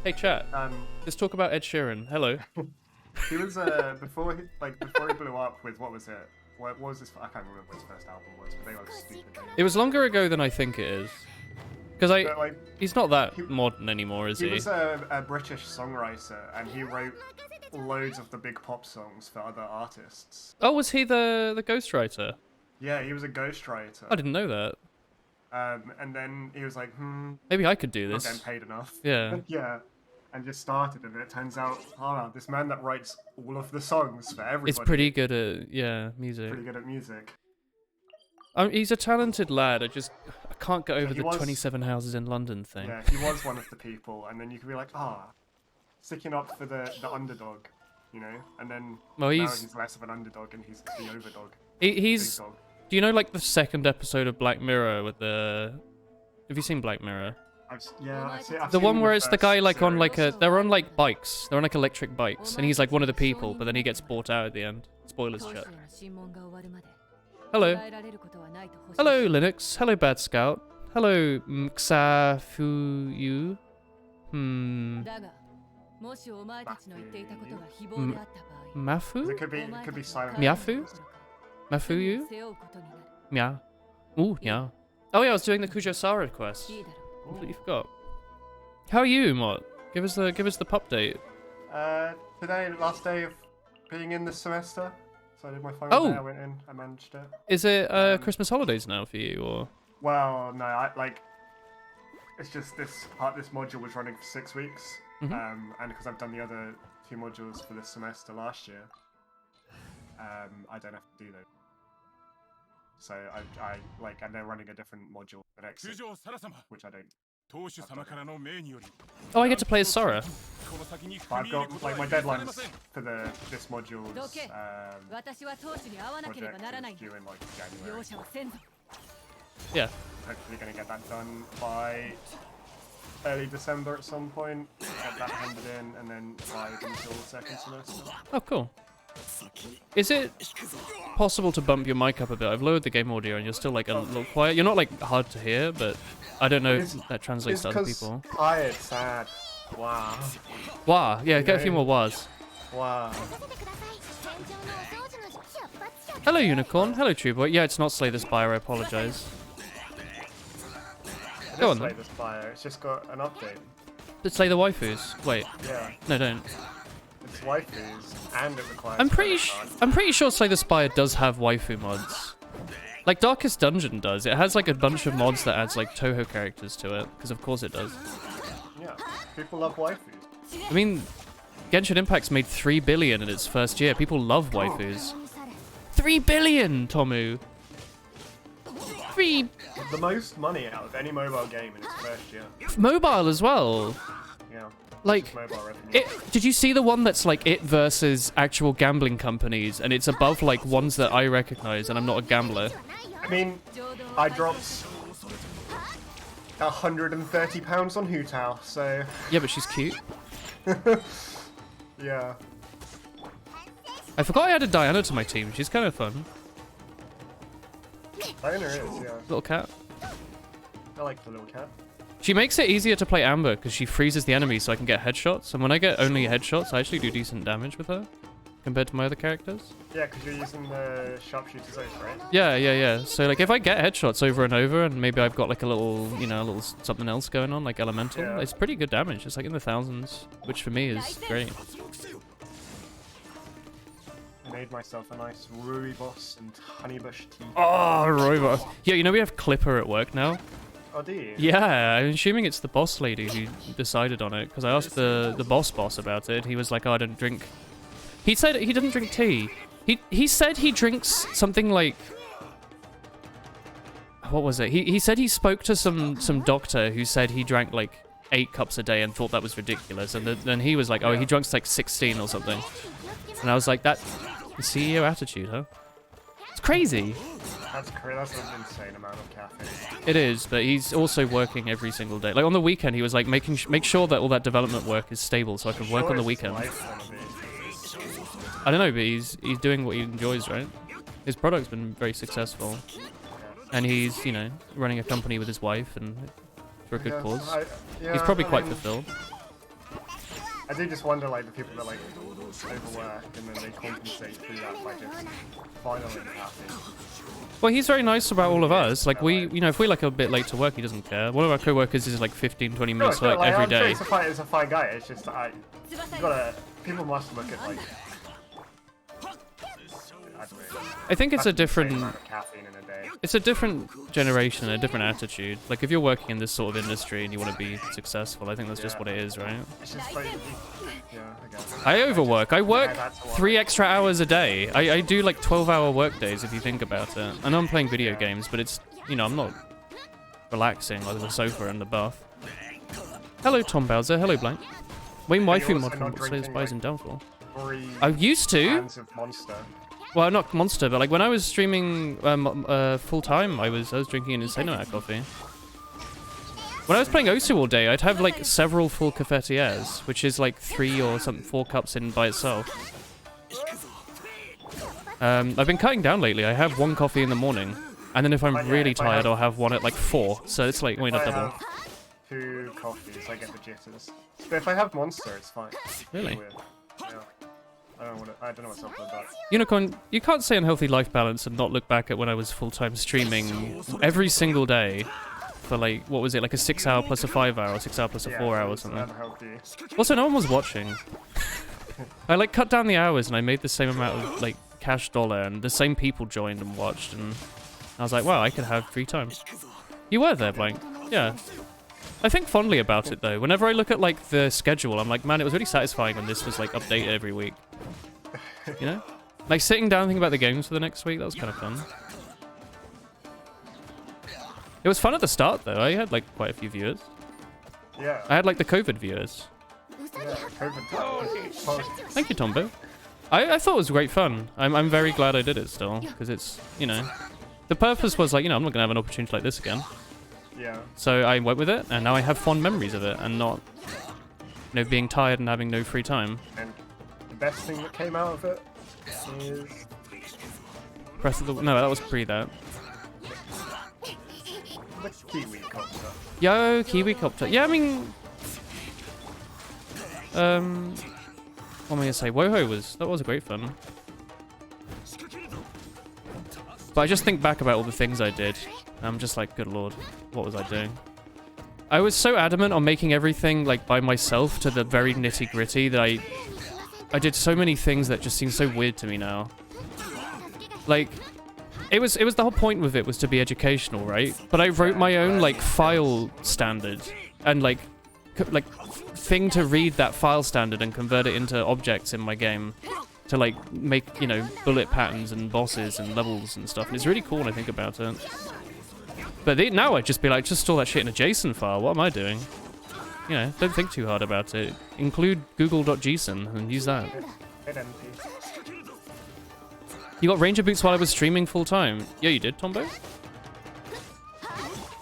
Hey chat, let's talk about Ed Sheeran. Hello. He was before he blew up with what was it? What was this? I can't remember what his first album was, but they were stupid. It was longer ago than I think it is. Because But, like, he's not that modern anymore, is he? He was a British songwriter, and he wrote loads of the big pop songs for other artists. Oh, was he the ghostwriter? Yeah, he was a ghostwriter. I didn't know that. And then he was like, Maybe I could do not this. getting paid enough. Yeah. Yeah. And just started, and it turns out, this man that writes all of the songs for everybody. It's pretty good at, music. Pretty good at music. He's a talented lad. I can't get over he the was- 27 houses in London thing. Yeah, he was one of the people, and then you could be like, sticking up for the underdog, you know? And then Well, now he's less of an underdog, and he's the overdog. He's... Big dog. Do you know, like, the second episode of Black Mirror with the... Have you seen Black Mirror? I've The seen one where it's the first guy, like, on, series. like, they're on, like, bikes. They're on, like, electric bikes. And he's, like, one of the people, but then he gets bought out at the end. Spoilers, chat. Hello. Hello, Linux. Hello, Bad Scout. Hello, Mxafuyu. Mafu? It could be silent. Miafu? Mafuyu? Mia. Ooh, yeah. Oh yeah, I was doing the Kujosara quest. Completely forgot. How are you, Mott? Give us the pup date. Today, last day of being in this semester. So I did my final day, I went in, I managed it. Is it Christmas holidays now for you, or? Well, no, it's just this module was running for 6 weeks. And because I've done the other 2 modules for this semester last year, I don't have to do those. So and they're running a different module the next 6, which I don't. Oh, I get to play as Sora. But I've got my deadlines for this module's project is due in January. Yeah. Hopefully gonna get that done by early December at some point. Get that handed in, and then live until the second semester. Oh, cool. Is it possible to bump your mic up a bit? I've lowered the game audio and you're still like a little quiet. You're not like hard to hear, but I don't know if that translates to other people. Quiet, sad. Wow. Wah. Yeah, get a few more wahs. Wow. Hello, Unicorn. Hello, True Boy. Yeah, it's not Slay the Spire. I apologize. Go on, Slay the Spire. It's just got an update. Let's Slay the waifus. Wait. Yeah. No, don't. It's waifus, and it requires. I'm pretty sure Slay the Spire does have waifu mods. Like Darkest Dungeon does. It has like a bunch of mods that adds like Toho characters to it, because of course it does. Yeah. People love waifus. I mean, Genshin Impact's made 3 billion in its first year. People love waifus. 3 billion, Tomu. 3. The most money out of any mobile game in its first year. Mobile as well. Yeah. Like, did you see the one that's like it versus actual gambling companies, and it's above like ones that I recognize, and I'm not a gambler. I mean, I dropped £130 on Hu Tao, so. Yeah, but she's cute. Yeah. I forgot I added Diana to my team. She's kind of fun. Diana is, yeah. Little cat. I like the little cat. She makes it easier to play Amber because she freezes the enemy so I can get headshots. And when I get only headshots, I actually do decent damage with her compared to my other characters. Yeah, because you're using the sharpshooter's ace, right? Yeah. So like if I get headshots over and over and maybe I've got like a little, a little something else going on, like elemental, it's pretty good damage. It's like in the thousands, which for me is great. I made myself a nice Rooibos and Honeybush tea. Oh, Rooibos. Yeah, we have Clipper at work now. Oh, do you? Yeah, I'm assuming it's the boss lady who decided on it, because I asked the boss about it. He was like, oh, I don't drink... He said he doesn't drink tea. He said he drinks something like... What was it? He said he spoke to some doctor who said he drank like 8 cups a day and thought that was ridiculous. And then he was like, oh, he drinks like 16 or something. And I was like, that's the CEO attitude, huh? It's crazy. That's an insane amount of caffeine. It is, but he's also working every single day. Like on the weekend, he was like make sure that all that development work is stable, so I can work on the weekend. I don't know, but he's doing what he enjoys, right? His product's been very successful, and he's running a company with his wife and for a good cause. He's probably quite fulfilled. I do just wonder, like, the people that, like, overwork and then they compensate through that by just finally happy. Well, he's very nice about all of us. Like, you know, if we're like a bit late to work, he doesn't care. One of our co-workers is like 15, 20 minutes No, like like, every I'm sure day. it's a fine guy. It's just, you gotta, people must look at, like, I don't know. I think it's a different... Amount of caffeine in a day. It's a different generation, a different attitude. Like, if you're working in this sort of industry and you want to be successful, I think that's just what it is, right? It's just like, yeah, I guess. I overwork. I work 3 extra hours a day. I do like 12-hour work days if you think about it. I know I'm playing video games, but it's, you know, I'm not relaxing like on the sofa in the bath. Hello, Tom Bowser. Hello, Blank. Wayne Waifu mod says buys in Downfall. I used to. Cans of Monster. Well, not Monster, but like when I was streaming full time, I was drinking an insane amount of coffee. When I was playing Osu all day, I'd have like several full cafetières, which is like 3 or something 4 cups in by itself. I've been cutting down lately. I have 1 coffee in the morning, and then if I'm really tired, I'll have 1 at like 4. So it's like wait, not double. 2 coffees, I get the jitters. But if I have Monster, it's fine. Really? Weird. Yeah. I don't know what's up with that. Unicorn, you can't say unhealthy life balance and not look back at when I was full-time streaming every single day for like, what was it, like a 6-hour plus a 5-hour, or 6-hour plus a 4-hour or something. Unhealthy. Also, no one was watching. I like cut down the hours and I made the same amount of like cash dollar and the same people joined and watched and I was like, wow, I could have free time. You were there, Blank. Yeah. I think fondly about it though. Whenever I look at like the schedule, I'm like, man, it was really satisfying when this was like updated every week. You know? Like sitting down and thinking about the games for the next week, that was kind of fun. It was fun at the start though. I had like quite a few viewers. Yeah. I had like the COVID viewers. Yeah, COVID. Thank you, Tombo. I thought it was great fun. I'm very glad I did it still, because it's, you know, the purpose was like, you know, I'm not gonna have an opportunity like this again. Yeah. So I went with it, and now I have fond memories of it, and not, you know, being tired and having no free time. And the best thing that came out of it is... Breath of the... No, that was pre that. the Kiwi copter. Yo, Kiwi copter. Yeah, I mean... what am I gonna say? Woho that was great fun. But I just think back about all the things I did. I'm just like, good lord, what was I doing? I was so adamant on making everything like by myself to the very nitty gritty that I did so many things that just seem so weird to me now. Like, it was the whole point with it was to be educational, right? But I wrote my own like file standard and like thing to read that file standard and convert it into objects in my game to like make, you know, bullet patterns and bosses and levels and stuff. And it's really cool when I think about it. But now I'd just be like, just store that shit in a JSON file. What am I doing? You know, don't think too hard about it. Include google.json and use that. You got ranger boots while I was streaming full time. Yeah, you did, Tombo?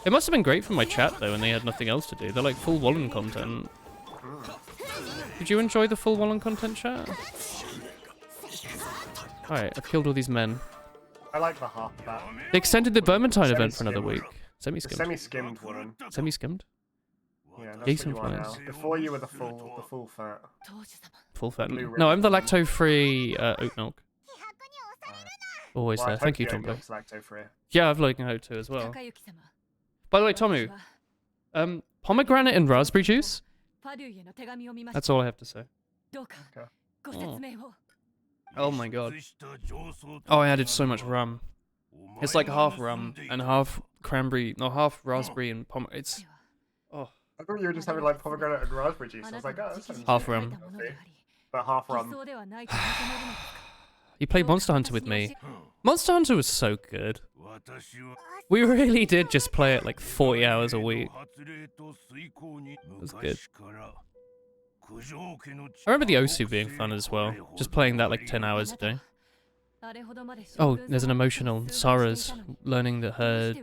It must have been great for my chat though, when they had nothing else to do. They're like full Wallen content. Did you enjoy the full Wallen content, chat? Alright, I've killed all these men. I like the half bat. They extended the Vermintide event for another week. Semi-skimmed. Semi-skimmed one. Semi-skimmed? Yeah, that's Jason what you are now. Flores. Before you were the full fat. Full fat. Blue No, I'm the lacto-free oat milk. Always Well, there. I Thank hope you, the oat Tombo. milk's lacto-free. Yeah, I've like oat too as well. By the way, Tomu, pomegranate and raspberry juice? That's all I have to say. Oh my god. Oh, I added so much rum. It's like half rum and half cranberry, no, half raspberry and pomegranate. It's, oh. I thought you were just having like pomegranate and raspberry juice. I was like, oh, that sounds Half rum. healthy. But half rum. You played Monster Hunter with me. Monster Hunter was so good. We really did just play it like 40 hours a week. It was good. I remember the Osu being fun as well. Just playing that like 10 hours a day. Oh, there's an emotional. Sarah's learning that her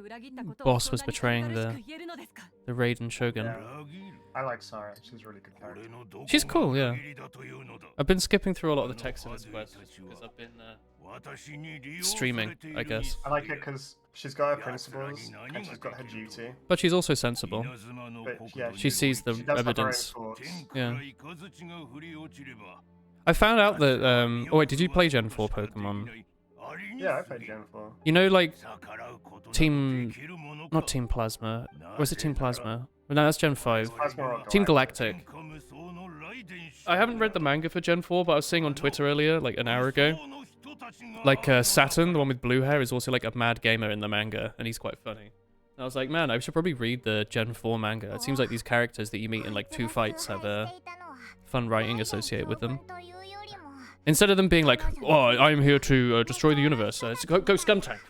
boss was betraying the Raiden Shogun. Yeah. I like Sarah. She's a really good character. She's cool, yeah. I've been skipping through a lot of the text in this quest because I've been streaming, I guess. I like it because she's got her principles and she's got her duty. But she's also sensible. But yeah, She sees the she does have her own evidence. thoughts. Yeah. I found out that oh wait, did you play Gen 4 Pokemon? Yeah, I played Gen 4. You know, like not Team Plasma. Was it Team Plasma? No, that's Gen 5. Plasma or Team Galactic. I haven't read the manga for Gen 4, but I was seeing on Twitter earlier, like an hour ago, like Saturn, the one with blue hair, is also like a mad gamer in the manga, and he's quite funny. And I was like, man, I should probably read the Gen 4 manga. It seems like these characters that you meet in like 2 fights have fun writing associated with them. Instead of them being like, oh, I'm here to destroy the universe, go Scumtank.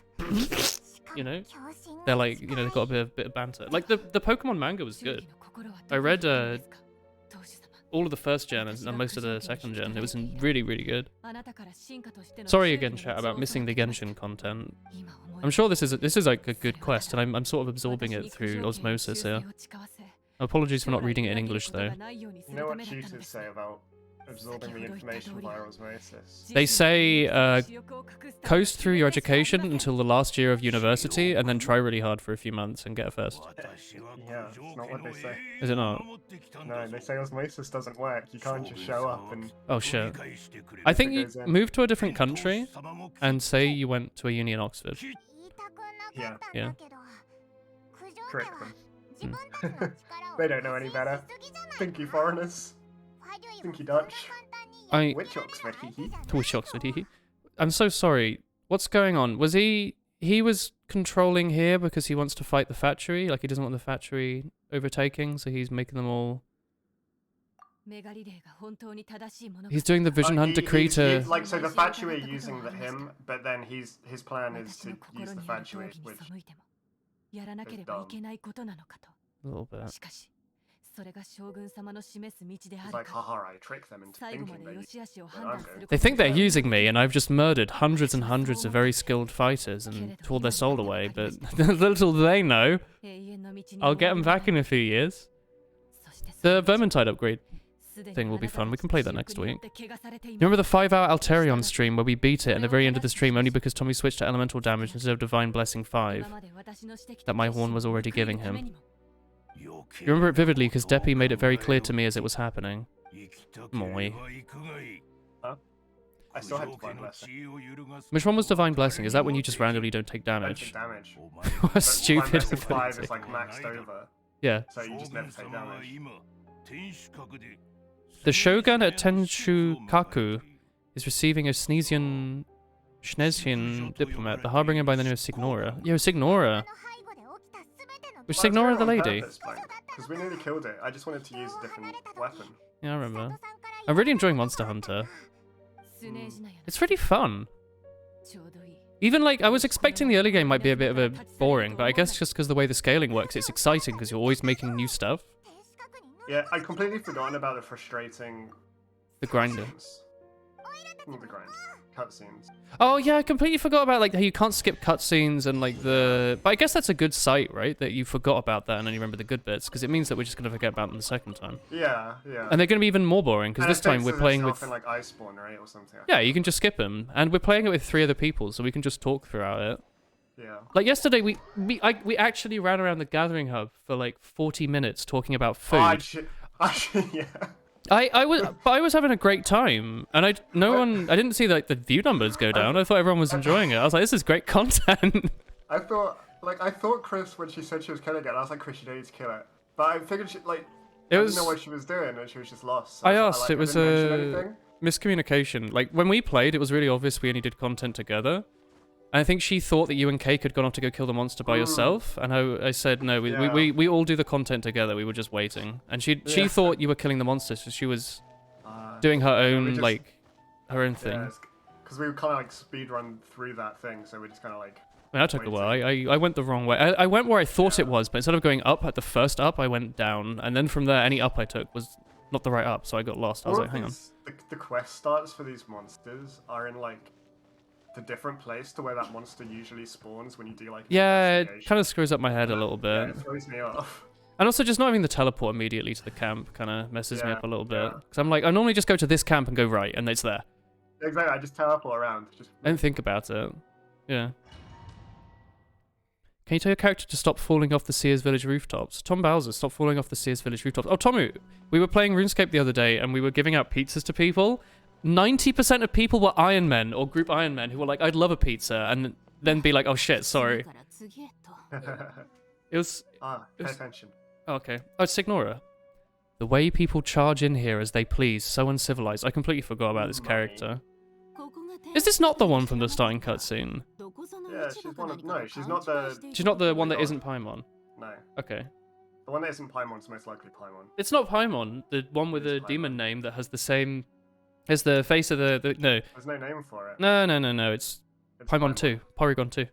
You know? They're like, you know, they've got a bit of banter. Like, the Pokemon manga was good. I read all of the first gen and most of the second gen. It was really, really good. Sorry again, chat, about missing the Genshin content. I'm sure this is like a good quest, and I'm sort of absorbing it through osmosis here. Apologies for not reading it in English, though. You know what tutors say about absorbing the information via osmosis? They say, coast through your education until the last year of university, and then try really hard for a few months and get a first. Yeah, it's not what they say. Is it not? No, they say osmosis doesn't work. You can't just show up and... Oh shit. I think you move to a different country and say you went to a uni in Oxford. Yeah. Yeah. Trick them. They don't know any better. Thinky foreigners. Thinky Dutch. Which Oxford, hee. Which Oxford, hee. I'm so sorry. What's going on? Was he was controlling here because he wants to fight the factory? Like he doesn't want the factory overtaking, so he's making them all... He's doing the Vision Hunt decree to... Like, so the factory are using him, but then his plan is to use the factory, which is dumb. A little bit. It's like, haha, I trick them into thinking They think they're using me, and I've just murdered hundreds and hundreds of very skilled fighters and tore their soul away, but little do they know, I'll get them back in a few years. The Vermintide upgrade thing will be fun. We can play that next week. You remember the 5-hour Alterion stream where we beat it at the very end of the stream only because Tommy switched to Elemental Damage instead of Divine Blessing 5 that my horn was already giving him? You remember it vividly because Deppy made it very clear to me as it was happening. Moi. Huh? I still had Divine Blessing. Which one was Divine Blessing? Is that when you just randomly don't take damage? Don't take damage. What a stupid Divine Blessing 5 ability. is like maxed over, Yeah. so you just never take damage. The Shogun at Tenshukaku is receiving a Schnesian diplomat, the harbinger by the name of Signora. Yo, Signora! Was Signora the lady? Because we nearly killed it. I just wanted to use a different weapon. Yeah, I remember. I'm really enjoying Monster Hunter. It's really fun. Even like, I was expecting the early game might be a bit of a boring, but I guess just because the way the scaling works, it's exciting because you're always making new stuff. Yeah, I completely forgotten about the frustrating... The grinding. Not the grind. Cutscenes. Oh yeah, I completely forgot about like how you can't skip cutscenes and like the... But I guess that's a good sight, right? That you forgot about that and only remember the good bits, because it means that we're just going to forget about them the second time. Yeah, yeah. And they're going to be even more boring, because this time we're playing with... in like Iceborne, right, or something. Yeah, you can just skip them, and we're playing it with 3 other people, so we can just talk throughout it. Yeah. Like yesterday, we actually ran around the Gathering Hub for like 40 minutes talking about food. Yeah. I was having a great time, and I didn't see like the view numbers go down. I thought everyone was enjoying it. I was like, this is great content. I thought Chris, when she said she was killing it, I was like, Chris, you don't need to kill it. But I figured I didn't know what she was doing, and she was just lost. So I asked, it was a miscommunication. Like when we played, it was really obvious we only did content together. And I think she thought that you and Cake had gone off to go kill the monster by yourself, and I said no. We all do the content together. We were just waiting, and she thought you were killing the monster, so she was doing her own her own thing. Yeah, because we were kind of like speed run through that thing, so we just kind of like. I mean, that took a while. I went the wrong way. I went where I thought it was, but instead of going up at the first up, I went down, and then from there, any up I took was not the right up, so I got lost. I was like, hang on. The quest starts for these monsters are in like the different place to where that monster usually spawns when you do like. Yeah, it kind of screws up my head a little bit. Yeah, it throws me off. And also, just not having the teleport immediately to the camp kind of messes me up a little bit. Because I'm like, I normally just go to this camp and go right, and it's there. Exactly, I just teleport around. Just... Don't think about it. Yeah. Can you tell your character to stop falling off the Sears Village rooftops? Tom Bowser, stop falling off the Sears Village rooftops. Oh, Tomu, we were playing RuneScape the other day and we were giving out pizzas to people. 90% of people were Iron Men or Group Iron Men who were like, I'd love a pizza, and then be like, oh shit, sorry. It was... pay attention. Oh, okay. Oh, it's Signora. The way people charge in here as they please, so uncivilized. I completely forgot about this character. Is this not the one from the starting cutscene? Yeah, she's one of... No, she's not the... She's not the one that isn't Paimon? No. Okay. The one that isn't Paimon's most likely Paimon. It's not Paimon. The one with the demon name that has the same... as the face of the... No. There's no name for it. No. It's Paimon 2. Porygon 2.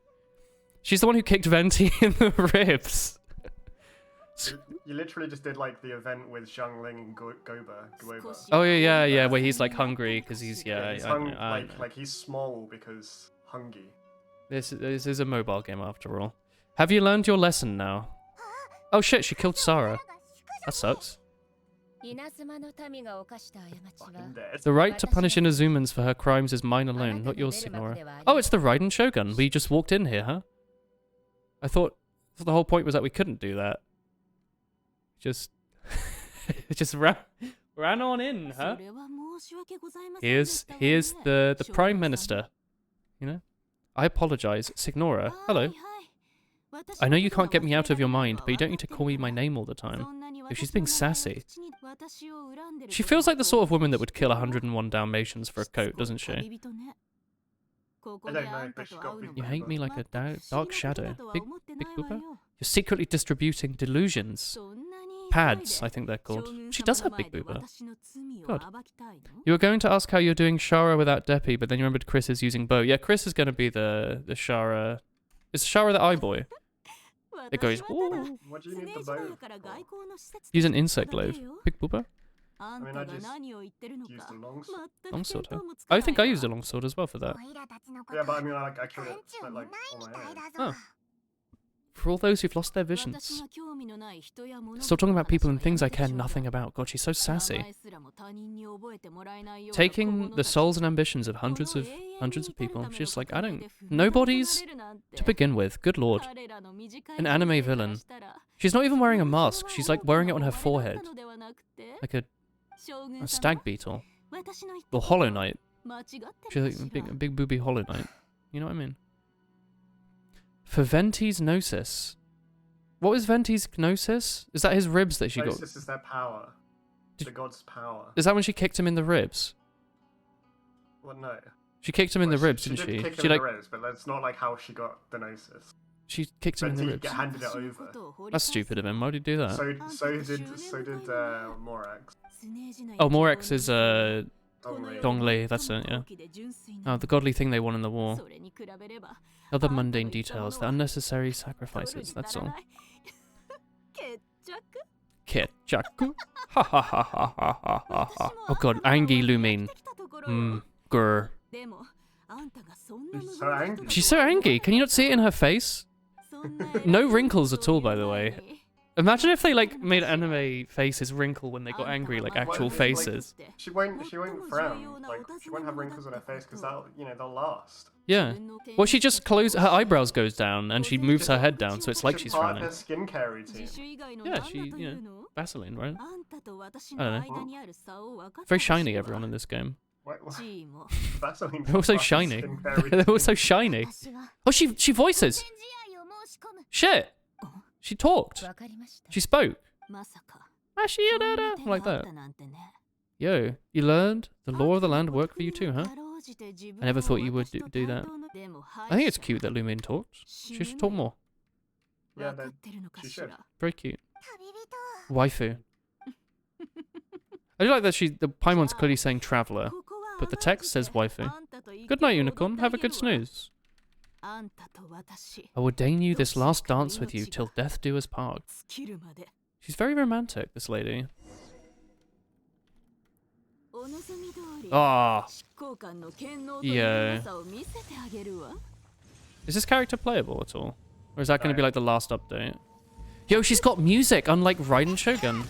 She's the one who kicked Venti in the ribs. You literally just did like the event with Xiangling and Guoba. Oh yeah, where he's like hungry because he's he's like he's small because hungry. This is a mobile game after all. Have you learned your lesson now? Oh shit, she killed Sarah. That sucks. The right to punish Inazumans for her crimes is mine alone, not yours, Signora. Oh, it's the Raiden Shogun. We just walked in here, huh? I thought the whole point was that we couldn't do that. Just ran on in, huh? Here's the Prime Minister. You know? I apologize. Signora, hello. I know you can't get me out of your mind, but you don't need to call me my name all the time. If she's being sassy. She feels like the sort of woman that would kill 101 Dalmatians for a coat, doesn't she? I don't know, but she got big. You hate me like a dark shadow. Big Booba? You're secretly distributing delusions. Pads, I think they're called. She does have Big Booba. God. You were going to ask how you're doing Shara without Deppy, but then you remembered Chris is using Bo. Yeah, Chris is going to be the Shara... Is Shara the eye boy? It goes, ooh. What do you need the bow? Use an insect glaive. Big Booba? I mean, I just used a longsword. Longsword, huh? I think I used a longsword as well for that. Yeah, but I mean, I killed it like on my own. Oh. For all those who've lost their visions. Still talking about people and things I care nothing about. God, she's so sassy. Taking the souls and ambitions of hundreds of people. She's just like, I don't... Nobody's to begin with. Good lord. An anime villain. She's not even wearing a mask. She's like wearing it on her forehead. Like a stag beetle. Or Hollow Knight. She's like a big booby Hollow Knight. You know what I mean? For Venti's Gnosis. What was Venti's Gnosis? Is that his ribs that she got? Gnosis is their power. The god's power. Is that when she kicked him in the ribs? Well, no. She kicked him in the ribs, didn't she? Kick him in the ribs, but that's not like how she got the Gnosis. She kicked him in the ribs. Handed it over. That's stupid of him. Why did he do that? So did Morax. Oh, Morax is Donglei, that's it, yeah. Oh, the godly thing they won in the war. Other mundane details, the unnecessary sacrifices, that's all. Ketchaku? Ha ha ha ha ha ha ha ha. Oh god, Angie Lumine. Grr. She's so angry. She's so angry. Can you not see it in her face? No wrinkles at all, by the way. Imagine if they like made anime faces wrinkle when they got angry, like actual faces. Like, she won't frown. Like she won't have wrinkles on her face because they'll last. Yeah. Well, she just her eyebrows goes down and she moves her head down, so it's like she's frowning. Part of her skincare routine. Yeah, she Vaseline, right? I don't know. Very shiny, everyone in this game. Vaseline. They're all so shiny. They're all so shiny. Oh, she voices. Shit. She talked. She spoke. Like that. Yo, you learned the law of the land worked for you too, huh? I never thought you would do that. I think it's cute that Lumine talked. She should talk more. Yeah, she should. Very cute. Waifu. I do like that the Paimon's clearly saying traveler, but the text says waifu. Good night, unicorn. Have a good snooze. I ordain you this last dance with you till death do us part. She's very romantic, this lady. Ah. Yeah. Is this character playable at all? Or is that going to be like the last update? Yo, she's got music, unlike Raiden Shogun.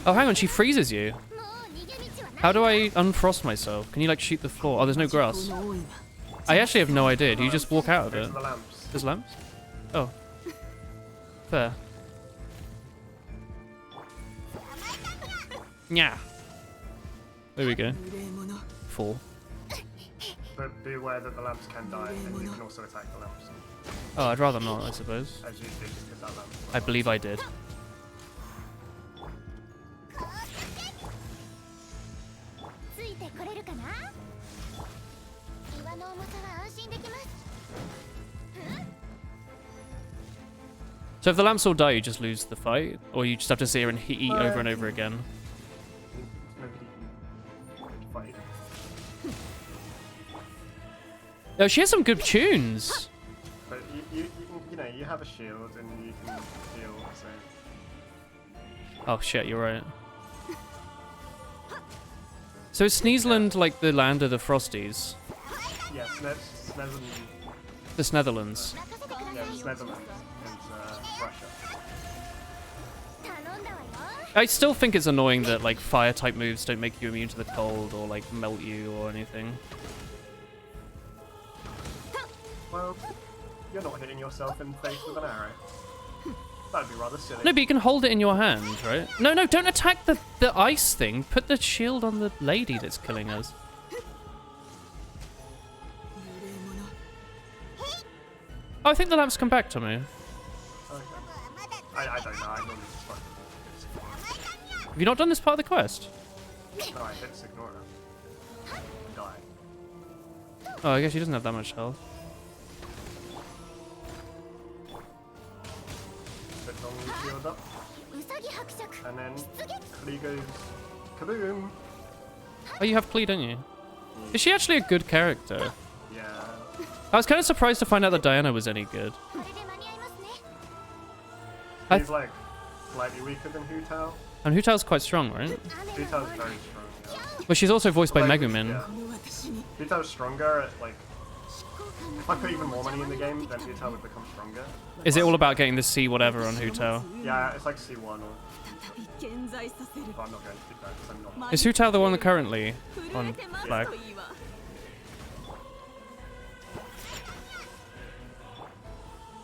Oh, hang on, she freezes you. How do I unfrost myself? Can you like shoot the floor? Oh, there's no grass. I actually have no idea. Do you just walk out of it? The lamps. There's lamps? Oh. Fair. Yeah. There we go. 4. But be aware that the lamps can die, and you can also attack the lamps. Oh, I'd rather not, I suppose. As you did with that lamp. I believe I did. So if the lamps all die, you just lose the fight? Or you just have to sit here and eat over and over again? Fight. Oh, she has some good tunes! But you know, you have a shield and you can heal, so... Oh shit, you're right. So is Sneezeland like the land of the Frosties? Yeah, This Netherlands. Yeah, it's Netherlands and Russia. I still think it's annoying that like fire type moves don't make you immune to the cold or like melt you or anything. Well, you're not hitting yourself in the face with an arrow. That'd be rather silly. No, but you can hold it in your hand, right? No, no, don't attack the ice thing. Put the shield on the lady that's killing us. Oh, I think the lamps come back to me. Okay. I don't know. I normally just fucking Have you not done this part of the quest? No, I hit ignore her. Die. Oh, I guess she doesn't have that much health. But normally shield up. And then Klee goes kaboom. Oh, you have Klee, don't you? Is she actually a good character? Yeah. I was kind of surprised to find out that Diana was any good. He's like slightly weaker than Hu Tao. And Hu Tao's quite strong, right? Hu Tao's very strong. Yeah. But she's also voiced by Like, Megumin. Yeah. Hu Tao's stronger at like. If I put even more money in the game, then Hu Tao would become stronger. Is it all about getting the C whatever on Hu Tao? Yeah, it's like C1 or. But I'm not going to do that because I'm not. Is Hu Tao the one currently on flag?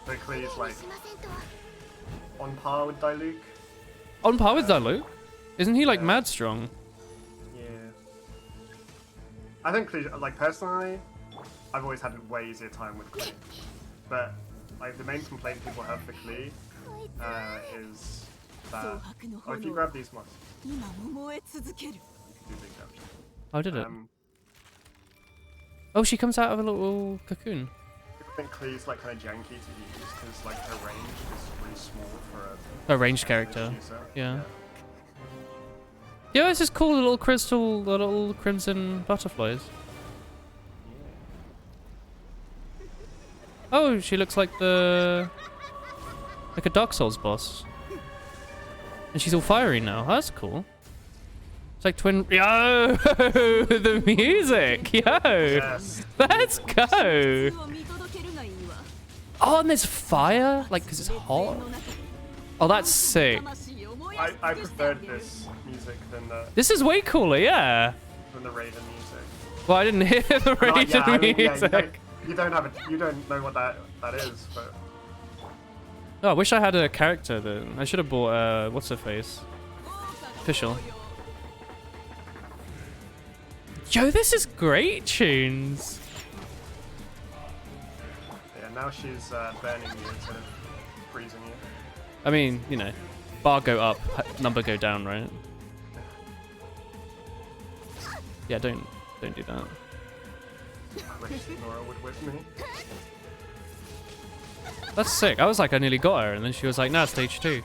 So Klee's like on par with Diluc. On par with Diluc? Isn't he like mad strong? Yeah. I think Klee, like personally, I've always had a way easier time with Klee. But like the main complaint people have for Klee is that if you grab these muscles, you can do big damage. Oh, did it? Oh, she comes out of a little cocoon. People think Klee's like kind of janky to use because like her range is really small for A ranged character. user. Yeah. Yeah, this is cool little crystal, little crimson butterflies. Oh, she looks like a Dark Souls boss. And she's all fiery now. Oh, that's cool. It's like twin. Yo, the music. Yo, Yes. let's go. Oh, and there's fire, like because it's hot. Oh, that's sick. I preferred this music than This is way cooler, yeah. the Raiden music. Well, I didn't hear the Raiden Yeah, I mean, yeah, music. you don't know what that is, but Oh, I wish I had a character then. I should have bought what's her face? Official. Yo, this is great tunes. yeah, now she's burning you instead of freezing you. I mean, you know, bar go up, number go down, right? Yeah, don't do that. I wish Nora would with me. That's sick. I was like, I nearly got her, and then she was like, nah, stage 2.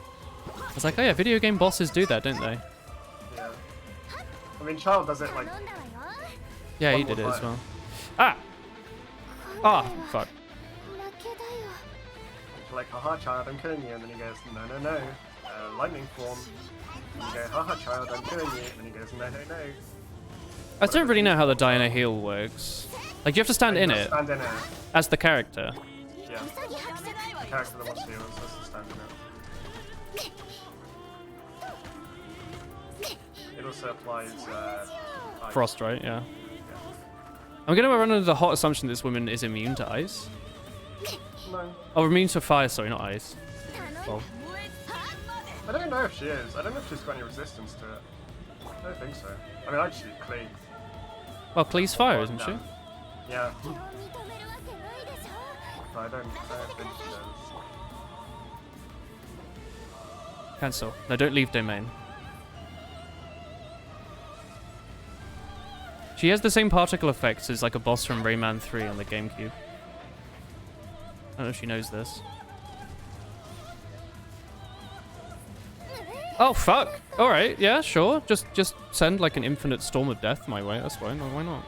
I was like, oh yeah, video game bosses do that, don't they? Yeah. I mean, Child does it like. Yeah, he One did it more as time. well. Ah! Ah, fuck. Like, haha, Child, I'm killing you. And then he goes, no, no, no. Lightning form. And you go, haha, Child, I'm killing you. And he goes, no, no, no. I don't really know how the Diana heal works. Like, you have to stand in You it stand in it. as the character. Yeah. The character that wants to heal us has to stand in it. It also applies ice. Frost, right? Yeah. I'm gonna run under the hot assumption this woman is immune to ice. No. Oh, immune to fire, sorry, not ice. Well, I don't know if she is. I don't know if she's got any resistance to it. I don't think so. I mean, actually, Klee. well, Klee's fire, isn't she? Yeah. But I don't think she does. Cancel. No, don't leave domain. She has the same particle effects as like a boss from Rayman 3 on the GameCube. I don't know if she knows this. Oh, fuck. Alright, yeah, sure. Just send like an infinite storm of death my way. That's fine. Why not?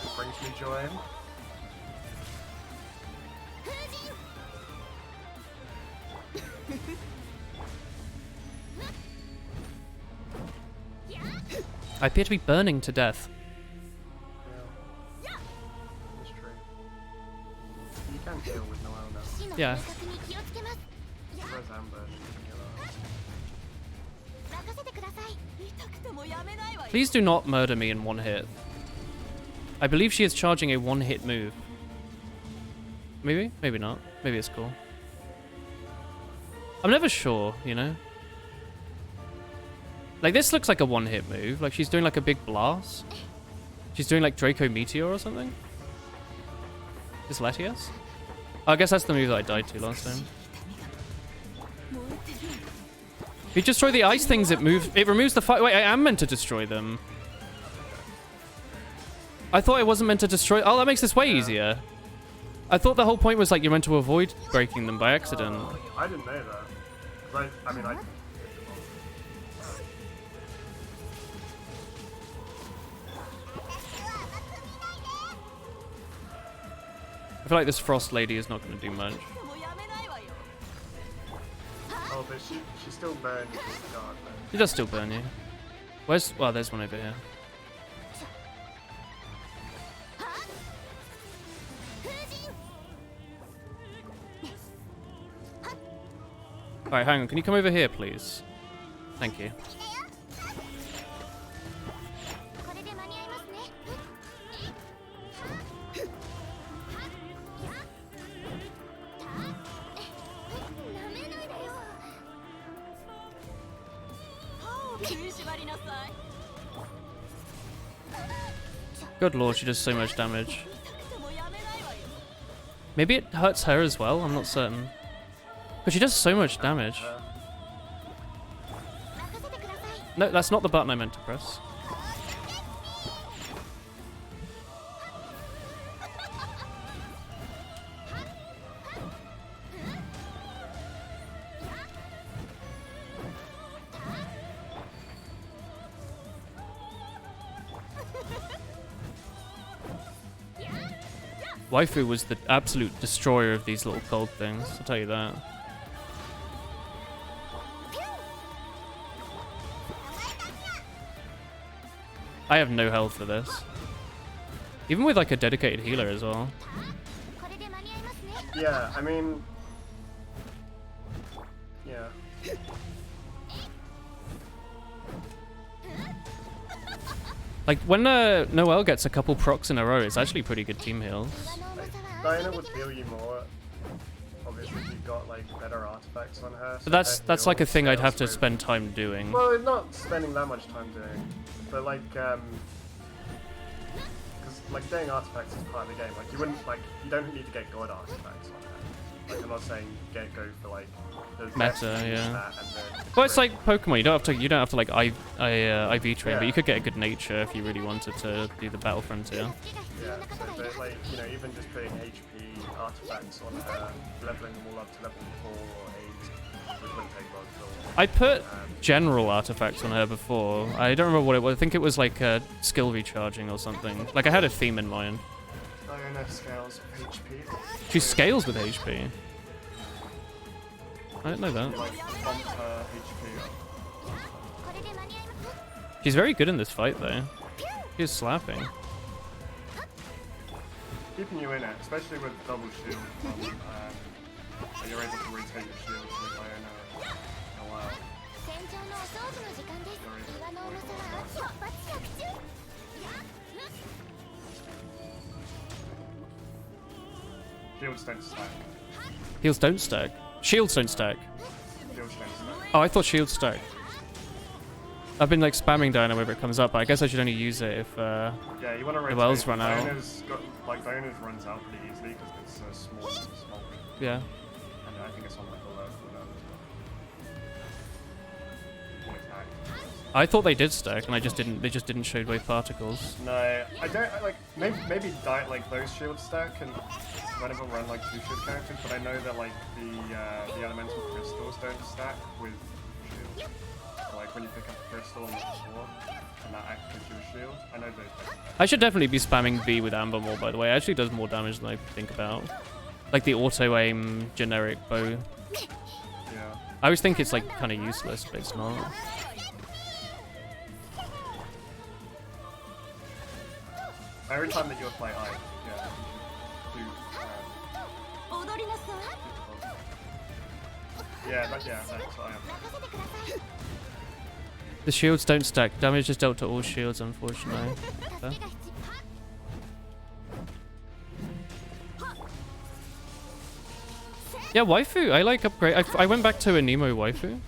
It brings me joy. I appear to be burning to death. Yeah. That's true. You can deal with Noel now. Yeah. Where's Amber? Please do not murder me in one hit. I believe she is charging a one-hit move. Maybe? Maybe not. Maybe it's cool. I'm never sure, you know? Like, this looks like a one-hit move. Like, she's doing, like, a big blast. She's doing, like, Draco Meteor or something. Is Latias? Oh, I guess that's the move that I died to last time. If you destroy the ice things, it removes the fire. Wait, I am meant to destroy them. I thought I wasn't meant to destroy... Oh, that makes this way easier. I thought the whole point was, like, you're meant to avoid breaking them by accident. I didn't know that. 'Cause I mean, I feel like this Frost lady is not going to do much. Oh, but she still burned the guard though. She does still burn you. Where's... Well, there's one over here. Alright, hang on. Can you come over here, please? Thank you. Good lord, she does so much damage. Maybe it hurts her as well, I'm not certain. But she does so much damage. No, that's not the button I meant to press. Waifu was the absolute destroyer of these little cold things, I'll tell you that. I have no health for this. Even with like a dedicated healer as well. Yeah, I mean... Yeah. Like, when Noelle gets a couple procs in a row, it's actually pretty good team heals. Like, Diana would heal you more. Obviously, you've got like better artifacts on her. But that's like a thing I'd have to spend time doing. Well, not spending that much time doing, but like, because like getting artifacts is part of the game. Like, you don't need to get god artifacts on her. Like, I'm not saying go for like the meta, yeah. Well, Well, it's like Pokemon. You don't have to like IV train, but you could get a good nature if you really wanted to do the battle frontier. Yeah, so, but like, you know, even just putting HP artifacts on her, leveling them all up to level 4 or 8, which wouldn't take long at all. I put general artifacts on her before. I don't remember what it was. I think it was like skill recharging or something. Like, I had a theme in mind. Diana scales with HP. She scales with HP. I didn't know that. Like, bump her HP up. She's very good in this fight, though. He's slapping. Keeping you in it, especially with double shield. You're able to retain your shield with Diana. Oh wow. Shields don't stack. Heals don't stack. Shields don't stack. Shields don't stack. Oh, I thought shields stack. I've been like spamming Diana whenever it comes up, but I guess I should only use it if yeah, you want to rotate. the wells run out. Diana's runs out pretty easily because it's so small. Yeah. And I think it's on like a low cooldown as well. Attack. I thought they did stack, and they just didn't show wave particles. No, I don't like maybe like those shields stack and whenever run like 2 shield characters, but I know that like the elemental crystals don't stack with shields. Like when you pick up a crystal on the floor and that activates your shield. I know those don't stack. I should definitely be spamming V with Amber more, by the way. It actually does more damage than I think about. Like the auto-aim generic bow. Yeah. I always think it's like kind of useless, but it's not. Every time that you apply I, yeah, you should do, that's what I am. The shields don't stack. Damage is dealt to all shields, unfortunately. Okay. Yeah, waifu. I like upgrade. I went back to a Nemo waifu.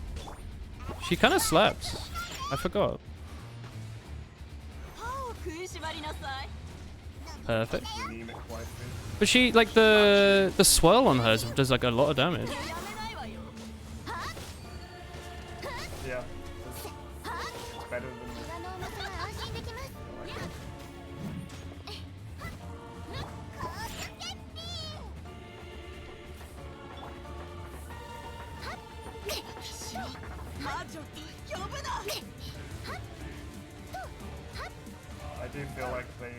She kind of slaps. I forgot. Perfect. Anemic waifu. But she, like, the swirl on hers does like a lot of damage. Yeah. It's better than I do feel like they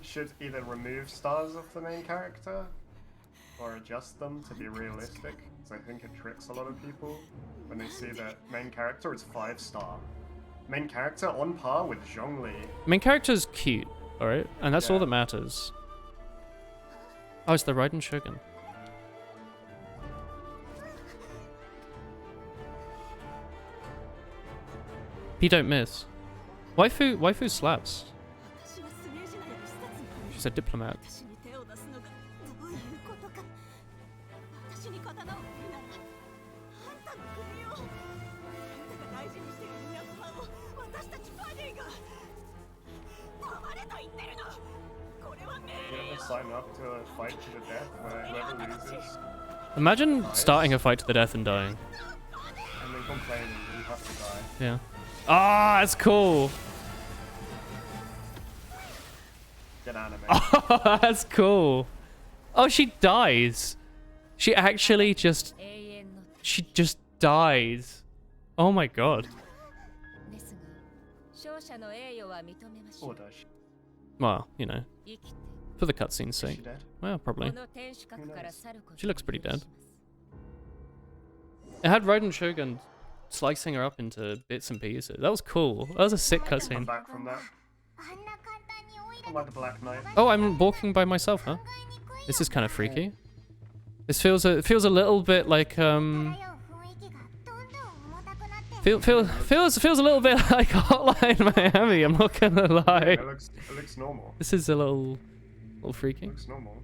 should either remove stars of the main character or adjust them to be realistic, because I think it tricks a lot of people when they see that main character is 5-star. Main character on par with Zhongli. Main character's cute, alright? And that's all Yeah. that matters. Oh, it's the Raiden Shogun. He don't miss. Waifu slaps. She's a diplomat. You ever sign up to a fight to the death where whoever loses Imagine starting a fight to the death and dying. and then complaining that you have to die. Yeah. Ah, that's cool. Get anime. Oh, that's cool. Oh, she dies. She actually just... She just dies. Oh my god. Or does she? Well, you know. For the cutscene's Is she sake. dead? Well, probably. Who knows? She looks pretty dead. It had Raiden Shogun slicing her up into bits and pieces. That was cool. That was a sick I'm cutscene. back from that. I'm like the Black Knight. Oh, I'm walking by myself, huh? This is kind of freaky. This feels a little bit like feels a little bit like Hotline Miami. I'm not gonna lie. It looks normal. This is a little freaky. It looks normal.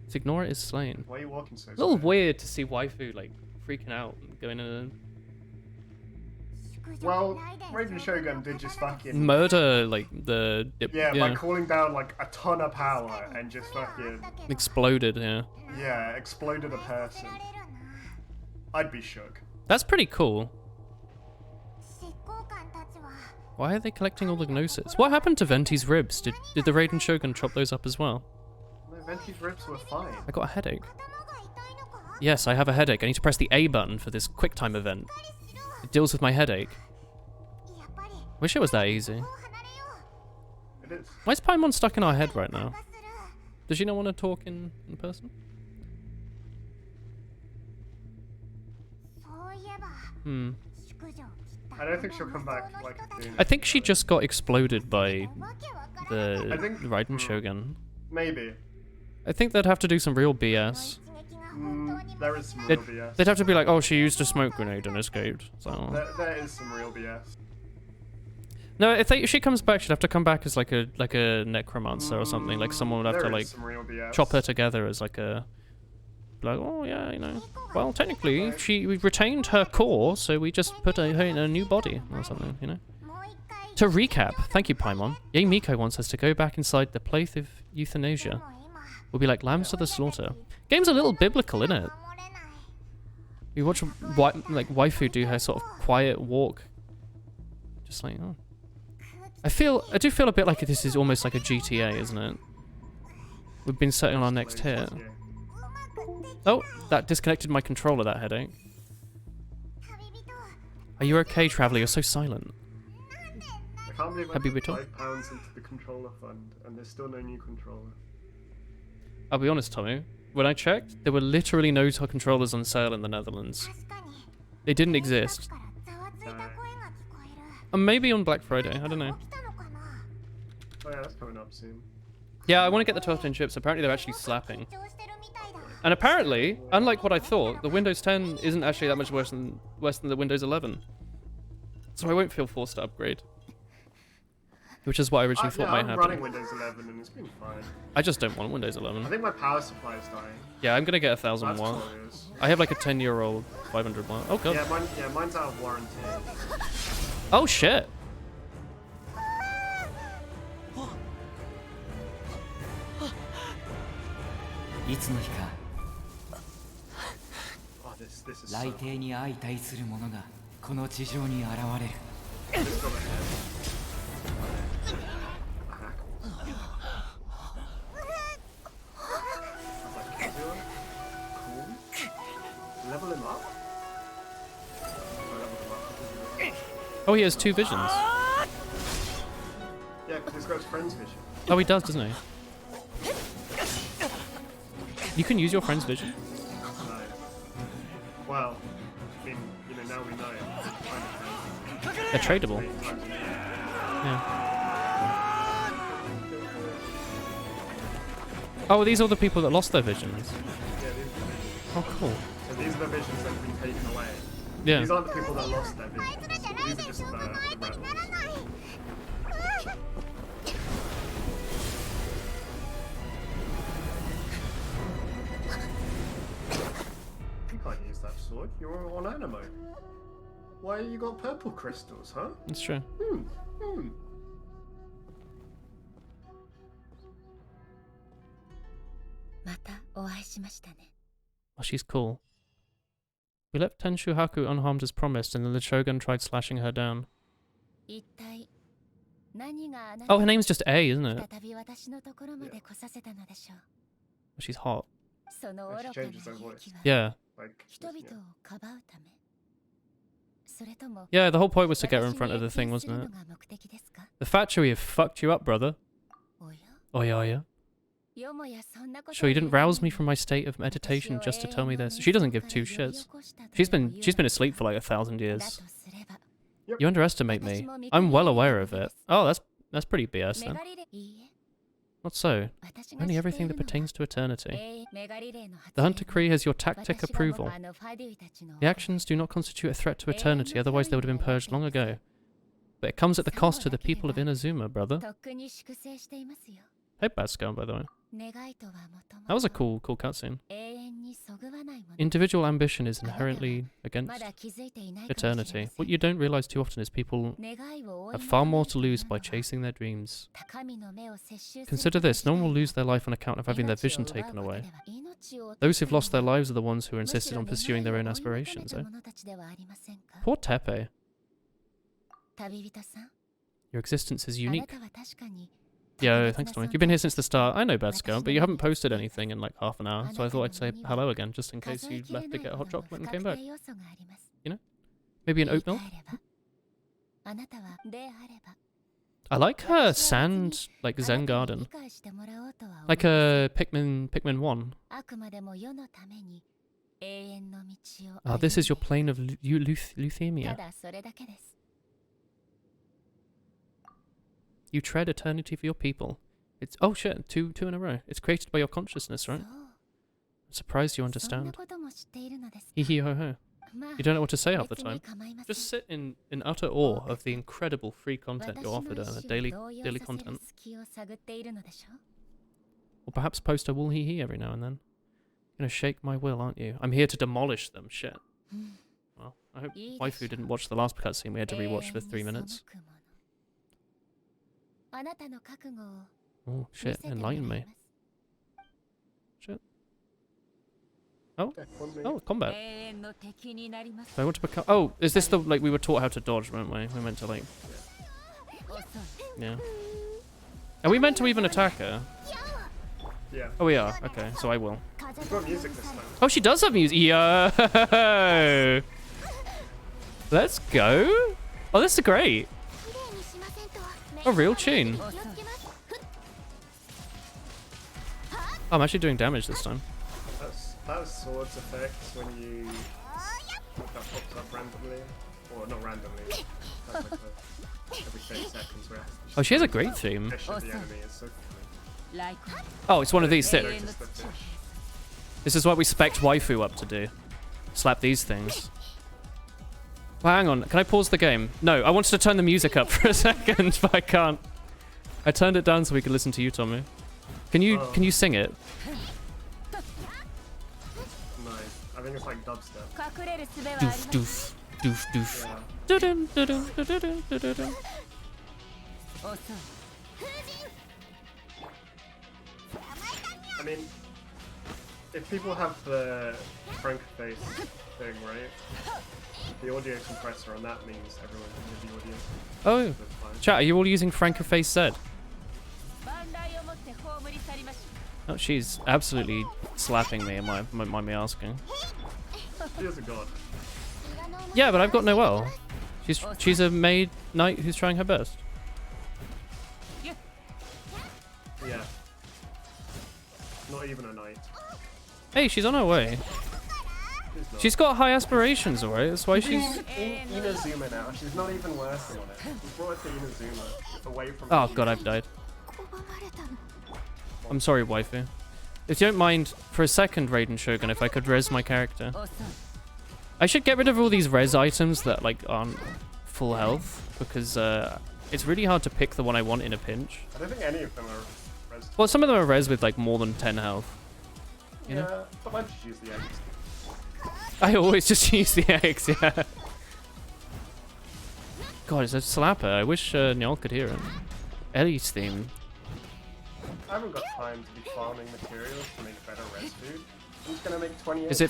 Let's ignore it is slain. Why are you walking so A little slow? weird to see waifu like freaking out and going in Well, Raiden Shogun did just a fucking murder like the by calling down like a ton of power and just fucking exploded. Yeah, exploded a person. I'd be shook. that's pretty cool. Why are they collecting all the gnosis? What happened to Venti's ribs? Did the Raiden Shogun chop those up as well? No, Venti's ribs were fine. I got a headache. Yes, I have a headache. I need to press the A button for this QuickTime event. It deals with my headache. Wish it was that easy. It is. Why is Paimon stuck in our head right now? Does she not want to talk in person? I don't think she'll come back like soon. I think she just got exploded by the Raiden Hmm. Shogun. Maybe. I think they'd have to do some real BS. There is some real BS. They'd have to be like, oh, she used a smoke grenade and escaped. So There is some real BS. no, if she comes back, she'd have to come back as like a necromancer or something. Like someone would have to There like is some real BS. chop her together as like a like, oh yeah, you know. Well, technically, we retained her core, so we just put her in a new body or something, you know. To recap, thank you, Paimon. Yay Miko wants us to go back inside the place of euthanasia. We'll be like lambs to the slaughter. Game's a little biblical, isn't it? You watch like waifu do her sort of quiet walk, just like, oh. I do feel a bit like this is almost like a GTA, isn't it? We've been setting on our next hit. Oh, that disconnected my controller, that headache. Are you okay, Traveller? You're so silent. I can't believe I Happy put Whittle? £5 into the controller fund and there's still no new controller. I'll be honest, Tommy. When I checked, there were literally no controllers on sale in the Netherlands. They didn't exist. And maybe on Black Friday, I don't know. Oh yeah, that's coming up soon. Yeah, I want to get the 12-inch chips. Apparently they're actually slapping. And apparently, unlike what I thought, the Windows 10 isn't actually that much worse than the Windows 11. So I won't feel forced to upgrade. Which is what I originally thought might I'm happen. running Windows 11 and it's been fine. I just don't want Windows I 11. think my power supply is dying. Yeah, I'm gonna get 1000 That's watt. glorious. I have like a 10-year-old 500 watt. Oh god. Yeah, mine's out of warranty. Oh shit. Oh, this is so... 来帝に相対する者がこの地上に現れる。 It's got a head. Cool. Level him up? I leveled him up. Oh, he has 2 visions. Yeah, because he's got his friend's vision. Oh, he does, doesn't he? You can use your friend's vision? No. Well, I mean, you know, now we know. Kind of They're tradable. 3 times a year. Yeah. Oh, are these all the people that lost their visions? Yeah, these are the visions. Oh, cool. So these are the visions that have been taken away. Yeah. These aren't the people that lost their visions. These are just the rebels. You can't use that sword. You're on animo. Why you got purple crystals, huh? That's true. Hmm. またお会いしましたね。 Oh, she's cool. We left Tenshu Haku unharmed as promised, and then the Shogun tried slashing her down. 一体何があなた Oh, her name's just A, isn't it? 再び私のところまで来させたのでしょう。 She's hot. その愚かな She changes her 勇気は Yeah. Like, 人々をかばうため。それとも Yeah, the whole point was to get her in 私 front に of the 謁 thing, 見する wasn't の it? が目的ですか？ The factory have fucked you up, brother. おや Oh, yeah, yeah. よもやそんなこと Sure, you didn't を言う rouse me from my state of meditation just to tell me this. She doesn't give 2 shits. She's been asleep for like 1,000 だ years. とすれば You underestimate me. I'm well aware of it. Oh, that's pretty BS メ then. ガリレいいえ Not so. 私が Only 知って everything いる that のは pertains to eternity. メガリレの発 The 言 Hunter Cree has your tactic 私が approval. あのファデュイたちの The actions do not constitute a threat to eternity, otherwise they would have been purged long ago. But it comes at the cost to the people of Inazuma, brother. とっくに粛清していますよ。 Hey, Basco, by the way. 願いとはもとも That was a と cool cutscene. 永遠にそぐわないもの。 Individual ambition is inherently ま against だ気づいていないかもしれ eternity. ませ What ん you don't realize too often is people 願いを追い have 求 far め more る to という lose の by は chasing their dreams. 高みの目を接収する Consider こと this, no one will 次第 lose their life on account of having their 命を vision 奪う taken こと away. では命を Those who've 取 lost their るのは lives are the ones who むし insisted ろ on pursuing 願 their い own を追い求め aspirations, た eh? 者たちではありませんか？ Poor Tepe. 旅人さん、 Your existence is あな unique. たは確かに Yo, 特別 thanks, な Tommy. You've been here 存 since the start. I know, Basco, but you haven't posted anything in like half an hour, so I thought I'd say hello again, just in 在 case 数え you きれ left な to い get a ほ hot どの chocolate 不 and 確 came back. 定要素があります。 Maybe an 言い oat milk? 換えればあなたはであれば I like her sand, like あなた Zen に garden. 理解してもらおうとは思い Like ません。 Pikmin 1. あくまでも世のために Ah, this is your plane of leukemia. ただそれだけです。 You tread eternity for your people. It's oh shit, two in a row. It's created by your consciousness, そう right? I'm surprised you そんな understand. ことも知っているのですか。 Hee hee ho ho. まあ You don't know what to say half the 別に time. 構いません。 Just sit in utter awe of the incredible free content 私 you're の offered 意 on 志 a を daily 動揺 daily させる content. 隙を探っているのでしょ。 Or perhaps post a wool hee hee every now and then. You're gonna shake my will, aren't you? I'm here to demolish them. Shit. うん Well, I hope いいでしょう。 Waifu didn't watch the last cutscene we had to rewatch for 3 永遠に minutes. 背くもの。あなたの覚悟を Oh 見 shit, せてもらい enlighten ま me. す。 Oh, Okay, one minute. oh, combat. 永遠の敵になります。 So I want to become. Oh, is this the like we were taught how to dodge, weren't we? We meant to like, 遅い。 yeah. Are we meant to even attack her? Yeah. Oh, we are. Okay, so I will. You've got music this time. Oh, she does have music. Yo, let's go. Oh, this is great. A real tune. 遅い。 Oh, I'm actually doing damage this time. That sword's effect when you that pops up randomly, or not randomly. That's like every 30 seconds where Oh, she has a great theme. the enemy is so funny. ライコン Oh, it's one of these. 永 Sit. 遠の Notice the 土 fish. This is what we spec waifu up to do. Slap these things. Well, hang on. Can I pause the game? No, I wanted to turn the music up for a second, but I can't. I turned it down so we could listen to you, Tommy. Can you sing it? Nice. I think it's like dubstep. 隠れる術はありま Doof す。 doof doof doof. Yeah. Doo-dum, doo-dum, doo-dum, doo-dum. 遅い。 I mean, if people have the Frank face thing, right? The audio compressor on that means everyone can hear the audio. Oh, That's fine. chat, are you all using Francoface Z? 万来をもって葬り去りましょ Oh, she's absolutely slapping me, might mind me asking. She is a god. Yeah, but I've got Noelle. She's a maid knight who's trying her best. Yeah. Not even a knight. Hey, she's on her way. She's not. She's got high aspirations, alright? That's why she's... Inazuma now. She's not even working on it. We brought her to Inazuma, away from. Oh the god, I've died. う。拒まれたの。 I'm sorry, waifu. If you don't mind, for a second, Raiden Shogun, if I could res my character. 遅い。 I should get rid of all these res items that, like, aren't full health, because, it's really hard to pick the one I want in a pinch. I don't think any of them are res. Well, some of them are res with, like, more than 10 health. You know? Yeah, but I just use the eggs. I always just use the eggs, yeah. God, it's a slapper. I wish Nyol could hear it. Ellie's theme. I haven't got time to be farming materials to make better res food. I'm just gonna make 28. Is it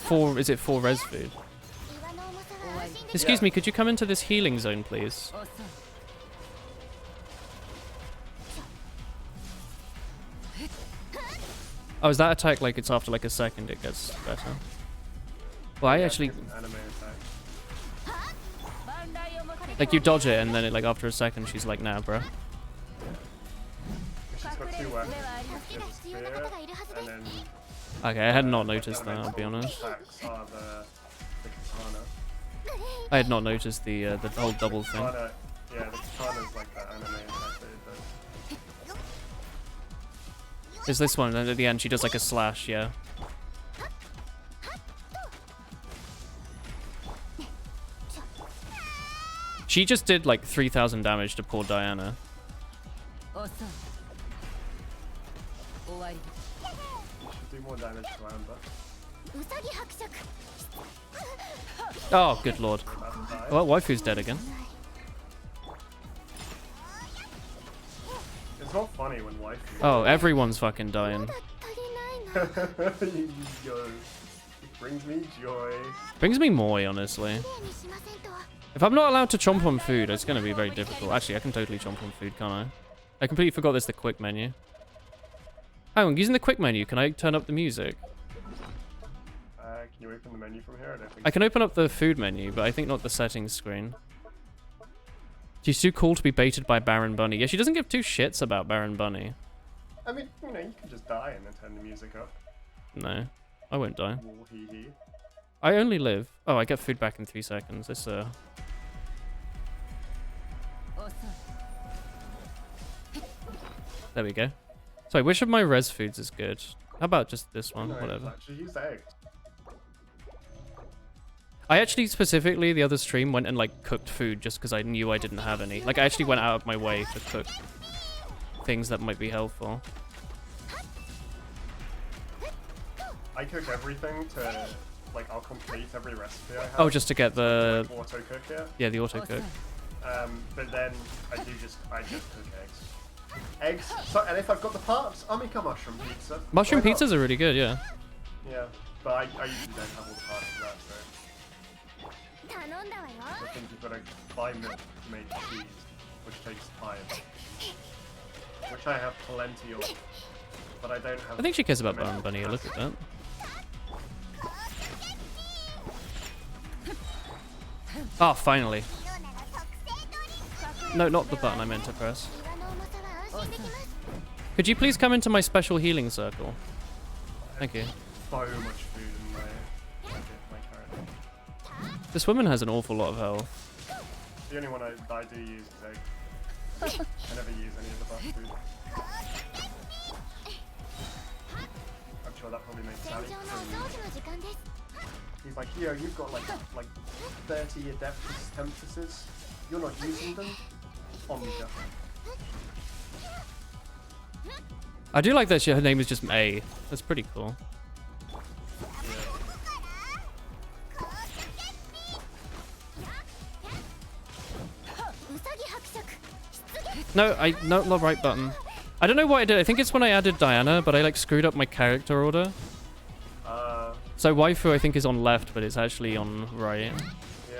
for res food? Excuse me, could you come into this healing zone, please? 遅い。 Oh, is that attack like it's after like a second it gets better? Well, I Yeah, actually... it's an anime attack. 万来をもって Like, you dodge it, and then it, like, after a second, she's like, nah, bro. She's got two weapons. She has a spear, and then Okay, I had not noticed that, I'll be honest. attacks are the katana. I had not noticed the whole double thing. Katana, yeah, the katana's like that anime attack that it does. Is this one, and at the end she does like a slash, yeah. She just did like 3,000 damage to poor Diana. 遅い。終わり。 Should do more damage to Amber. うさぎ伯爵。 Oh, good lord. About to die. Well, waifu's dead again. It's not funny when wife. Oh, everyone's fucking dying. 足りないの。 Yo, it brings me joy. Brings me moi, honestly. きれいにしませんと。 If I'm not allowed to chomp on food, it's going to be very difficult. Actually, I can totally chomp on food, can't I? I completely forgot there's the quick menu. Hang on, using the quick menu, can I turn up the music? Can you open the menu from here? I don't think. I can open up the food menu, but I think not the settings screen. She's too cool to be baited by Baron Bunny. Yeah, she doesn't give two shits about Baron Bunny. I mean, you know, you can just die and then turn the music up. No, I won't die. Woo hee hee. I only live. Oh, I get food back in 3 seconds. This There we go. Sorry, which of my res foods is good? How about just this one? No, Whatever. actually use the eggs. I actually specifically the other stream went and like cooked food just because I knew I didn't have any. Like I actually went out of my way to cook things that might be helpful. I cook everything to, like, I'll complete every recipe I have. Oh, just to get the Like, auto cook it. yeah, the auto cook. But then I just cook eggs. Eggs. So, and if I've got the parts, I'll make a mushroom pizza. Mushroom Why not? pizzas are really good, yeah. Yeah, but I usually don't have all the parts for that, so. I think you've got to buy milk to make cheese, which takes time. Which I have plenty of, but I don't have. I think she cares about many Baron Bunny. Look at that. Oh, finally. No, not the button I meant to press. Could you please come into my special healing circle? Thank you. So much food in my character. This woman has an awful lot of health. The only one I do use is egg. I never use any of the buff food. I'm sure that probably makes Sally pretty. He's like, yo, you've got like 30 Adeptus Tempuses. You're not using them? Omega. I do like that her name is just A. That's pretty cool. No, not the right button. I don't know what I did. I think it's when I added Diana, but I like screwed up my character order. So waifu I think is on left, but it's actually on right,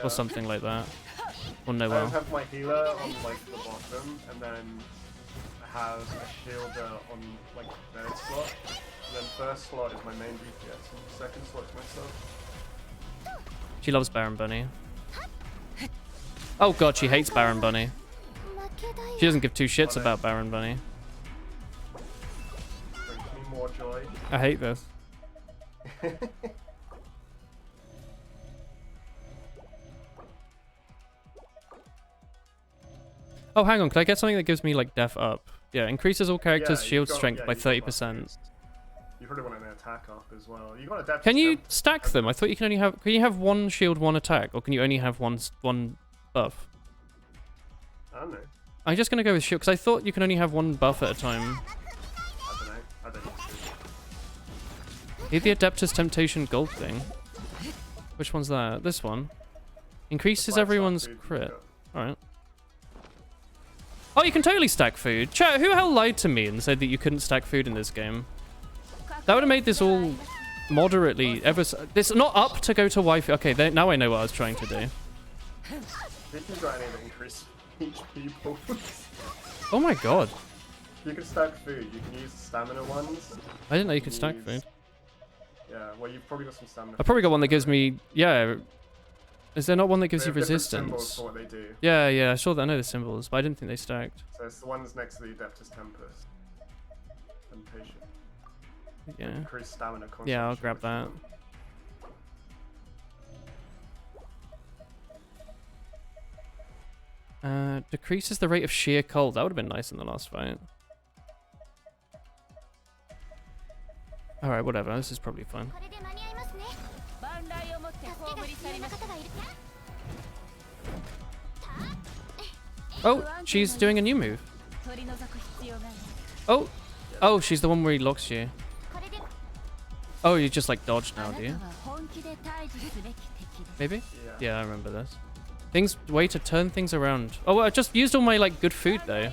or something like that. Or no, I well. have my healer on like the bottom, and then I have a shielder on like the third slot. And then first slot is my main DPS, and second slot is myself. She loves Baron Bunny. Oh god, she hates Baron Bunny. She doesn't give two shits about Baron Bunny. Brings me more joy. I hate this. Oh, hang on. Can I get something that gives me like def up? Yeah, increases all characters' shield strength by 30%. You probably want an attack up as well. You got a depth. Can you stack them? I thought you can only have. Can you have one shield, one attack, or can you only have one buff? I don't know. I'm just gonna go with shield because I thought you can only have one buff at a time. I don't know. I don't know. Need the Adeptus Temptation gold thing. Which one's that? This one. Increases everyone's crit. Alright. Oh, you can totally stack food. Chat, who the hell lied to me and said that you couldn't stack food in this game? That would have made this all moderately It's not up to go to waifu. Okay, now I know what I was trying to do. Did you got any that increase HP pools? Oh my god. You can stack food. You can use stamina ones. I didn't know you could stack food. Yeah, well, you've probably got some stamina. I probably got one that gives me... Yeah. Is there not one that gives They you have different resistance? symbols for what they do. Yeah, I saw that. I know the symbols, but I didn't think they stacked. So it's the ones next to the Adeptus Tempest. Temptation. Yeah. Increase stamina consumption. Yeah, I'll grab if you that. want. Decreases the rate of sheer cold. That would have been nice in the last fight. Alright, whatever. This is probably fine. Oh, she's doing a new move. Oh, she's the one where he locks you. Oh, you just like dodge now, do you? Maybe? Yeah, I remember this. Way to turn things around. Oh, well, I just used all my like good food though.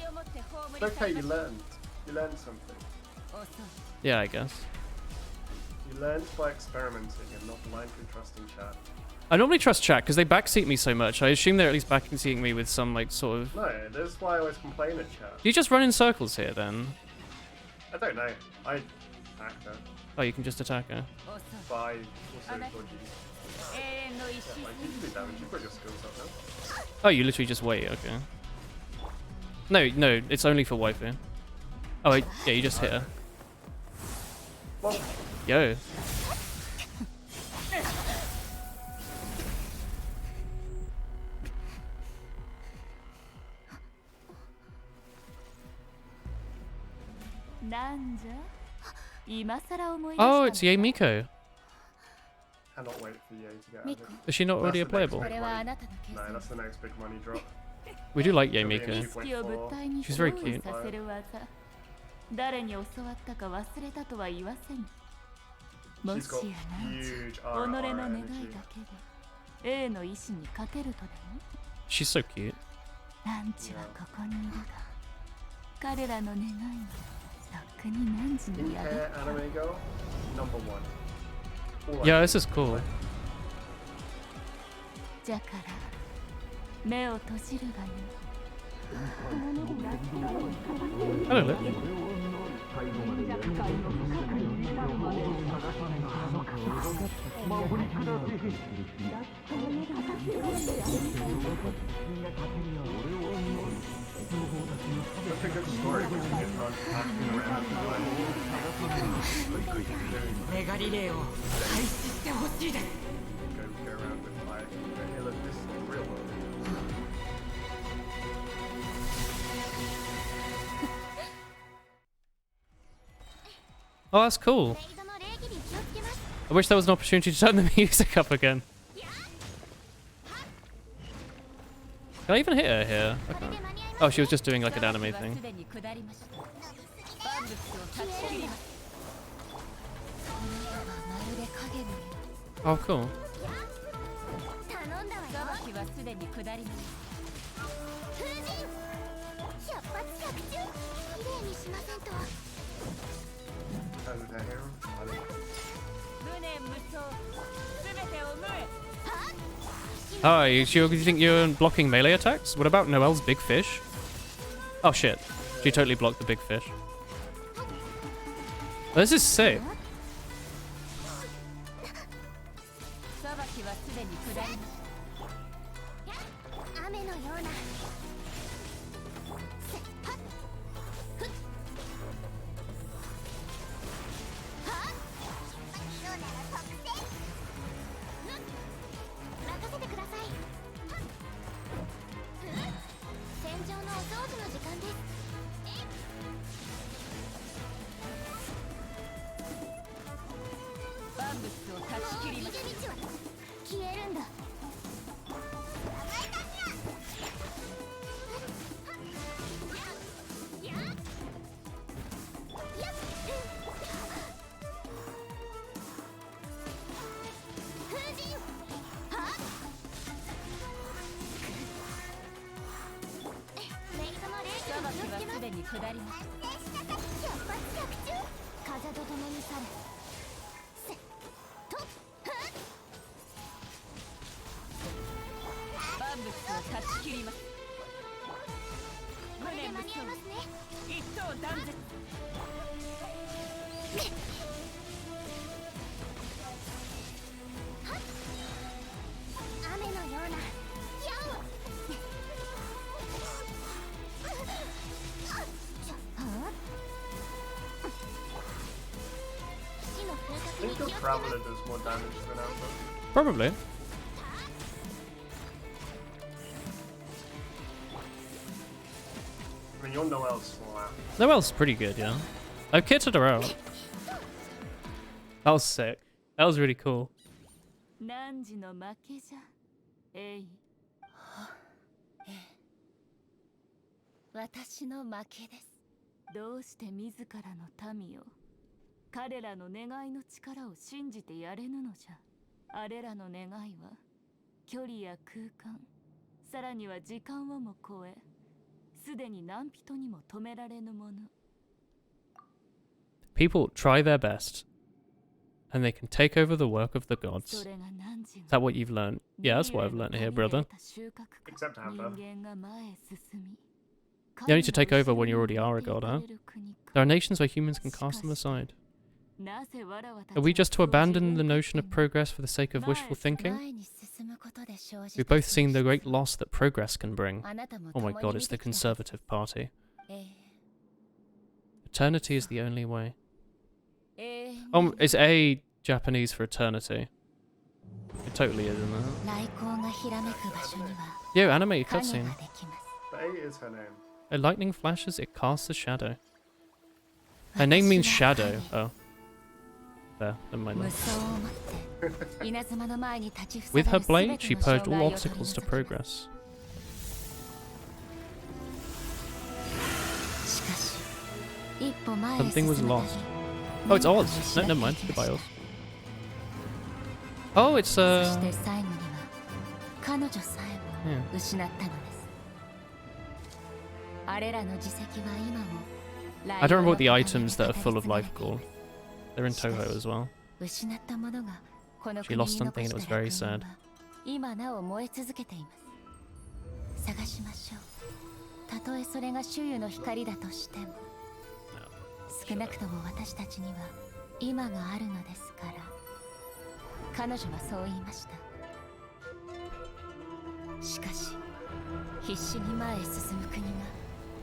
It's okay, you learned. You learned something. Yeah, I guess. You learned by experimenting and not blindly trusting chat. I normally trust chat because they backseat me so much. I assume they're at least backseating me with some like sort of... No, that's why I always complain at chat. Do you just run in circles here then? I don't know. I attack her. Oh, you can just attack her. But I also dodgy. Yeah, like you can do damage. You've got your skills up now. Oh, you literally just wait, okay. No, it's only for waifu. Oh, wait, yeah, you just hit her. Well, Yo. Oh, it's Yae Miko. Cannot wait for Ye to get added. Is she not That's already the a playable? next big money- No, that's the next big money drop. We do like Yae She'll be in Miko. 2.4. She's very cute. 誰に教わったか忘れたとは言わせぬ。も She's し got やなんじ huge 己の RR 願い energy. だけで A の意志に勝てるとでも She's so cute. ナンチはここにいるが彼らの願いはとっくにナンチ Pink にやる hair anime girl, number 1. All I Yeah, need this is cool. じゃから目を閉じるがよい Hello, Liv. That's a good story. We can get run asking around and メガリレーを開始してほしいです go around with like, hey look, this is the real world. Oh, that's cool. I wish there was an opportunity to turn the music up again. Can I even hit her here? Okay. Oh, she was just doing like an anime thing. Oh, cool. Turn with her hair on. I don't know. Oh, you sure you think you're blocking melee attacks? What about Noelle's big fish? Oh shit. She totally blocked the big fish. Oh, this is sick. I think your Traveler does more damage than Amber. Probably. I mean, your Noelle's slap. Noelle's pretty good, yeah. I've kitted her out. That was sick. That was really cool. 何時の負けじゃえい私の負けですどうして自らの民を彼らの願いの力を信じてやれぬのじゃあれらの願いは距離や空間さらには時間をも超えすでに何人にも止められぬもの People try their best, and they can take over the work of the gods. それが何時 Is that what you've learned? Yeah, that's what I've learned here, brother. Except Amber. You need to take over when you already are a god, huh? There are nations where humans can cast them aside. Are we just to abandon the notion of progress for the sake of wishful thinking? We've both seen the great loss that progress can bring. Oh my god, it's the Conservative Party. Eternity is the only way. It's A Japanese for eternity. It totally is, isn't it? Yo, animated cutscene. But A is her name. A lightning flashes, it casts a shadow. Her name means shadow. Oh. There, never mind 無 that. 双を持って稲妻の前に立ちふさ With が her る全 blade, て she の purged 障 all 害を取り obstacles to 除きます。 progress. しかし一歩前へ Something 進む was たび lost. Oh, it's 何かを Oz. 失 No, って never い mind. きま Goodbye, した Oz. Oh, it's そして最後には彼女さえも Yeah. 失ったのです。あれらの自責は今も I don't remember what the ライオンの items that are 語 full り of 継がれ life ていま core. す。 They're in Toho as well. 失ったものがこの She 国 lost に something 残 and it was した very 楽園 sad. は今なお燃え続けています。探しましょう。たとえそれが周囲の光だとしても、少なくとも私たちには今があるのですから。彼女はそう言いました。しかし必死に前へ進む国が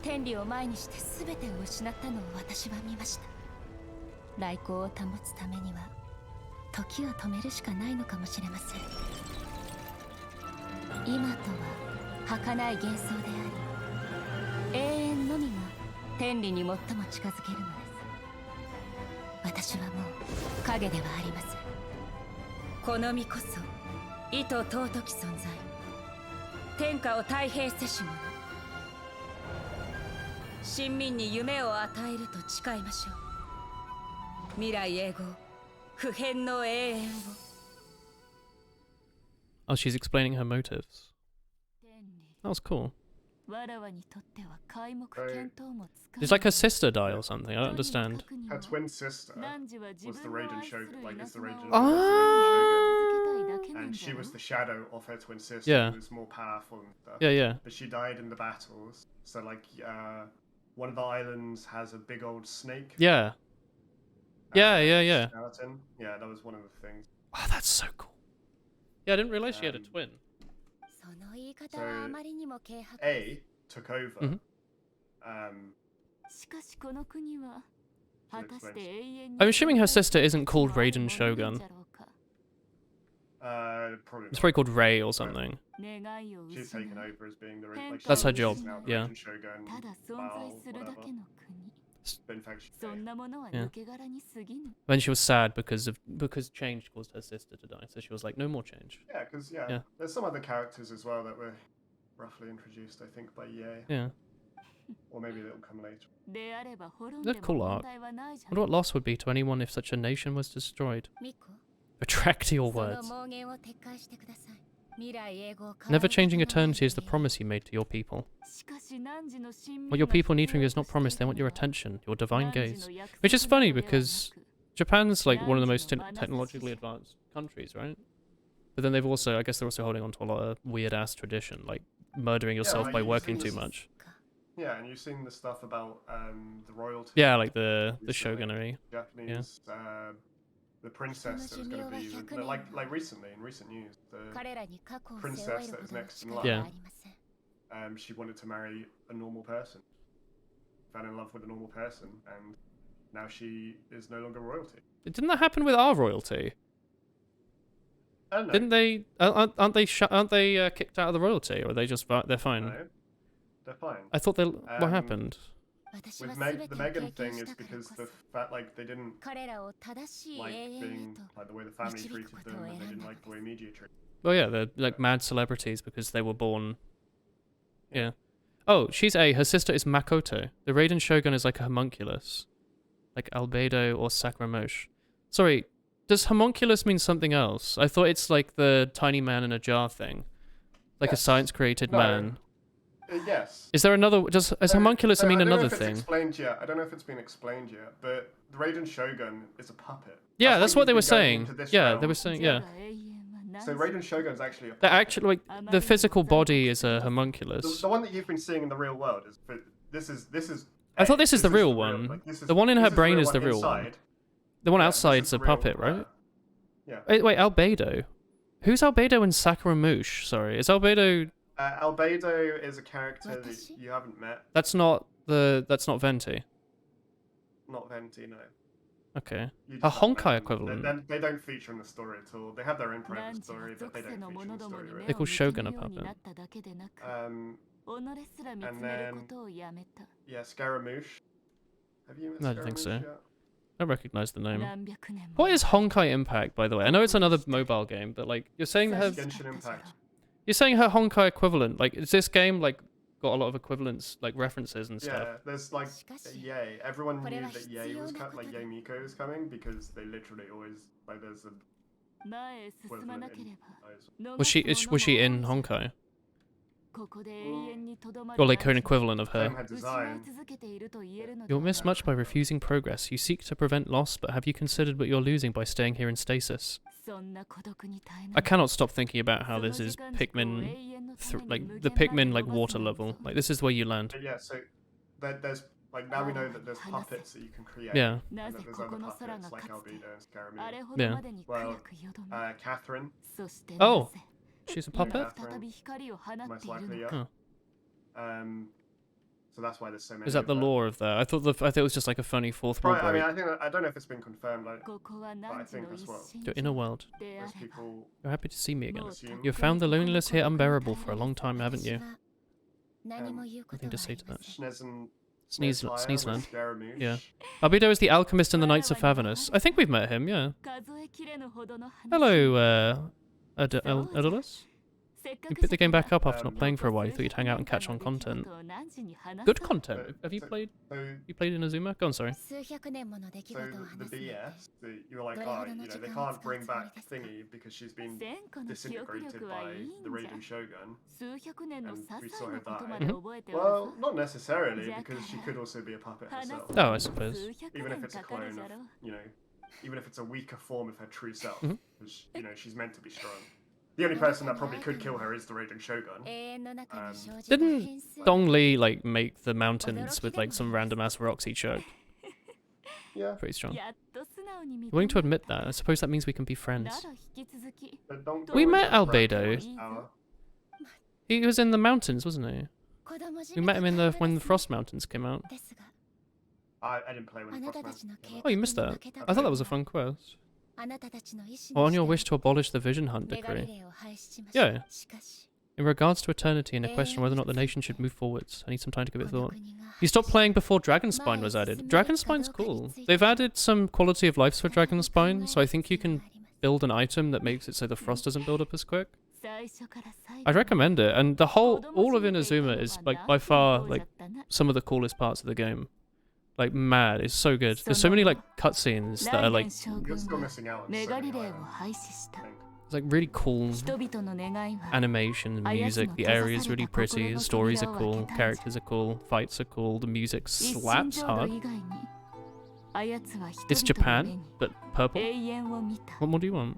天理を前にして全てを失ったのを私は見ました。来航を保つためには時を止めるしかないのかもしれません。今とは儚い幻想であり、永遠のみが天理に最も近づけるのです。私はもう影ではありません。この身こそ意図尊き存在、天下を太平せし者。臣民に夢を与えると誓いましょう。未来永劫、不変の永遠を。 Oh, she's explaining her motives. 天理 That was cool. わらわにとっては皆目見当もつか Did like her sister die or something? I don't understand. Her twin sister 汝は自 was the 分の Raiden 愛する Shogun, like is the 稲 Raiden, 妻を was the Raiden Shogun, 続けたいだけなん and じ she ゃろ was the shadow of her twin sister, Yeah. who was more powerful and stuff. Yeah, yeah. But she died in the battles. So like, one of the islands has a big old snake. Yeah. Yeah, yeah, yeah. Skeleton. Yeah, that was one of the things. Oh, that's so cool. Yeah, I didn't realize she had a twin. その言い方はあまりにも軽薄です。 A took over. Mhm. しかしこの国は果たして永遠に I'm assuming her sister isn't called Raiden Shogun. Probably It's not. probably called Rei or something. 願いを She's 失う taken over as being the Raiden. Like, That's her she's job, now the yeah. Raiden Shogun. ただ存 Bao, 在するだ whatever. けの国。 But in fact, she's そんなものは Yeah. 抜け殻に過ぎぬ。 When she was sad because change caused her sister to die, so she was like, no more change. Yeah, because Yeah. there's some other characters as well that were roughly introduced, I think, by EA, Yeah. or maybe they'll come later. であれば滅ん They're で cool も art. 問題はないじゃ Wonder ろ what loss would be to anyone if such a nation was destroyed. ミコ、 Retract your その words. 妄言を撤回してください。未来永劫 Never changing eternity is the promise you made to your people. しかし汝の親民 What your が people need from you is 必要 not と promise, して they い want る your のは attention, your divine 汝 gaze. の約 Which is 束 funny などでは because なく Japan's like one of the most Nanji no technologically Manasashi. advanced countries, right? But then they've also, I guess they're also holding on to a lot of weird ass tradition, like murdering yourself like by you've working seen too this- much. Yeah, and you've seen the stuff about the royalty. Yeah, like the Recently. shogunary. Japanese, the princess that was going to be, like recently, in recent news, the 彼らに過去を背負 princess える that ほ was どの next in 力 line. はありません。 she wanted to marry a normal person, fell in love with a normal person, and now she is no longer royalty. Didn't that happen with our royalty? I don't know. Didn't they? Aren't they? Aren't they kicked out of the royalty, or are they just? They're fine. No, they're fine. I thought they. What happened? 私は With 全 the てを Megan 経 thing 験し is たから because こ the そ fact like they didn't 彼らを正しい like 永遠へ being と like the way the family 導く treated こと them, を and they 選ん didn't だの like で the way す。 media treated. Well, yeah, they're like mad celebrities because they were born. Yeah. Oh, she's A. Her sister is Makoto. The Raiden Shogun is like a homunculus, like Albedo or Sakramosh. Sorry, does homunculus mean something else? I thought it's like the tiny man in a jar thing, like a Yes. science-created No. man. Yes. Is there another? Does homunculus So mean I don't know another if it's thing? explained yet. I don't know if it's been explained yet, but the Raiden Shogun is a puppet. Yeah, that's what they you've were been going saying. into this Yeah, realm. they were saying. じゃ Yeah, が永遠は何 So 時 Raiden Shogun is actually a puppet. they're actually like the physical body is a homunculus. The one that you've been seeing in the real world is this is. I thought this is the real one. Like, this is, The one in this her is brain real is the real one. inside. The one Yeah, this outside's is a the real puppet, one. right? Yeah. Wait, Albedo. Who's Albedo in Sakuramoosh? Sorry, is Albedo? Albedo is a character that Watashi? you haven't met. That's not Venti. Not Venti, no. Okay. You A just haven't met Honkai them. equivalent. They don't feature in the story at all. They have their own private 汝 story, が but they 属性 don't の feature 者 in the ども story に really. 目 They を call 向け Shogun る a ように puppet. なっただけでなく、 己すら見つ and める then ことをやめた。 yeah, Scaramouche Have you met No, I don't think so. Scaramouche yet? I don't recognize the name. 何百年も What is Honkai Impact, by the way? I know it's another mobile game, but like you're saying her, Genshin Impact. you're saying her Honkai equivalent. Like, is this game like got a lot of equivalents, like references and stuff? Yeah, there's like Yay. Everyone knew これは that 必 Yay 要 was なこと like だ Yay Miko was coming because they literally always like there's a 前へ進ま equivalent なけ in れば those. Was she in Honkai? ここで永遠にとどまる Or like her 大事 equivalent of 上 her? had 失い design. 続けていると言えるので You'll は miss much by refusing progress. You seek to prevent loss, but have you considered what you're losing by staying here in stasis? そんな孤独に耐えな I がら cannot stop thinking about how this is Pikmin, like the Pikmin like water level. Like this is where you land. But yeah, so there's like now we know that there's puppets that you can create. Yeah. And な that ぜ there's こ other この空 puppets が like かつて Albedo and あれ Scaramouche. ほどまでに早くよどみ Catherine, そしてな Oh, ぜ she's a 今 puppet? 再び光を放って most いる likely, の yeah. Huh. So that's why there's so many. Is that the of them. lore of that? I thought it was just like a funny fourth wall Right, I mean, break. I don't know if it's been confirmed. Like ここは I 何時 think の that's 一 what 心 Your inner world. であ most れば people You're happy to see me again. assume. You've found the loneliness here unbearable for a long time, haven't you? 何も言うこと Nothing to はあ say り to ま that. せん Schnezen, Sneezeland. Scaramouche. Yeah. Albedo is the alchemist in the Knights of Favernus. I think we've met him, yeah. 数えきれぬほどの話 Hello, Adolus. せっか You く picked the game back だ up after not playing for a while. You thought you'd hang out and catch on content. Good content. Have you played? So, You played Inazuma? Go on, sorry. 数百年もの出来 so 事を the 話す BS, you were like, どれ oh, ほど you の know, 時 they 間を can't 使う bring つもり back ですか Thingy because she's been 前個の記憶 力 disintegrated はいい by ん the じ Raiden ゃ Shogun. 数百年の And 些 we 細 saw な her こと die. まで覚えておる Well, ぞ not necessarily, Jack. because she could also be a puppet 話す herself. あ I のに suppose. 数百 Even 年 if it's a かかる clone じ of, ゃろ you know, even if it's a weaker form of her true self, Mhm. because, you know, she's meant to be strong. The only person that probably could kill her is the Raiden Shogun. 永遠の中に生じた Didn't 変数 Dong Li like make the mountains with like some random ass rocks he choked? Yeah, Pretty strong. やっと素直に認 Willing to め admit that. I suppose that means we can be な friends. ら引き続き but don't. We don't met always Albedo. いいぞ Hour. He was in the mountains, wasn't he? 子供じ We み met た him in 態 the 度 when で the す Frost Mountains came out. ですが I didn't play あ when な the た Frost たちの Mountain 計 came Oh, out. you missed 画に that. 負けた I thought that was a 時に fun quest. あなたたちの意志 Or に on your 従 wish to abolish the Vision Hunt メガリ decree. レーを廃止しました Yeah. しかし In regards to eternity and a question whether or not the nation should move forwards, I need some time to give it この thought. 国が You stopped playing before Dragonspine was added. Dragonspine's cool. They've added some quality of life for Dragonspine, so I think you can build an item that makes it so the frost doesn't build up as quick. 最初から最後 I'd まで recommend it, and the whole, 子供 all of じみていたの Inazuma は is like なん by て far 方じゃ like ったな some of the coolest parts of the game. Like mad, it's so good. There's so many like cutscenes that are ライデ like ン将 You're 軍 still は missing out on メ so ガ many リレーを items, 廃止した I think. it's like really cool 人々の願いは animation, music. The area is really pretty. The stories are cool. Characters are cool. Fights are cool. The music 一心 slaps 浄土 hard. 以外にあやつは It's 人々の目 Japan, に but purple. 永遠を見た What more do you want?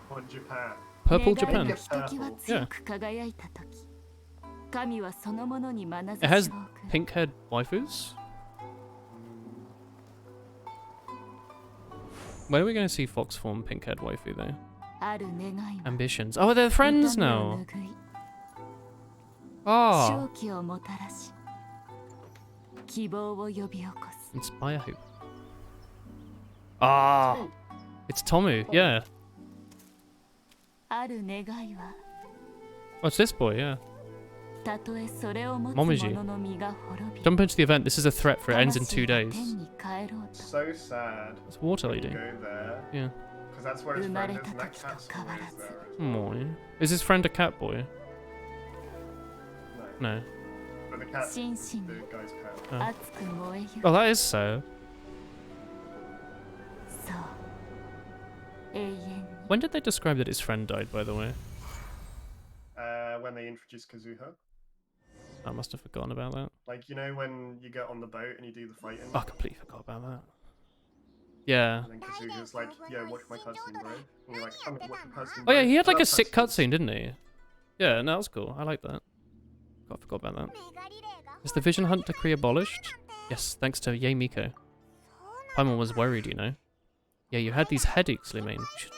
What Japan? Purple 願い Japan. のひときわ強く輝いた時神はそのものに眼差 It has しを送る pink-haired waifus. When are we going to see Fox form pink-haired waifu though? ある願いは Ambitions. Oh, they're friends 痛みを now. 拭い Ah, 正気をもたらし希望を呼び起こす inspire hope. Ah, it's Tomu. Yeah. ある願いは What's this boy? Yeah. たとえそれを持つ Momiji. 者の身が滅び Jump into the event. This is a threat for it ends in 2 魂が days. 天に帰ろうと So sad. It's water When you lady. go there, Yeah. because that's where his friend is, and that 生まれた時と cat's 変わら always ず there. Moy. Is his friend a cat boy? No. No. But the cat, 真摯に the guy's pet. Oh. 熱く燃えよ Oh, that is sad. そう永遠に When did they describe that his friend died, by the way? When they introduced Kazuha. I must have forgotten about that. Like, you know when you get on the boat and you do the fighting? Oh, I completely forgot about that. Yeah. And then Kazuha's like, yeah, watch my cutscene, bro. And you're like, I'm gonna watch your cutscene, Oh yeah, bro. he had like I a love sick cutscenes. cutscene, didn't he? Yeah, no, that was cool. I like that. God, I forgot about that. Is the Vision Hunt decree abolished? Yes, thanks to Yei Miko. Paimon was worried, you know. Yeah, you had these headaches, Lumine. You should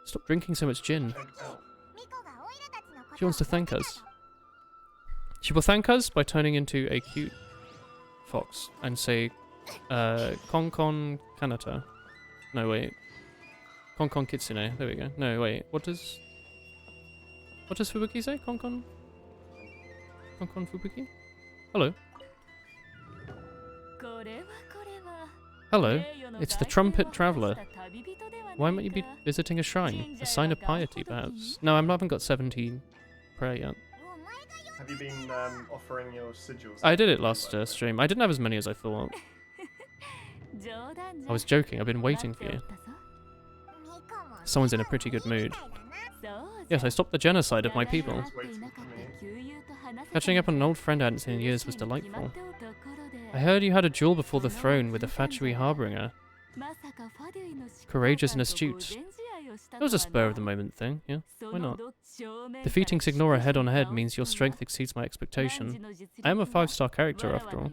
stop drinking so much gin. She wants to thank us. She will thank us by turning into a cute fox and say, Konkon Kanata. No, wait. Konkon Kitsune. There we go. No, wait. What does Fubuki say? Konkon Fubuki? Hello. これはこれは Hello. It's the Trumpet Traveler. Why might you be か visiting a shrine? A sign of piety, perhaps? No, I haven't got 17 prayer yet. Have you been offering your sigils? I did it last stream. I didn't have as many as I thought. 冗談じ I ゃ was joking. I've been 待 waiting って for お you. ったぞ Someone's in a pretty good mood. そうじゃ Yes, I stopped the genocide of my people. 長らく会っていなかった旧友と話せた Catching up on an old friend I hadn't seen in years was delightful. I heard you had a duel before the throne with the Fatui harboring her. Courageous and astute. It was a spur of the moment thing, yeah? Why not? Defeating Signora head on head means your strength exceeds my expectation. I am a 5-star character after all.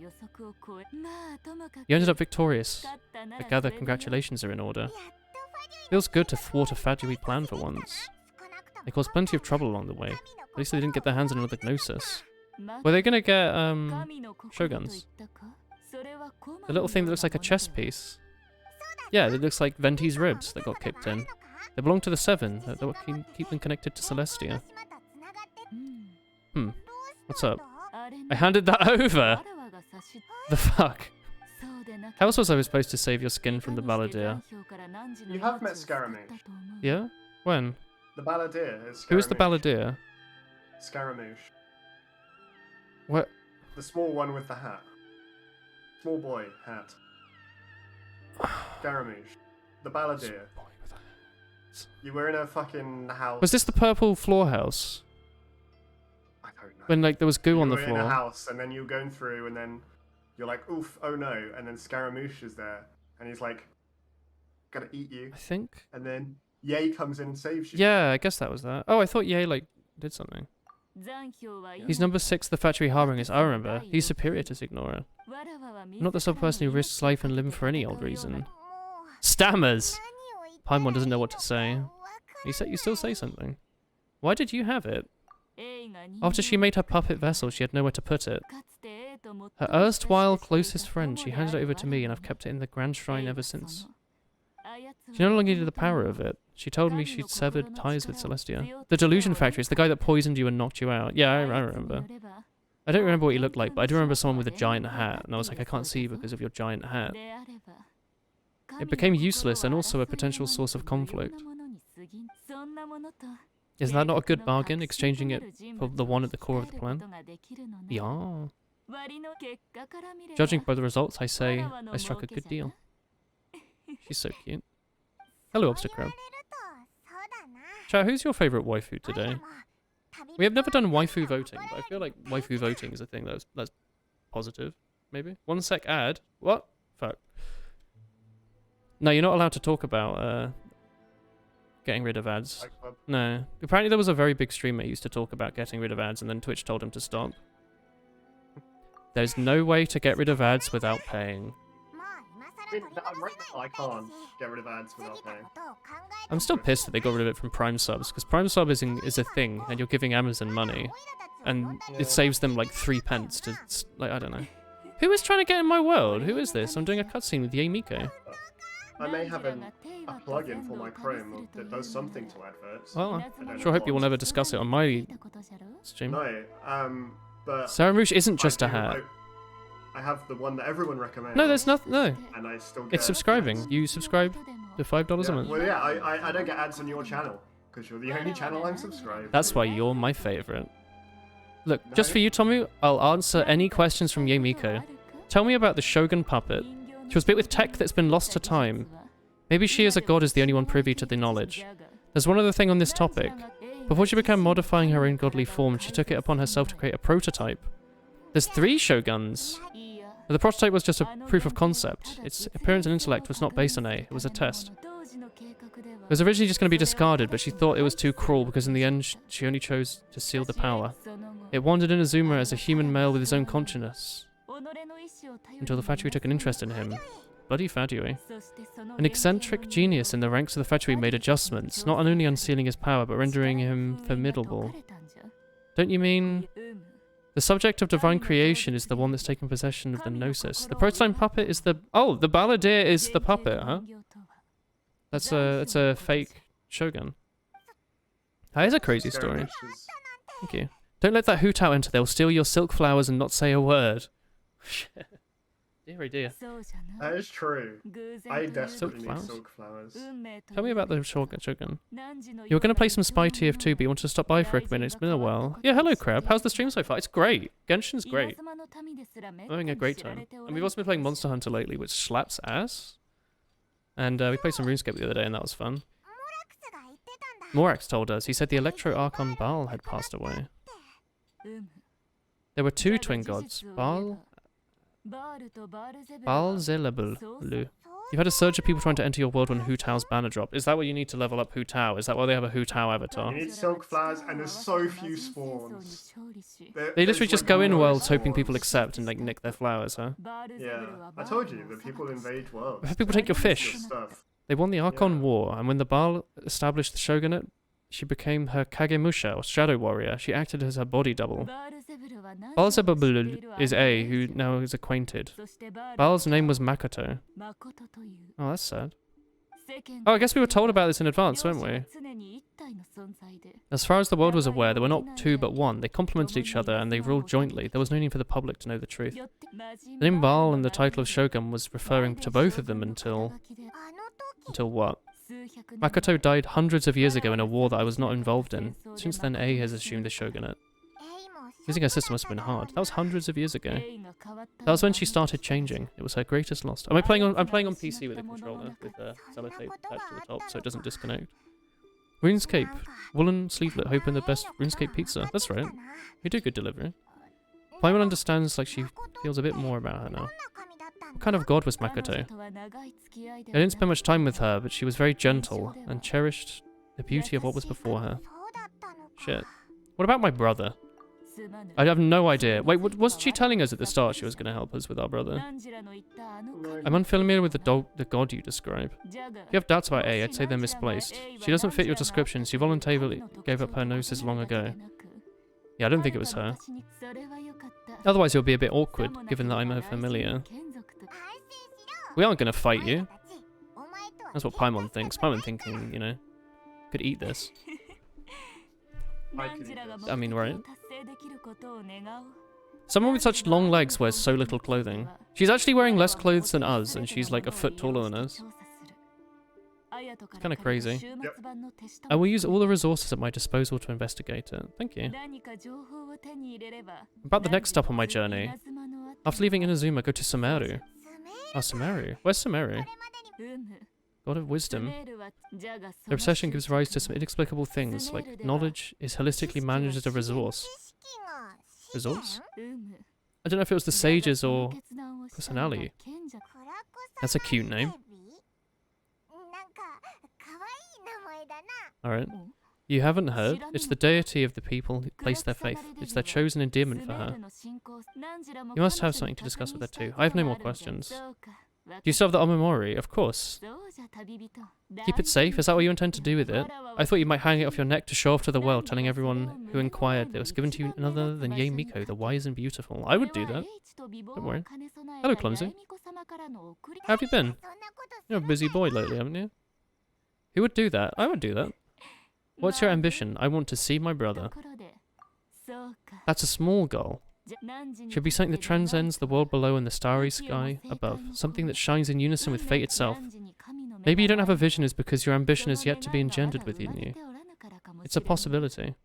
You ended up victorious. I gather congratulations are in order. Feels good to thwart a Fatui plan for once. They caused plenty of trouble along the way. At least they didn't get their hands on another Gnosis. Were they gonna get, shoguns? The little thing that looks like a chess piece. Yeah, it looks like Venti's ribs that got kicked in. They belong to the Seven. That will keep them connected to Celestia. What's up? I handed that over! The fuck? How else was I supposed to save your skin from the Balladeer? You have met Scaramouche. Yeah? When? The Balladeer is Scaramouche. Who is the Balladeer? Scaramouche. What? The small one with the hat. Small boy hat. Scaramouche. The Balladeer. You were in a fucking house. Was this the purple floor house? I don't know. When, like, there was goo on the You were in a floor? house, and then you're going through, and then you're like, oof, oh no, and then Scaramouche is there, and he's like, gonna eat you, I think. and then Yay comes in and saves you. Yeah, I guess that was that. Oh, I thought Ye, like, did something. He's number 6, the Factory Harbinger. I remember. He's superior to Signora. Not the sort of person who risks life and limb for any old reason. Stammers! Paimon doesn't know what to say. You still say something. Why did you have it? After she made her puppet vessel, she had nowhere to put it. Her erstwhile closest friend, she handed it over to me, and I've kept it in the Grand Shrine ever since. She no longer needed the power of it. She told me she'd severed ties with Celestia. The Delusion Factory is the guy that poisoned you and knocked you out. Yeah, I remember. I don't remember what he looked like, but I do remember someone with a giant hat, and I was like, I can't see you because of your giant hat. It became useless and also a potential source of conflict. Is that not a good bargain, exchanging it for the one at the core of the plan? Yeah. Judging by the results, I say I struck a good deal. She's so cute. Hello, Obstacle Crab. Chat, who's your favourite waifu today? We have never done waifu voting, but I feel like waifu voting is a thing that's positive. Maybe? 1 sec ad. What? Fuck. No, you're not allowed to talk about getting rid of ads. No. Apparently there was a very big streamer who used to talk about getting rid of ads, and then Twitch told him to stop. There's no way to get rid of ads without paying. I mean, right now I can't get rid of ads without paying. I'm still pissed that they got rid of it from Prime subs, because Prime sub is a thing, and you're giving Amazon money, and it saves them like 3 pence to, like, I don't know. Who is trying to get in my world? Who is this? I'm doing a cutscene with Ye Miko. I may have a plugin for my Chrome that does something to adverts. Well, I sure hope you will never discuss it on my stream. No, but Saramush isn't just a I do- hat. I have the one that everyone recommends. No, there's nothing. No, And I still get it's subscribing. You subscribe to $5 a month. Well, yeah, I don't get ads on your channel because you're the only channel I'm subscribed. That's why you're my favorite. Look, just for you, Tommy, I'll answer any questions from Ye Miko. Tell me about the Shogun puppet. She was built with tech that's been lost to time. Maybe she as a god is the only one privy to the knowledge. There's one other thing on this topic. Before she began modifying her own godly form, she took it upon herself to create a prototype. There's 3 Shoguns. The prototype was just a proof of concept. Its appearance and intellect was not based on A, it was a test. It was originally just going to be discarded, but she thought it was too cruel because in the end she only chose to seal the power. It wandered in Azuma as a human male with his own consciousness, until the Fatui took an interest in him. Bloody Fatui. An eccentric genius in the ranks of the Fatui made adjustments, not only unsealing his power, but rendering him formidable. Don't you mean... The subject of divine creation is the one that's taken possession of the Gnosis. The prototype puppet is the... Oh, the Balladeer is the puppet, huh? That's a fake Shogun. That is a crazy story. Thank you. Don't let that hoot out enter. They'll steal your silk flowers and not say a word. Shit. Dear, oh dear. そうじゃな That is true. 偶然 I という desperately need flowers? silk flowers. 運命という Tell me about the Shogun. 汝の You were going to play some Spy ような TF2, but you wanted to stop by for a minute. It's been a while. Yeah, hello, Crab. How's the stream so far? It's great. Genshin's great. 稲妻の民ですらめっ I'm たに having a great 知ら time. れておら And れ we've also been playing Monster Hunter lately, which slaps ass. And we played some RuneScape the other day, and that was fun. Morax told us. He said the Electro Archon Baal had passed away. うむ There were two twin gods, Baal, バールとバールゼブルは Baal Zelebulu. You had a surge of people trying to enter your world when Hu Tao's banner dropped. Is that what you need to level up Hu Tao? Is that why they have a Hu Tao avatar? You need silk flowers, and there's so few spawns. They literally just go in no worlds hoping spawns. people accept and like nick their flowers, huh? Yeah, I told you, the people invade worlds. People take your fish. Good stuff. They won the Archon Yeah. War, and when the Baal established the shogunate, she became her Kagemusha, or shadow warrior. She acted as her body double. Baal Zebubul is A, who now is acquainted. Baal's name was Makoto. Oh, that's sad. Oh, I guess we were told about this in advance, weren't we? As far as the world was aware, there were not two but one. They complemented each other, and they ruled jointly. There was no need for the public to know the truth. The name Baal and the title of Shogun was referring to both of them until what? Makoto died hundreds of years ago in a war that I was not involved in. Since then, A has assumed the shogunate. Using her sister must have been hard. That was hundreds of years ago. That was when she started changing. It was her greatest loss. I'm playing on PC with a controller with a sellotape attached to the top so it doesn't disconnect. RuneScape. Woolen sleevelet, hoping the best RuneScape pizza. That's right. You do good delivery. Paimon understands like she feels a bit more about her now. What kind of god was Makoto? I didn't spend much time with her, but she was very gentle and cherished the beauty of what was before her. Shit. What about my brother? I have no idea. Wait, wasn't she telling us at the start she was going to help us with our brother? I'm unfamiliar with the god you describe. If you have doubts about A, I'd say they're misplaced. She doesn't fit your description. She voluntarily gave up her noses long ago. Yeah, I don't think it was her. Otherwise, it would be a bit awkward, given that I'm her familiar. We aren't going to fight you. That's what Paimon thinks. Paimon thinking, you know, could eat this. I mean, right? Someone with such long legs wears so little clothing. She's actually wearing less clothes than us, and she's like a foot taller than us. It's kind of crazy. Yep. I will use all the resources at my disposal to investigate it. Thank you. About the next stop on my journey. After leaving Inazuma, go to Sumeru. Oh, Sumeru. Where's Sumeru? God of wisdom. Their obsession gives rise to some inexplicable things, like knowledge is holistically managed as a resource. Resource? I don't know if it was the sages or personality. That's a cute name. Alright. You haven't heard? It's the deity of the people who place their faith. It's their chosen endearment for her. You must have something to discuss with her too. I have no more questions. Do you still have the Omamori? Of course. Keep it safe? Is that what you intend to do with it? I thought you might hang it off your neck to show off to the world, telling everyone who inquired that it was given to you none other than Yae Miko, the wise and beautiful. I would do that. Don't worry. Hello, Clumsy. How have you been? You're a busy boy lately, haven't you? Who would do that? I would do that. What's your ambition? I want to see my brother. That's a small goal. Should be something that transcends the world below and the starry sky above. Something that shines in unison with fate itself. Maybe you don't have a vision is because your ambition is yet to be engendered within you. It's a possibility.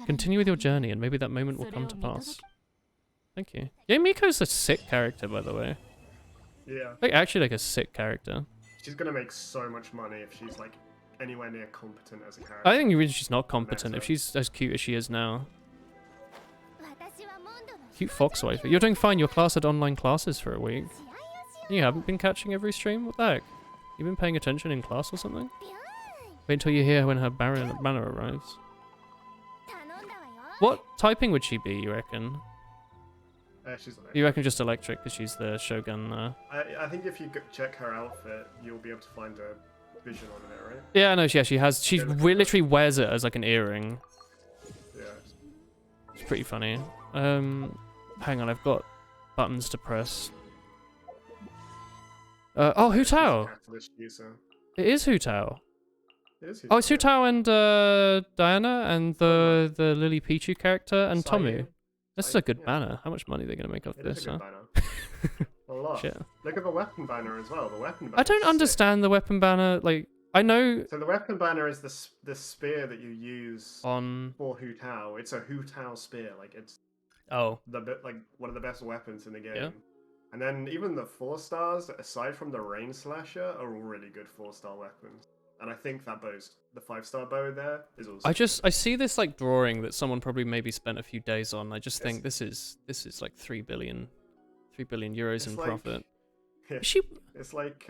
Continue with your journey and maybe that moment will come to pass. Thank you. Yeah, Miko's a sick character, by the way. Yeah. Like, actually like a sick character. She's gonna make so much money if she's like anywhere near competent as a character. I think really she's not competent if she's as cute as she is now. Cute fox wife. You're doing fine. Your class had online classes for a week. You haven't been catching every stream? What the heck? You been paying attention in class or something? Wait until you hear when her banner arrives. What typing would she be, you reckon? She's electric. You reckon just electric because she's the Shogun? I think if you check her outfit, you'll be able to find a vision on it, right? Yeah, no, she has. She literally wears it as like an earring. Yeah. It's pretty funny. Hang on, I've got buttons to press. Oh, Hu Tao! Catalyst user. It is Hu Tao. It is Oh, it's Hu Tao and Diana and the Lily Pichu character and Tomu. Sayu. This is a good Yeah. banner. How much money are they gonna make off It is this? a Huh? good banner. A lot. Shit. Look at the weapon banner as well. The weapon banner. I don't understand the weapon banner. Like, I know So the weapon banner is the spear that you use on. for Hu Tao. It's a Hu Tao spear. Like it's Oh, like one of the best weapons in the game. Yeah. And then even the 4-stars, aside from the Rain Slasher, are all really good 4-star weapons. And I think that bow's the 5-star bow there is also. I see this like drawing that someone probably maybe spent a few days on. I just think this is like 3 billion euros It's in like- profit. Yeah, Is she it's like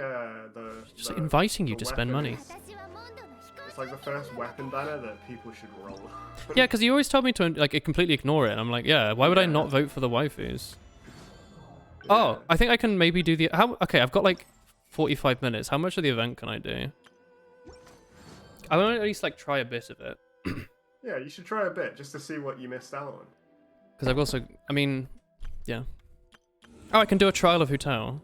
just the inviting you the to spend money? weapons- It's like the first weapon banner that people should roll. Yeah, because you always told me to like completely ignore it, and I'm like, yeah, why would I Yeah. not vote for the waifus? Yeah. Oh, I think I can maybe do the okay, I've got like 45 minutes. How much of the event can I do? I want to at least like try a bit of it. Yeah, you should try a bit just to see what you missed out on. Because I've also, I mean, yeah. Oh, I can do a trial of Hu Tao.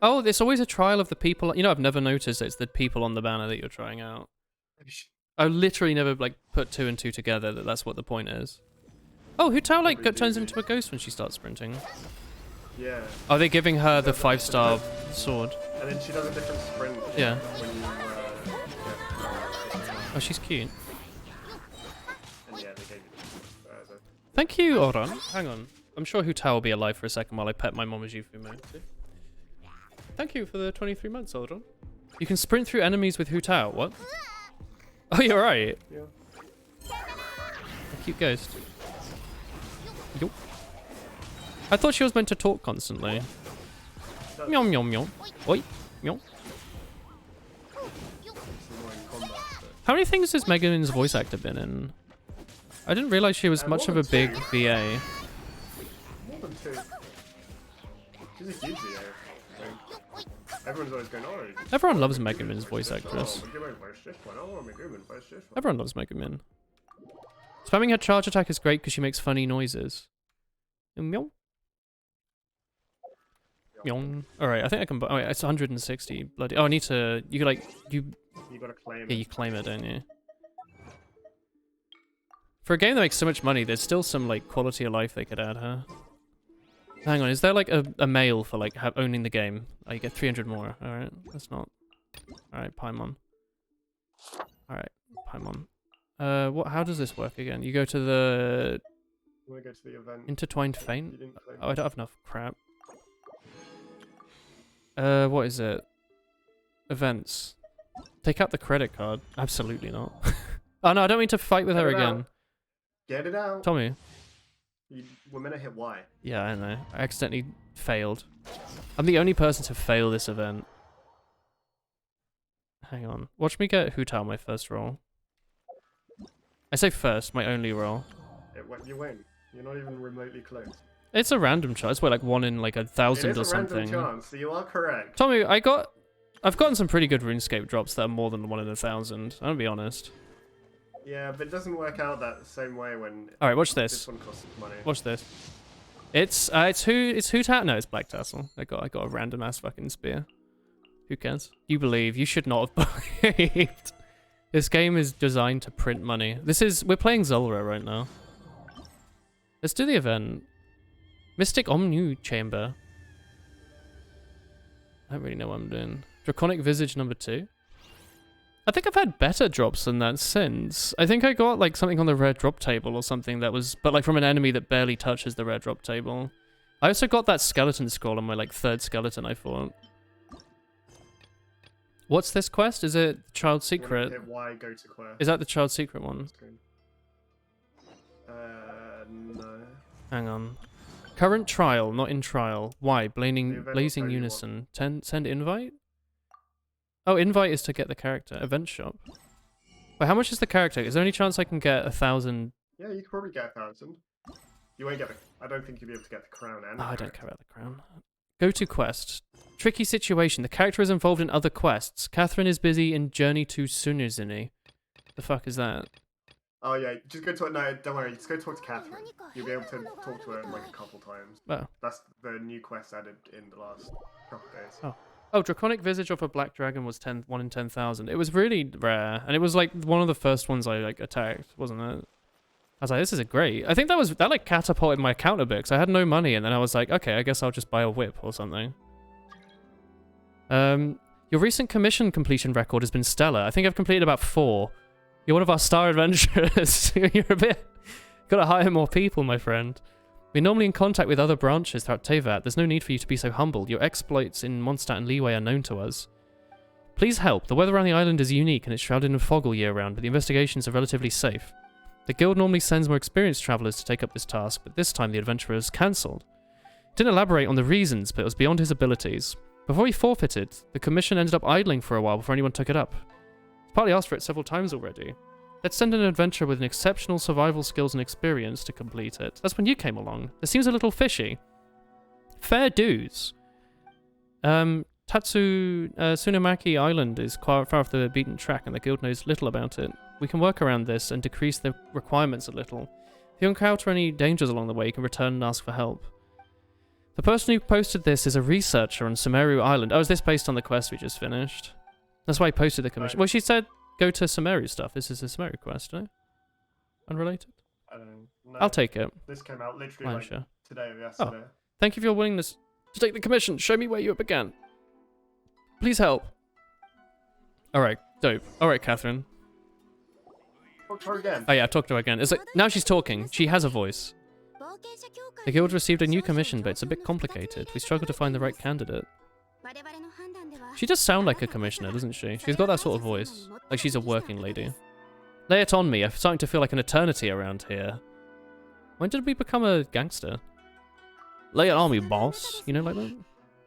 Oh, there's always a trial of the people. You know, I've never noticed it's the people on the banner that you're trying out. I literally never like put 2 and 2 together that that's what the point is. Oh, Hu Tao like Probably turns do. into a ghost when she starts sprinting. Yeah. Are they giving her the Yeah, 5-star sword? And then she does a different sprint. Yeah. When you Oh, she's cute. and yeah, they gave you the Thank you, Oran. Hang on. I'm sure Hu Tao will be alive for a second while I pet my Momojufu mode too. Thank you for the 23 months, Oran. You can sprint through enemies with Hu Tao. What? Oh, you're right. Yeah. A cute ghost. Yo. I thought she was meant to talk constantly. Meow meow meow. Oi. Meow. How many things has Megan's voice actor been in? I didn't realize she was much of more a than big 2. VA. More than 2. She's a huge VA. Like, everyone's always going, oh. Everyone loves Megan's voice actress. Oh, Everyone loves Megamin. Spamming her charge attack is great because she makes funny noises. Meow. Meow. Alright, I think I can buy. Oh, wait, it's 160. Bloody. Oh, I need to. You like. You You gotta claim Yeah, you claim it, don't you? For a game that makes so much money, there's still some like quality of life they could add, huh? Hang on, is there like a mail for like owning the game? Oh, you get 300 more. Alright, that's not... Alright, Paimon. Alright, Paimon. What? How does this work again? You go to the... You wanna go to the event? Intertwined You Feint? didn't claim Oh, I don't have enough crap. What is it? Events. Take out the credit card. Absolutely not. Oh no, I don't mean to fight with her Get it out. again. Get it out. Tommy. We're meant to hit Y. Yeah, I know. I accidentally failed. I'm the only person to fail this event. Hang on. Watch me get Hu Tao my first roll. I say first, my only roll. You win. You're not even remotely close. It's a random chance. It's like 1 in like 1,000 It or is a random something. chance, so you are correct. Tommy, I've gotten some pretty good RuneScape drops that are more than 1 in 1,000. I'll be honest. Yeah, but it doesn't work out that same way when Alright, watch this this. one costs money. Watch this. It's Hu Tao. No, it's Black Tassel. I got a random ass fucking spear. Who cares? You believe. You should not have believed. This game is designed to print money. We're playing Zulrah right now. Let's do the event. Mystic Omnu Chamber. I don't really know what I'm doing. Draconic Visage number 2. I think I've had better drops than that since. I think I got like something on the rare drop table or something that was, but like from an enemy that barely touches the rare drop table. I also got that skeleton scroll on my like 3rd skeleton, I thought. What's this quest? Is it Child You wanna Secret? hit Y, go to quest. Is that the Child Secret one? No. Hang on. Current trial, not in trial. Why? The Blazing, event will blazing tell you unison. Send invite? Oh, invite is to get the character. Event shop. Wait, how much is the character? Is there any chance I can get 1,000? Yeah, you could probably get 1,000. You won't get the... I don't think you'll be able to get the crown and Oh, the I don't character. care about the crown. Go to quest. Tricky situation. The character is involved in other quests. Catherine is busy in Journey to Sunizuni. The fuck is that? Oh yeah, just go to... No, don't worry, just go talk to Catherine. You'll be able to talk to her like a couple times. Oh. That's the new quest added in the last couple days. Oh. Oh, Draconic Visage of a Black Dragon was 1 in 10,000. It was really rare, and it was like one of the first ones I like attacked, wasn't it? I was like, this is a great. I think that like catapulted my account a bit, because I had no money, and then I was like, okay, I guess I'll just buy a whip or something. Your recent commission completion record has been stellar. I think I've completed about 4. You're one of our star adventurers. You're a bit... Gotta hire more people, my friend. We're normally in contact with other branches throughout Tevat. There's no need for you to be so humble. Your exploits in Mondstadt and Liyue are known to us. Please help. The weather around the island is unique and it's shrouded in fog all year round, but the investigations are relatively safe. The guild normally sends more experienced travelers to take up this task, but this time the adventurer has cancelled. Didn't elaborate on the reasons, but it was beyond his abilities. Before he forfeited, the commission ended up idling for a while before anyone took it up. He's partly asked for it several times already. Let's send an adventurer with an exceptional survival skills and experience to complete it. That's when you came along. This seems a little fishy. Fair dues. Tsunamaki Island is far off the beaten track and the guild knows little about it. We can work around this and decrease the requirements a little. If you encounter any dangers along the way, you can return and ask for help. The person who posted this is a researcher on Sumeru Island. Oh, is this based on the quest we just finished? That's why he posted the commission. Well, she said go to Sumeru stuff. This is a Sumeru quest, no? Unrelated? I don't know. No, I'll take it. This came out literally Sure. today or yesterday. Oh. Thank you for your willingness to take the commission. Show me where you began. Please help. Alright, dope. Alright, Catherine. Talk to her again. Oh yeah, talk to her again. It's like, now she's talking. She has a voice. The guild received a new commission, but it's a bit complicated. We struggle to find the right candidate. She does sound like a commissioner, doesn't she? She's got that sort of voice. Like she's a working lady. Lay it on me. I'm starting to feel like an eternity around here. When did we become a gangster? Lay it on me, boss. You know, like that?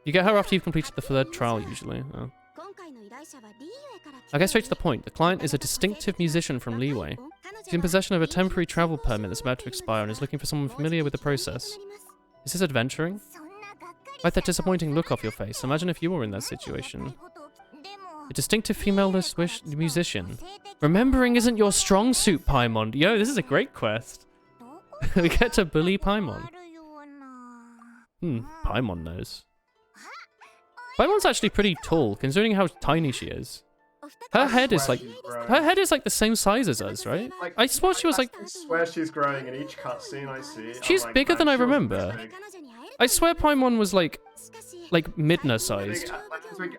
You get her after you've completed the 3rd trial, usually. Oh. I'll get straight to the point. The client is a distinctive musician from Liyue. He's in possession of a temporary travel permit that's about to expire and is looking for someone familiar with the process. Is this adventuring? Like that disappointing look off your face. Imagine if you were in that situation. A distinctive female-less musician. Remembering isn't your strong suit, Paimon. Yo, this is a great quest. We get to bully Paimon. Paimon knows. Paimon's actually pretty tall, considering how tiny she is. Her head is like the same size as us, right? I swore she was like... I swear she's growing in each cutscene I see. She's like, bigger than I remember. big. I swear Paimon was like Midna sized.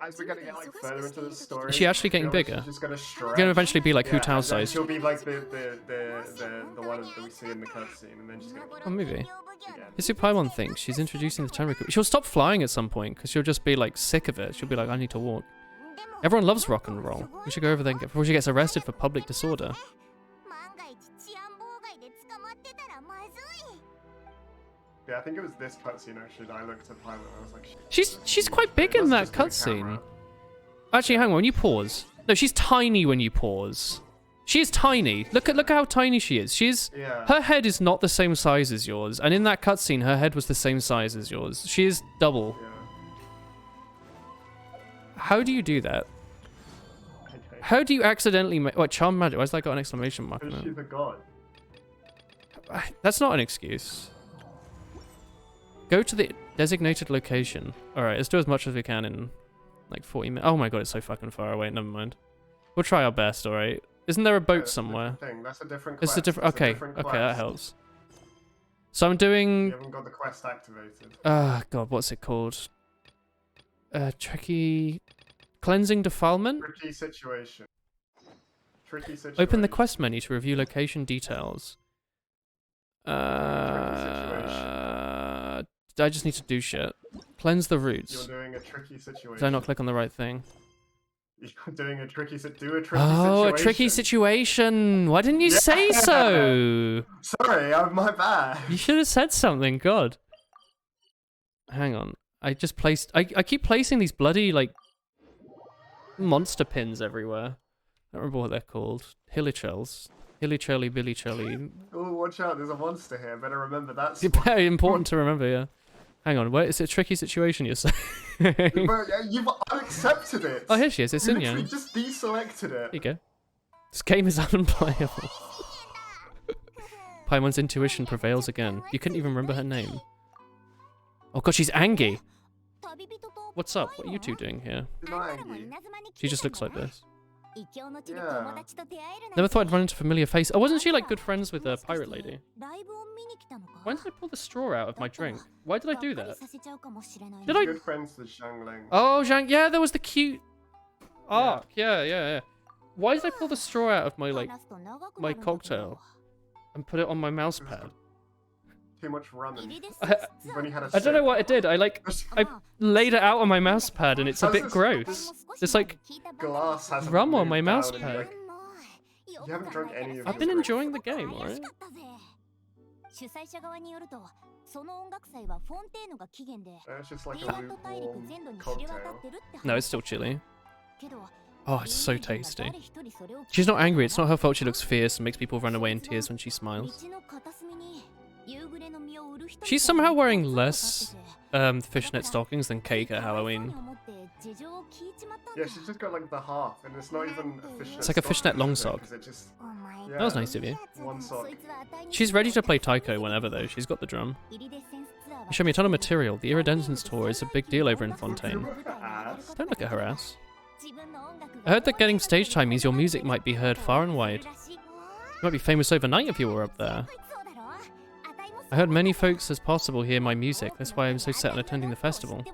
As we're gonna get like further into the story, Is she actually getting bigger? She's just gonna stretch. She's gonna eventually be like Hu Tao and then sized. She'll be like the one that we see in the cutscene, and then she's gonna. Oh, maybe. Again. This is what Paimon thinks. She's introducing the temporary... She'll stop flying at some point, because she'll just be like sick of it. She'll be like, I need to walk. Everyone loves rock and roll. We should go over there and before she gets arrested for public disorder. Yeah, I think it was this cutscene actually that I looked at Pilot and I was like, She's quite big in that cutscene. Actually, hang on. When you pause, no, she's tiny when you pause. She is tiny. Look how tiny she is. Her head is not the same size as yours, and in that cutscene, her head was the same size as yours. She is double. Yeah. How do you do that? How do you accidentally make... What, charm magic? Why's that got an exclamation mark on Because it? she's a god. That's not an excuse. Go to the designated location. Alright, let's do as much as we can in like 40 minutes. Oh my god, it's so fucking far away. Never mind. We'll try our best, alright? Isn't there a boat somewhere? That's a different It's quest. a different... That's a Okay, different okay, quest. that helps. So I'm doing... You haven't got the quest activated. God, what's it called? Tricky... Cleansing Defilement? Tricky situation. Tricky situation. Open the quest menu to review location details. I just need to do shit. Cleanse the roots. You're doing a tricky situation. Did I not click on the right thing? You're doing a tricky situation. Oh, a tricky situation. Why didn't you say so? Sorry, my bad. You should have said something. God. Hang on. I just placed... I keep placing these bloody, like, monster pins everywhere. I don't remember what they're called. Hillichells. Hillichelly, billichelly. Oh, watch out, there's a monster here. Better remember that. It's very important to remember, yeah. Hang on, where is it a tricky situation you're saying? You've unaccepted it. Oh, here she is. It's You in literally you. just deselected it. There you go. This game is unplayable. Paimon's intuition prevails again. You couldn't even remember her name. Oh god, she's Angie. What's up? What are you two doing here? She's not angry. She just looks like this. Yeah. Never thought I'd run into a familiar face. Oh, wasn't she like good friends with the pirate lady? Why did I pull the straw out of my drink? Why did I do that? Did I? Good friends with Xiangling. Oh, Zhang. Yeah, there was the cute arc. Yeah. Why did I pull the straw out of my my cocktail and put it on my mouse pad? Too much rum. You've only had a I don't know sip. what it did. I laid it out on my mouse pad and it's a How's bit this- gross. It's like Glass hasn't rum on moved my mouse down and, pad. like, you haven't drunk any of I've this been drink. enjoying the game, alright? 主催者側によるとその音楽祭はフォンテーヌが起源で It's just like ピ a ーラント大陸 lukewarm 全土に知れ渡 cocktail. ってるって話 No, it's still chilly. けど Oh, it's so tasty. 誰一人それを She's not angry. It's not her fault she looks fierce and makes people run away in tears when she 道 smiles. の片隅に夕暮れの実を売る人 She's somehow wearing less fishnet stockings than Cake at Halloween. Yeah, she's just got like the half, and it's not even a fishnet. It's like a fishnet long sock. Because it just, That was nice of you. One sock. She's ready to play taiko whenever, though. She's got the drum. You show me a ton of material. The Iridescence tour is a big deal over in Fontaine. Ass. Don't look at her ass. I heard that getting stage time means your music might be heard far and wide. You might be famous overnight if you were up there. I heard many folks as possible hear my music. That's why I'm so set on attending the festival.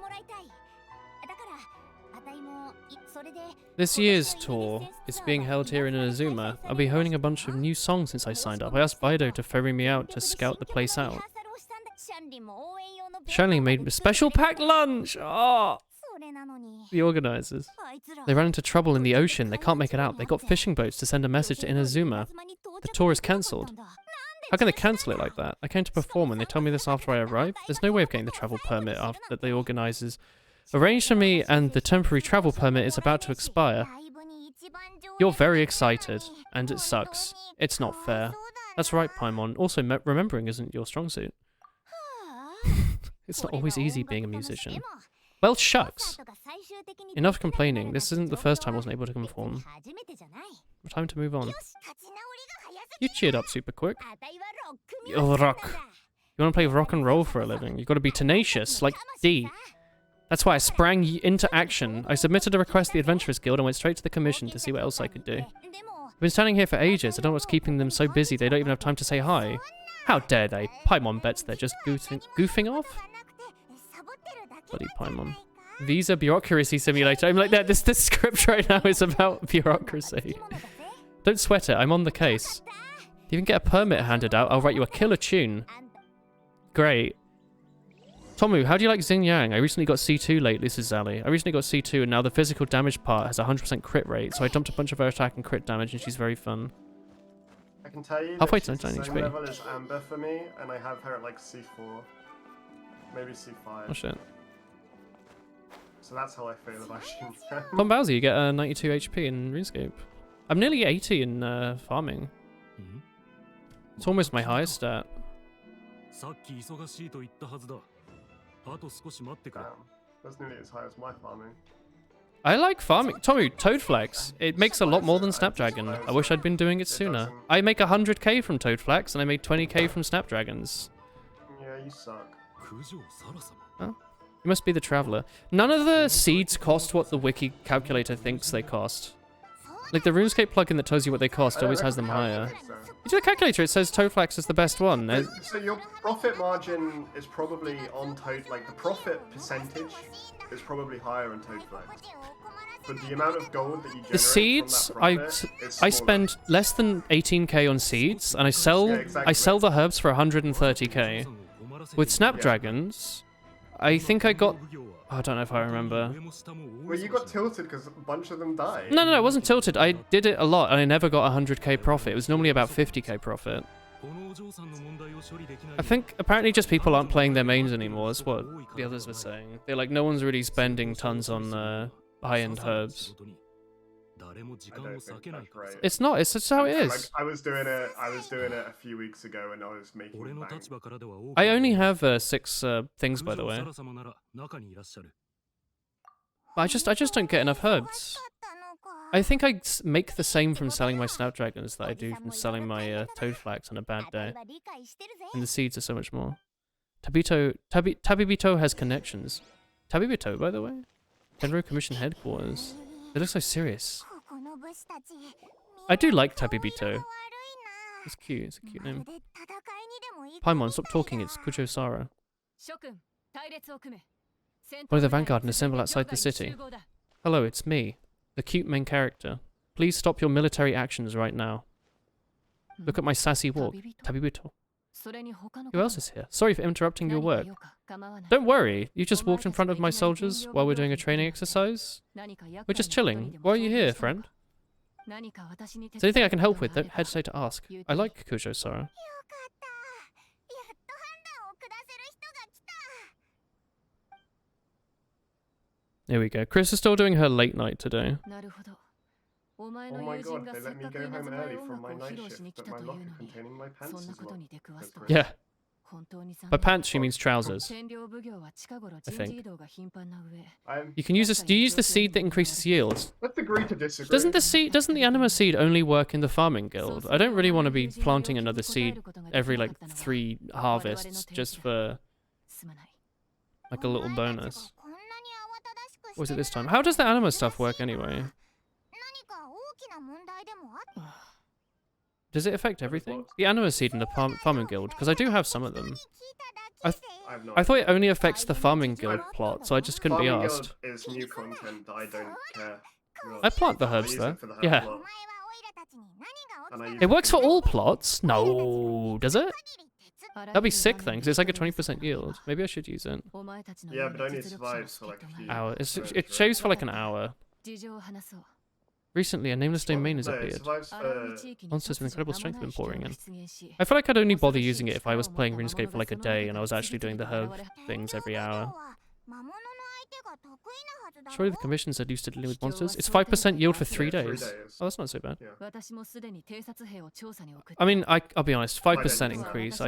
This year's tour is being held here in Inazuma. I'll be honing a bunch of new songs since I signed up. I asked Bido to ferry me out to scout the place out. Shanley made a special packed lunch! Oh! The organizers. They ran into trouble in the ocean. They can't make it out. They got fishing boats to send a message to Inazuma. The tour is cancelled. How can they cancel it like that? I came to perform and they told me this after I arrived. There's no way of getting the travel permit after that the organizers arranged for me, and the temporary travel permit is about to expire. You're very excited, and it sucks. It's not fair. That's right, Paimon. Also, remembering isn't your strong suit. It's not always easy being a musician. Well, shucks. Enough complaining. This isn't the first time I wasn't able to conform. Time to move on. You cheered up super quick. You're rock. You want to play rock and roll for a living. You've got to be tenacious, like D. That's why I sprang into action. I submitted a request to the Adventurers Guild and went straight to the commission to see what else I could do. I've been standing here for ages. I don't know what's keeping them so busy they don't even have time to say hi. How dare they? Paimon bets they're just goofing off? Bloody Paimon. Visa Bureaucracy Simulator. I'm like, this script right now is about bureaucracy. Don't sweat it. I'm on the case. If you can get a permit handed out, I'll write you a killer tune. Great. Tomu, how do you like Xing Yang? I recently got C2 late. This is Zally. I recently got C2 and now the physical damage part has a 100% crit rate. So I dumped a bunch of her attack and crit damage and she's very fun. I can tell you Halfway that to she's the 99 same HP. level as Amber for me, and I have her at like C4. Maybe C5. Oh shit. So that's how I feel about Xing. Tom Bowser, you get 92 HP in RuneScape. I'm nearly 80 in farming. It's almost my highest stat. さっき忙しいと言ったはずだ。あと少し待ってくれ。 Damn. That's nearly as high as my farming. I like farming. Tomu, Toadflax. It makes a lot more than Snapdragon. I wish I'd been doing it sooner. I make 100k from Toadflax and I made 20k from Snapdragons. Yeah, you suck. 九条サラ様。 You must be the traveler. None of the seeds cost what the wiki calculator thinks they cost. Like the RuneScape plugin that tells you what they cost always has them higher. You do the calculator, it says Toadflax is the best one. So your profit margin is probably on Toad, like the profit percentage is probably higher on Toadflax. But the amount of gold that you generate The seeds, from that profit is I smaller. spend less than 18k on seeds, and I sell exactly. I sell the herbs for 130k. With Snapdragons, I think I got. I don't know if I remember. Well, you got tilted because a bunch of them died. No, it wasn't tilted. I did it a lot, and I never got 100k profit. It was normally about 50k profit. I think apparently just people aren't playing their mains anymore. That's what the others were saying. They're like, no one's really spending tons on high-end herbs. I don't think that's right. It's not. It's just how it Like, is. I was doing it a few weeks ago, and I was making bang. I only have 6 things, by the way. But I just don't get enough herbs. I think I make the same from selling my Snapdragons that I do from selling my Toadflax on a bad day. And the seeds are so much more. Tabibito has connections. Tabibito, by the way? General Commission Headquarters. They look so serious. I do like Tabibito. It's cute. It's a cute name. Paimon, stop talking. It's Kujo Sara. Follow the vanguard and assemble outside the city. Hello, it's me, the cute main character. Please stop your military actions right now. Look at my sassy walk. Tabibito. Who else is here? Sorry for interrupting your work. Don't worry, you just walked in front of my soldiers while we're doing a training exercise? We're just chilling. Why are you here, friend? Is there anything I can help with? Don't hesitate to ask. I like Kujo Sara. Here we go. Chris is still doing her late night today. Oh my god, they let me go home early from my night shift, but my locker containing my pants is locked. Yeah. By pants, she means trousers. I think. You can use this. Do you use the seed that increases yields? Let's agree to disagree. Doesn't the anima seed only work in the farming guild? I don't really want to be planting another seed every like 3 harvests just for like a little bonus. What was it this time? How does the anima stuff work anyway? Does it affect everything? The anima seed in the farming guild, because I do have some of them. I thought it only affects the farming guild plot, so I just couldn't be asked. Farming guild is new content that I don't care. I plant the herbs there. Yeah. Plot. It works for all plots? No, does it? That'd be sick then, because it's like a 20% yield. Maybe I should use it. Yeah, but only survives for like a few Hours. turns, It shaves for like an hour. Recently, a nameless domain has No, it appeared. survives for... Monsters with incredible strength have been pouring in. I feel like I'd only bother using it if I was playing RuneScape for like a day and I was actually doing the herb things every hour. Surely the commission said used to dealing with monsters. It's 5% yield for 3 days. Oh, that's not so bad. Yeah. I mean, I'll be honest, 5% increase.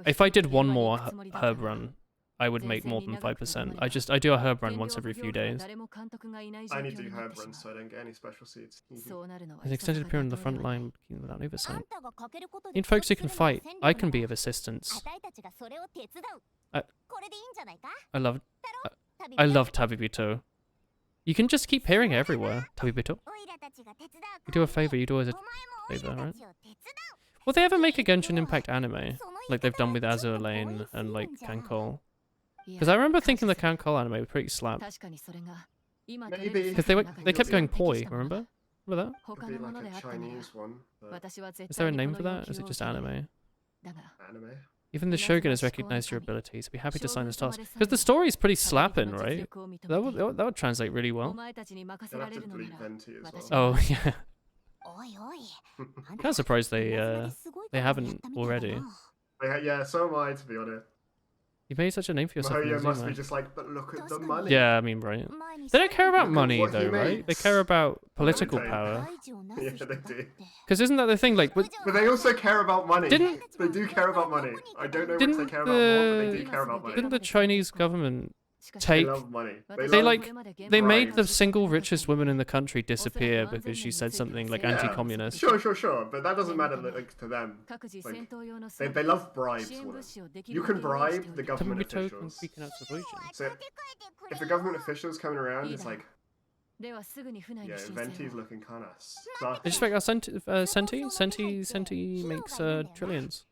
If I did one more herb run, I would make more than 5%. I do a herb run once every few days. I need to do herb runs so I don't get any special seeds. An extended period on the front line without oversight. In folks who can fight, I can be of assistance. I love Tabibito. You can just keep hearing it everywhere. Tabibito. You do a favor, you do as a favor, right? Will they ever make a Genshin Impact anime? Like they've done with Azur Lane and like Kankol? Because I remember thinking the Kankol anime was pretty slap. Maybe. Because they kept going poi, remember? Remember that? Could be like a Chinese one. But Is there a name for that? Or is it just anime? anime? Even the Shogun has recognized your abilities. Be happy to sign the stars. Because the story is pretty slapping, right? That would translate really well. You'll have to delete Venti as well. Oh, yeah. I'm kind of surprised they haven't already. Yeah, so am I, to be honest. You made such a name for yourself. Mahoyo must be just like, but look at the money. Yeah, I mean, right. They don't care about Look at money, what he though, right? They makes. care about political they? power. Yeah, they do. Because isn't that the thing? Like, But they also care about money. Didn't- They do care about money. I don't know what Didn't they care about more, but they do care about money. didn't the Chinese government They take? love money. They love- They made the bribes. single richest woman in the country disappear because she said something like Yeah. anti-communist. Sure, but that doesn't matter like, to them. They love bribes. Woman. You can bribe the government Tabibito can officials. speak in absolution. So if the government officials coming around, it's like, yeah, Venti's looking kind of stuck. Did you expect our Senti makes trillions.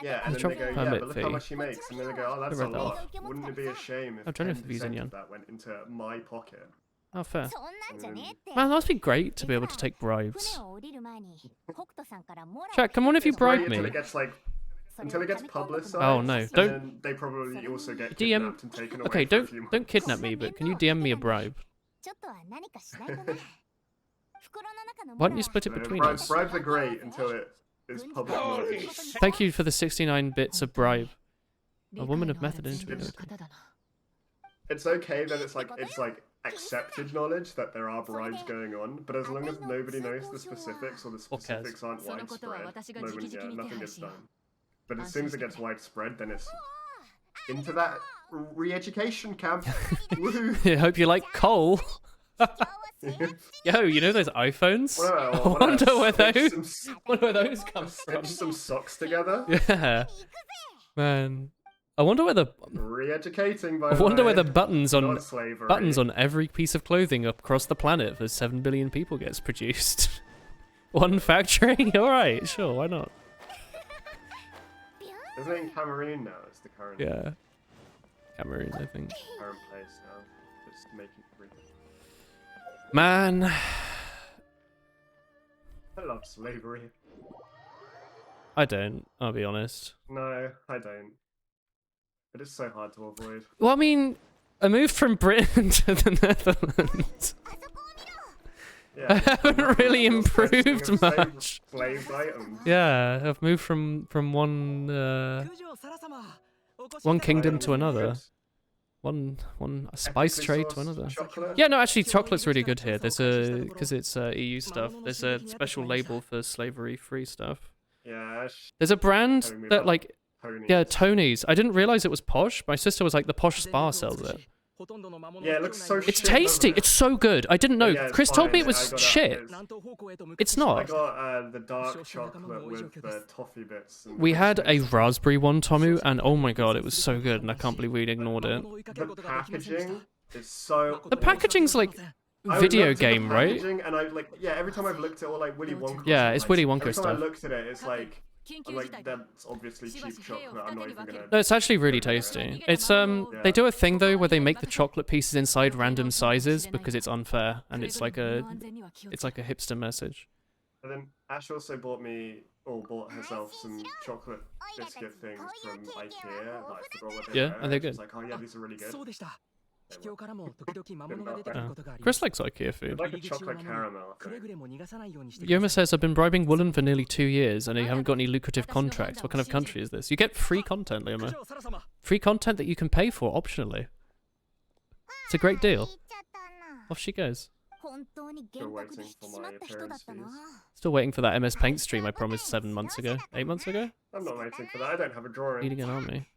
Yeah, and He's then they dropped go, yeah, permit but look fee. how much he makes, and then they go, oh, that's a read that lot. Wouldn't it be a shame if Oh, don't know if 10% the views in yen. of that went into my pocket? Oh, fair. And then- Man, that must be great to be able to take bribes. Chat, come on if you It's great bribe me. until it gets publicized. Oh, no, and don't- then they probably also get DM kidnapped and taken away Okay, for a few don't months. kidnap me, but can you DM me a bribe? Why don't you split it No, between bribes, us? bribes are great until it is public knowledge. Thank you for the 69 bits of bribe. A woman of method and ingenuity. It's okay that it's like accepted knowledge that there are bribes going on, but as long as nobody knows the specifics or the Or cares. specifics aren't widespread, nothing gets done. But as soon as it gets widespread, then it's into that re-education camp. Woohoo! I hope you like coal. Yo, you know those iPhones? I wonder where those come from. Stitch some socks together. Yeah. Man. I wonder where the Re-educating, by I the wonder way. where the buttons on Not slavery. every piece of clothing across the planet for 7 billion people gets produced. One factory? Alright, sure, why not? Isn't it in Cameroon now? It's the current, Yeah. Cameroon, I think. current place now. Just making everything. Man. I love slavery. I don't, I'll be honest. No, I don't. But it's so hard to avoid. Well, I mean, I moved from Britain to the Netherlands. Yeah, I haven't really you're testing improved of much. Slave items. Yeah, I've moved from one one kingdom to another. One spice Ethically trade to sourced another. chocolate? Yeah, no, actually, chocolate's really good here. There's a because it's EU stuff. There's a special label for slavery-free stuff. Yeah, There's a brand Telling me that about like Tony's. yeah, Tony's. I didn't realize it was posh. My sister was like, the posh spa sells it. Yeah, it looks so It's shit, tasty. doesn't it? It's so good. I didn't know. Yeah, it's Chris told me it fine. was I got shit. It's I not. got the dark chocolate with the toffee bits. And We had a bits. raspberry one, Tomu, and oh my god, it was so good, and I can't believe we'd ignored it. The packaging is so. The packaging's like I video looked at the game, right? packaging And I like every time I've looked at all like Willy Wonka. Yeah, it's Willy Wonka every time stuff. I looked at it, it's like I'm like that's obviously cheap chocolate. I'm not even gonna. No, it's actually really tasty. It's they do a thing though where they make the chocolate pieces inside random sizes because it's unfair, and it's like a hipster message. And then Ash also bought herself some chocolate biscuit things from IKEA. That I forgot what they Yeah, were. and they're She was good. like, oh yeah, these are really good. Chris likes IKEA It's food. like a chocolate caramel. I think. Yoma says, I've been bribing Woolen for nearly 2 years and you haven't got any lucrative contracts. What kind of country is this? You get free content, Yoma. Free content that you can pay for optionally. It's a great deal. Off she goes. Still waiting for my appearance fees. Still waiting for that MS Paint stream I promised 7 months ago. 8 months ago? I'm not waiting for that. I don't have a drawing. Leading an army.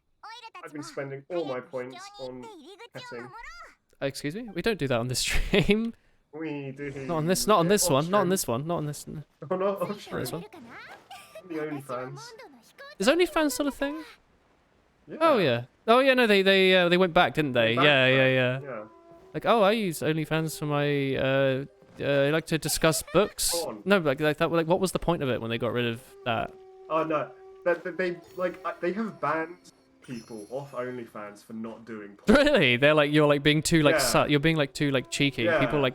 I've been spending all my points on petting. Excuse me? We don't do that on this stream. We do. Not on this one. Not on this one. Not on this. Oh no, Not on this one. The OnlyFans. Is OnlyFans still a thing? Yeah. Oh yeah. Oh yeah. No, they went back, didn't they? Back, Yeah. Yeah. Like, oh, I use OnlyFans for my. I like to discuss books. Porn. No, like that. Like, what was the point of it when they got rid of that? Oh no, they have banned people off OnlyFans for not doing porn. Really? They're like, you're like being too like Yeah. you're being like too like cheeky. Yeah. People like.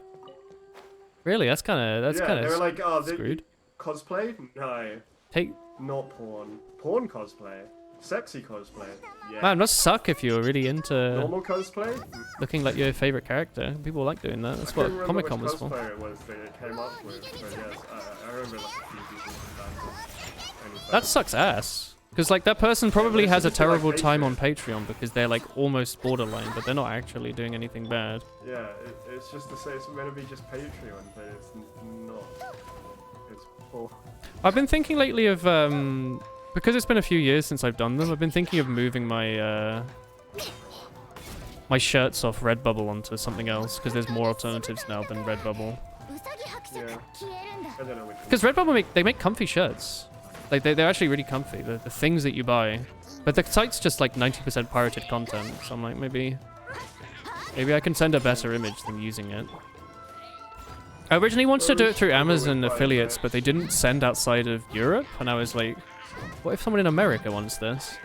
Really? That's kind of Yeah, they were like, oh, screwed. Cosplay? No, Take. not porn. Porn cosplay. Sexy cosplay. Yeah. Man, must suck if you're really into Normal cosplay? looking like your favorite character. People like doing that. That's I can't what remember Comic which Con was for. cosplayer it was that it came up with, but yes, I remember like a few people from that. That sucks ass. Because like that person probably it's has a just like terrible time Patreon. on Patreon because they're like almost borderline, but they're not actually doing anything bad. Yeah, it's just to say it's meant to be just Patreon, but it's not. It's poor. I've been thinking lately of because it's been a few years since I've done them. I've been thinking of moving my my shirts off Redbubble onto something else because there's more alternatives now than Redbubble. Yeah. I don't know which one. Because Redbubble make comfy shirts. Like they're actually really comfy. The things that you buy, but the site's just like 90% pirated content. So I'm like maybe I can send a better image than using it. I originally wanted to do it through Amazon affiliates, but they didn't send outside of Europe, and I was like, what if someone in America wants this?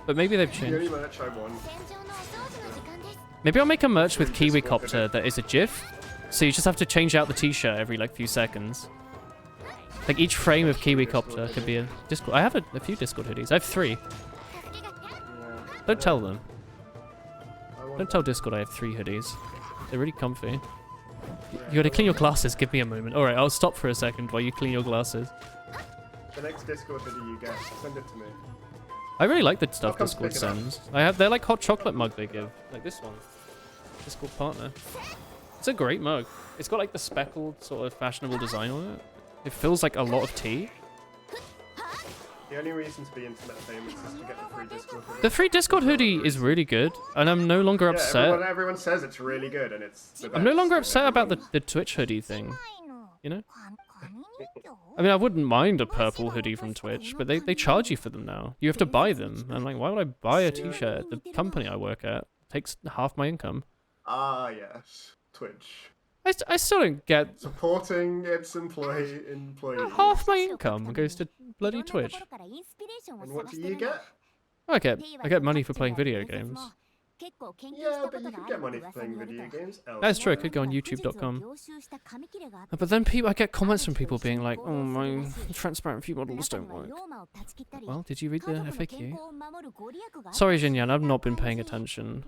But maybe they've The only changed. merch I want. Maybe I'll make a merch with KiwiCopter that is a GIF, so you just have to change out the t-shirt every like few seconds. Like each frame of KiwiCopter could be a Discord. I have a few Discord hoodies. I have 3. Yeah. Don't tell them. I want Don't tell Discord I have 3 hoodies. They're really comfy. You gotta clean your glasses. Give me a moment. Alright, I'll stop for a second while you clean your glasses. the next Discord video you get, send it to me. I really like the stuff come Discord pick it up. sends. They're like hot chocolate mug they give. Like this one. Discord partner. It's a great mug. It's got like the speckled sort of fashionable design on it. It feels like a lot of tea. The only reason to be internet famous is to get the free Discord video. The free Discord hoodie is really good, and I'm no longer Yeah, upset. everyone says it's really good, and it's the I'm no best, longer and upset about everyone- the Twitch hoodie thing. You know? I mean, I wouldn't mind a purple hoodie from Twitch, but they charge you for them now. You have to buy them. I'm like, why would I buy a t-shirt? The company I work at takes half my income. Ah, yes. Twitch. I still don't get Supporting its employees. half my income goes to bloody Twitch. And what do you get? I get money for playing video games. Yeah, but you can get money for playing video games. That's true. I could go on YouTube.com. But then I get comments from people being like, "Oh, my transparent view models don't work." Well, did you read the FAQ? Sorry, Jinyan, I've not been paying attention.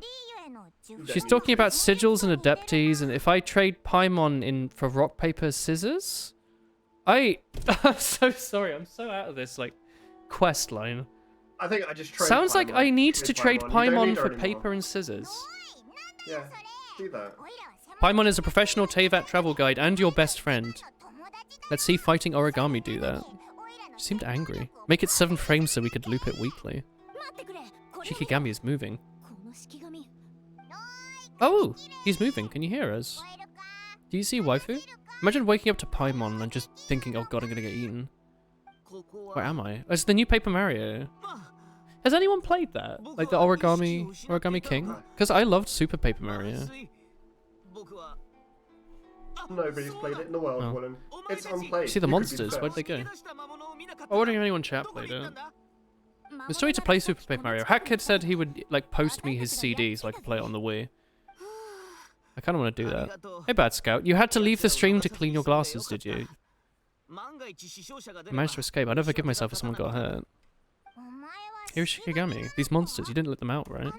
She's talking about sigils and adeptes, and if I trade Paimon for rock, paper, scissors, I'm so sorry. I'm so out of this like quest line. I think I just trade Sounds like Paimon. I need to trade You don't Paimon need her for anymore. paper and scissors. Yeah, do that. Paimon is a professional Teyvat travel guide and your best friend. Let's see fighting origami do that. She seemed angry. Make it 7 frames so we could loop it weekly. Shikigami is moving. Oh, he's moving. Can you hear us? Do you see waifu? Imagine waking up to Paimon and just thinking, oh god, I'm gonna get eaten. Where am I? Oh, it's the new Paper Mario. Has anyone played that? Like the Origami King? Because I loved Super Paper Mario. Nobody's played it in the world, Oh. Willen. It's unplayed. See the You could be monsters? Where'd first. they go? I wonder if anyone in chat played it. The story to play Super Paper Mario. Hackkid said he would like post me his CD so I could play it on the Wii. I kind of want to do that. Hey, Bad Scout, you had to leave the stream to clean your glasses, did you? I managed to escape. I never forgive myself if someone got hurt. Here's Shikigami. These monsters, you didn't let them out, right?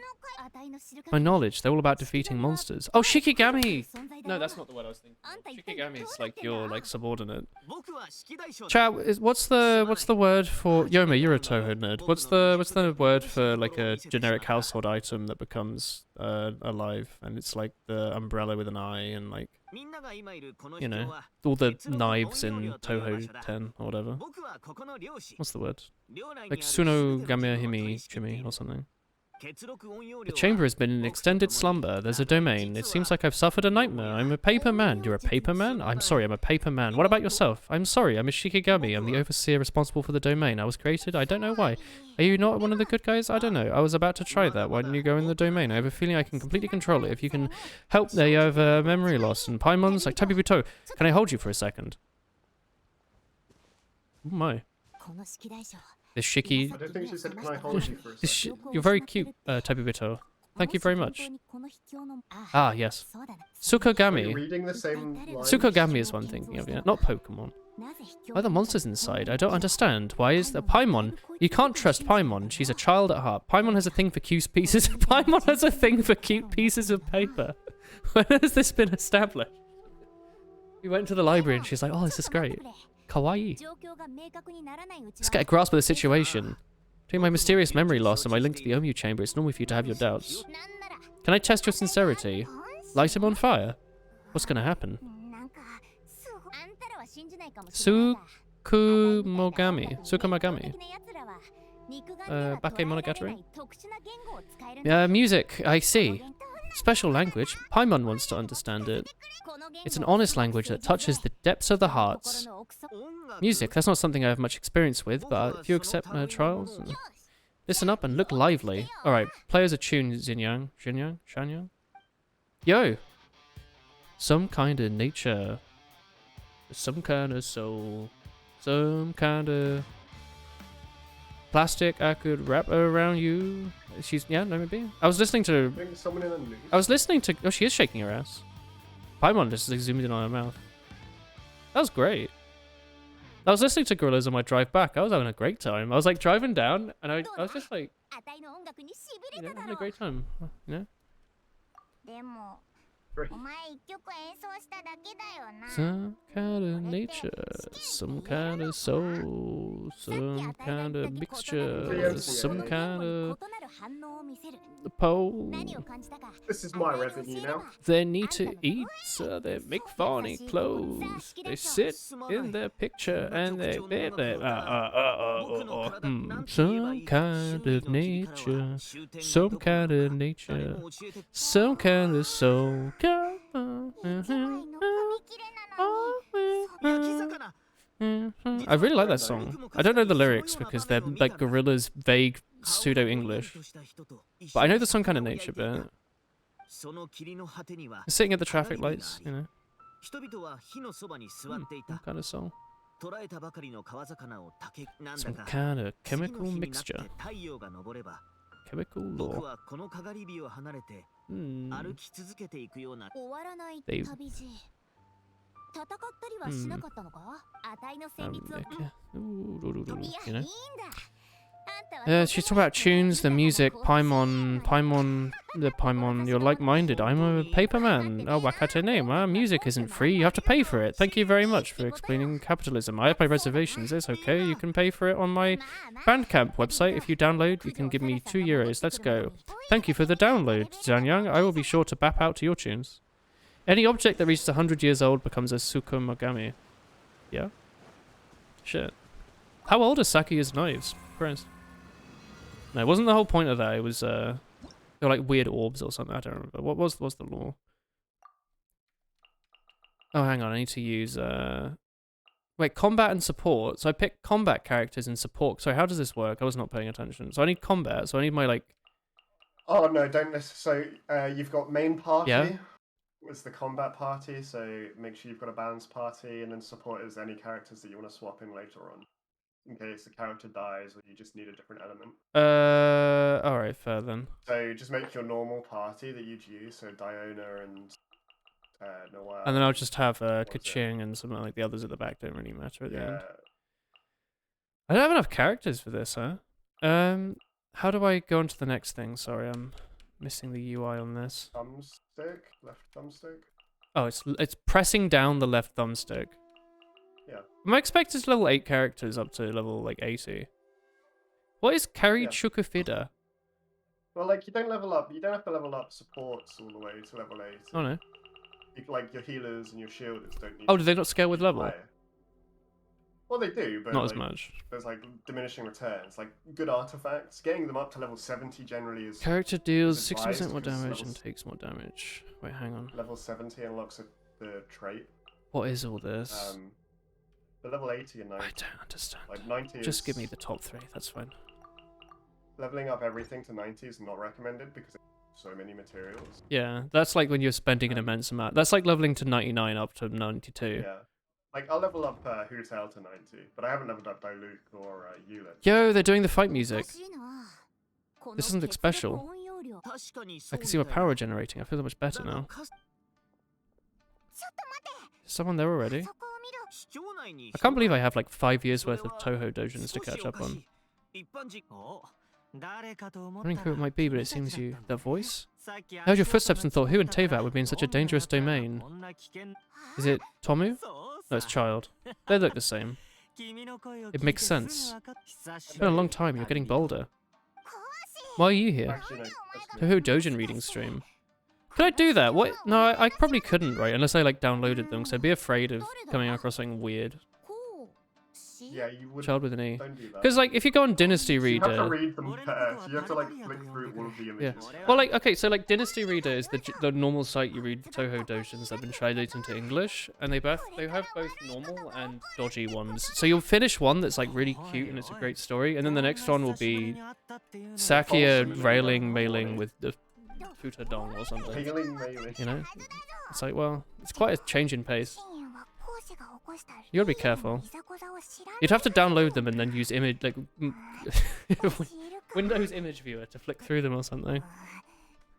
My knowledge, they're all about defeating monsters. Oh, Shikigami! No, that's not the word I was thinking. Shikigami is like your like subordinate. Chat, what's the word for Yoma? You're a Toho nerd. What's the word for like a generic household item that becomes alive and it's like the umbrella with an eye and like you know all the knives in Toho 10 or whatever. What's the word? Like Suno Gamehimi Chimi or something. The chamber has been in extended slumber. There's a domain. It seems like I've suffered a nightmare. I'm a paper man. You're a paper man? I'm sorry, I'm a paper man. What about yourself? I'm sorry, I'm a Shikigami. I'm the overseer responsible for the domain. I was created. I don't know why. Are you not one of the good guys? I don't know. I was about to try that. Why didn't you go in the domain? I have a feeling I can completely control it. If you can help, there you have memory loss. And Paimon's like, Tabi Buto, can I hold you for a second? Oh my. This Shiki... I don't think she said, can I hold you for a second? You're very cute, Tabibito. Thank you very much. Ah, yes. Are you Sukogami. reading the same line? Sukogami is one thinking of, yeah. Not Pokemon. Why are the monsters inside? I don't understand. Why is the Paimon? You can't trust Paimon. She's a child at heart. Paimon has a thing for cute pieces. Paimon has a thing for cute pieces of paper. When has this been established? We went to the library and she's like, oh, this is great. Kawaii. Let's get a grasp of the situation. Between my mysterious memory loss and my link to the Omu chamber, it's normal for you to have your doubts. Can I test your sincerity? Light him on fire? What's gonna happen? Sukumogami. Bake Monogatari? Music, I see. Special language. Paimon wants to understand it. It's an honest language that touches the depths of the hearts. Music, that's not something I have much experience with, but if you accept my trials... Listen up and look lively. Alright, play as a tune, Xinyan. Shanyang? Yo! Some kind of nature. Some kind of soul. Some kind of... plastic I could wrap around you. She's... yeah, no, maybe. I was listening to... I think someone in the news. I was listening to... oh, she is shaking her ass. Paimon just zoomed in on her mouth. That was great. I was listening to Gorillaz on my drive back. I was having a great time. I was like driving down and I was just like... you know, having a great time. You know? Great. Some kind of nature, some kind of soul, some kind of mixture, some kind of pole. This is my revenue now. They need to eat, so they make funny clothes. They sit in their picture and they some kind of nature, some kind of nature, some kind of soul. I really like that song. I don't know the lyrics because they're like Gorilla's vague pseudo-English. But I know the song kind of nature bit. Sitting at the traffic lights, you know. What kind of song? Some kind of chemical mixture. Chemical law. 終わらないで旅路戦ったりはしなかったのかあたいの旋律を You know? She's talking about tunes, the music, Paimon, the Paimon, you're like-minded. I'm a paperman. Oh, Wakate name. Music isn't free, you have to pay for it. Thank you very much for explaining capitalism. I have my reservations, it's okay. You can pay for it on my Bandcamp website. If you download, you can give me €2. Let's go. Thank you for the download, Zhanyang. I will be sure to bap out to your tunes. Any object that reaches 100 years old becomes a Tsukumogami. Yeah? Shit. How old are Sakuya's knives? Christ. No, it wasn't the whole point of that. It was, they were like weird orbs or something. I don't remember. What was the law? Oh, hang on. I need to use, wait, combat and support. So I picked combat characters and support. Sorry, how does this work? I was not paying attention. So I need combat. So I need my, like... Oh, no, don't necessarily. So, you've got main party. Yeah. Was the combat party, so make sure you've got a balanced party, and then support is any characters that you want to swap in later on. In case the character dies or you just need a different element. Alright, fair then. So just make your normal party that you'd use, so Diona and Noelle. And then I'll just have Kaching and something like the others at the back don't really matter at the end. I don't have enough characters for this, huh? How do I go on to the next thing? Sorry, I'm missing the UI on this. Thumbstick? Left thumbstick? Oh, it's pressing down the left thumbstick. Yeah. Am I expected level 8 characters up to level, like, 80? What is Kari Chukufida? Well, like, you don't have to level up supports all the way to level 8. Oh, no. Like, your healers and your shielders don't need Oh, do they not scale with level? higher. Well, they do, but Not like, as much. There's, like, diminishing returns. Like, good artifacts, getting them up to level 70 generally is... Character deals is 60% advised more because damage and levels- takes more damage. Wait, hang on. Level 70 unlocks the trait. What is all this? The level 80 and 90. I don't understand. Like 90 Just is... give me the top 3, that's fine. Leveling up everything to 90 is not recommended because it's so many materials. Yeah, that's like when you're spending an immense amount. That's like leveling to 99 up to 92. Yeah. Like, I'll level up Hotel to 90, but I haven't leveled up Diluc or Eulid. Yo, they're doing the fight music. おかしいなこの This doesn't look 血 special. 力温容量 I can see my power generating. I feel so much better now. Is someone there already? そこを見ろ I can't believe I have like 5 years worth of Toho dojins to catch up on. I don't know who it might be, but it seems you. That voice? I heard your footsteps and thought who and Tevat would be in such a dangerous domain. Is it Tomu? No, it's Child. They look the same. It makes sense. It's been a long time, you're getting bolder. Why are you here? Actually, no. That's Toho Dojin reading stream. Could I do that? What? No, I probably couldn't, right? Unless I like downloaded them, because I'd be afraid of coming across something weird. こうし Yeah, you would. Child with an E. Don't do that. Because like, if you go on Dynasty You have to Reader, read them first. You have to like flick through all of the yeah. images. Well, like, okay, so like Dynasty Reader is the normal site you read Toho Dojins that have been translated into English, and they have both normal and dodgy ones. So you'll finish one that's like really cute and it's a great story, and then the next one will be Sakia mailing with the Futa Dong or something. Healing melee. You know, it's like, well, it's quite a change in pace. 信は講師が起こした You gotta be careful. いざこざを知らん You'd have to download them and then use image like 講師いるか Windows Image Viewer to flick through them or something.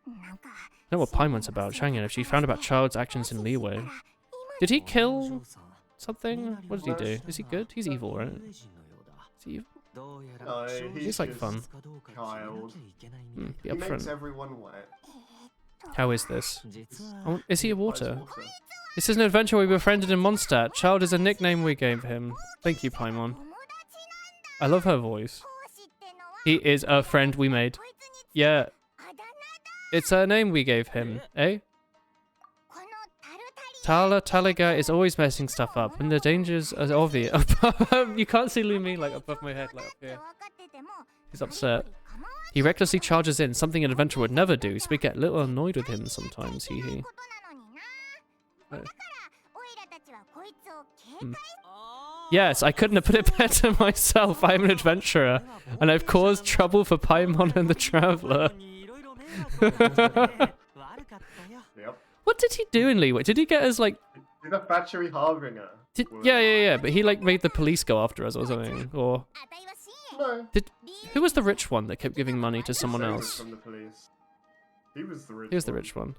なんか I know what Paimon's about. Chang'an, if she found about Child's actions in Leeway. Did he kill something? What did he do? Is he good? He's evil, right? Is he evil? No, He's like just fun. Child. Be He makes upfront. everyone wet. How is this? Oh, is he a Buys water? This is an adventure we befriended in Mondstadt. Child is a nickname we gave him. Thank you, Paimon. 友達なんだ I love her voice. 講師ってのは He is a friend we made. こいつに Yeah, あだ名だ it's a name we gave him, eh? このタルタリ Taliga is always messing stuff up, and the dangers are obvious. You can't see Lumi like above my head, like up って here. 分かってても He's upset. He recklessly charges in, something an adventurer would never do, so we get a little annoyed with him sometimes, hee hee. ことなのにな Oh. だからオイラたちはこいつを警戒 Hmm. Yes, I couldn't have put it better myself. I'm an adventurer, and I've caused trouble for Paimon and the Traveler. Yep. What did he do in Leeway? Did he get us like... He's a Battery Harbinger. Yeah, but he like made the police go after us or something, or... No. Who was the rich one that kept giving money to someone He was else? from the police. He was the rich He was the one. rich one.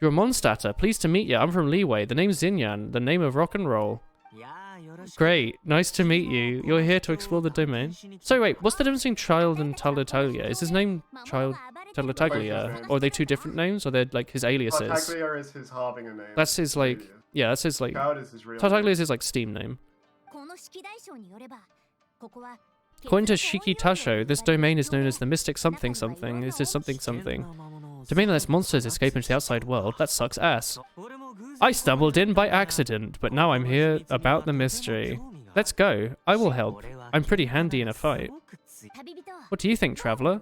You're a Mondstatter. Pleased to meet you. I'm from Leeway. The name's Xinyan, the name of rock and roll. Great. Nice to meet you. You're here to explore the domain. So wait, what's the difference between Child and Talataglia? Is his name Child Talataglia? Or are they two different names? Or they're like his aliases? Tartaglia is his Harbinger name. That's his like... Yeah, that's his like... Child is his real Tartaglia name. is his like Steam name. According to Shiki Tasho, this domain is known as the Mystic Something Something. This is something something. Domain that lets monsters escape into the outside world. That sucks ass. I stumbled in by accident, but now I'm here about the mystery. Let's go. I will help. I'm pretty handy in a fight. What do you think, Traveler? ...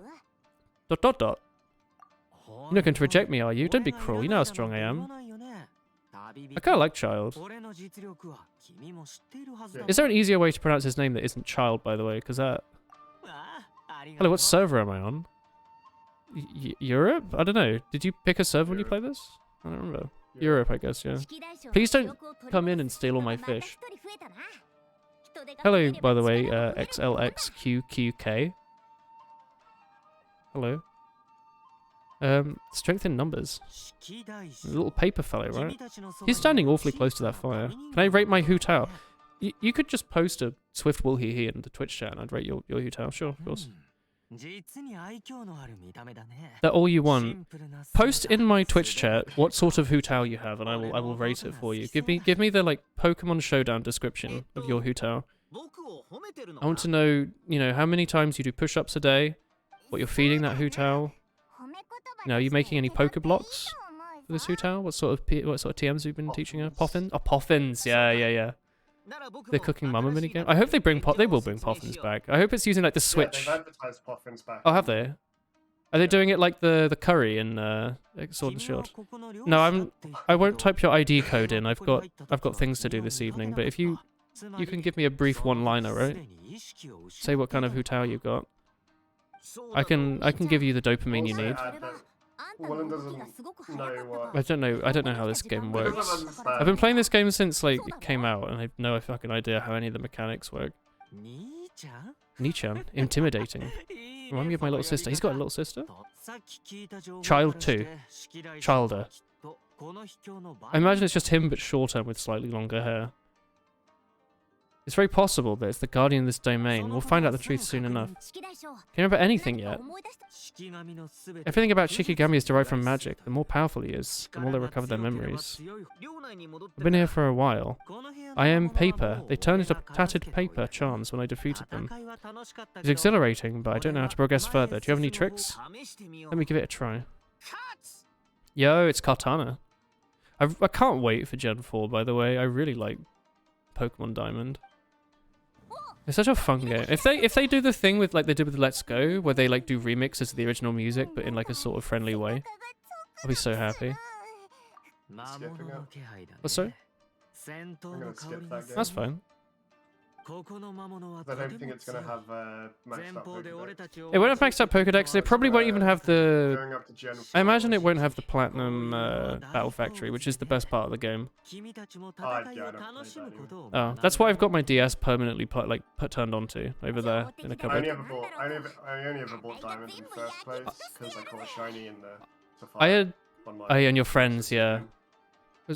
You're not going to reject me, are you? Don't be cruel. You know how strong I am. I kind of like Child. Is there an easier way to pronounce his name that isn't Child, by the way? Because that... Hello, what server am I on? Europe? I don't know. Did you pick a server when you play this? I don't remember. Europe, I guess, yeah. Please don't come in and steal all my fish. Hello, by the way, XLXQQK. Hello. Strength in numbers. A little paper fellow, right? He's standing awfully close to that fire. Can I rate my Hu Tao? You could just post a Swift Wool He in the Twitch chat and I'd rate your Hu Tao. Sure, of course. That all you want. Post in my Twitch chat what sort of Hu Tao you have and I will rate it for you. Give me the like Pokemon Showdown description of your Hu Tao. I want to know, you know, how many times you do push-ups a day, what you're feeding that Hu Tao. You know, are you making any Pokeblocks for this Hu Tao? What sort of TMs have you been teaching her? Poffins? Oh, Poffins. Yeah. The cooking mama minigame. I hope they will bring Poffins back. I hope it's using like the Switch. Yeah, they've advertised Poffins back. Oh, have they? Are they doing it like the curry in Sword and Shield? No, I won't type your ID code in. I've got things to do this evening. But if you can give me a brief one-liner, right? Say what kind of Hu Tao you got. I can give you the dopamine you need. Wallen doesn't know what... I don't know how this game works. I've been playing this game since like it came out, and I have no fucking idea how any of the mechanics work. Nichan, intimidating. Remind me of my little sister. He's got a little sister. Child 2. Childer. I imagine it's just him, but shorter with slightly longer hair. It's very possible that it's the guardian of this domain. We'll find out the truth soon enough. Can you remember anything yet? Everything about Shikigami is derived from magic. The more powerful he is, the more they recover their memories. I've been here for a while. I am paper. They turn into tattered paper charms when I defeated them. It's exhilarating, but I don't know how to progress further. Do you have any tricks? Let me give it a try. Yo, it's Katana. I can't wait for Gen 4, by the way. I really like Pokemon Diamond. It's such a fun game. If they do the thing with like they did with Let's Go, where they like do remixes of the original music but in like a sort of friendly way, I'll be so happy. What's sorry? I'm gonna skip that game. That's fine. I don't think it's gonna have maxed up Pokédex. It won't have maxed out Pokedex. It probably won't even have the... Going up to Gen 4. I imagine it won't have the Platinum Battle Factory, which is the best part of the game. Yeah, I don't play that anymore. Oh, that's why I've got my DS permanently turned onto over there in a I cupboard. only ever bought Diamond in first place because I caught a shiny in the I had... on my Oh, yeah, and your friends, yeah. my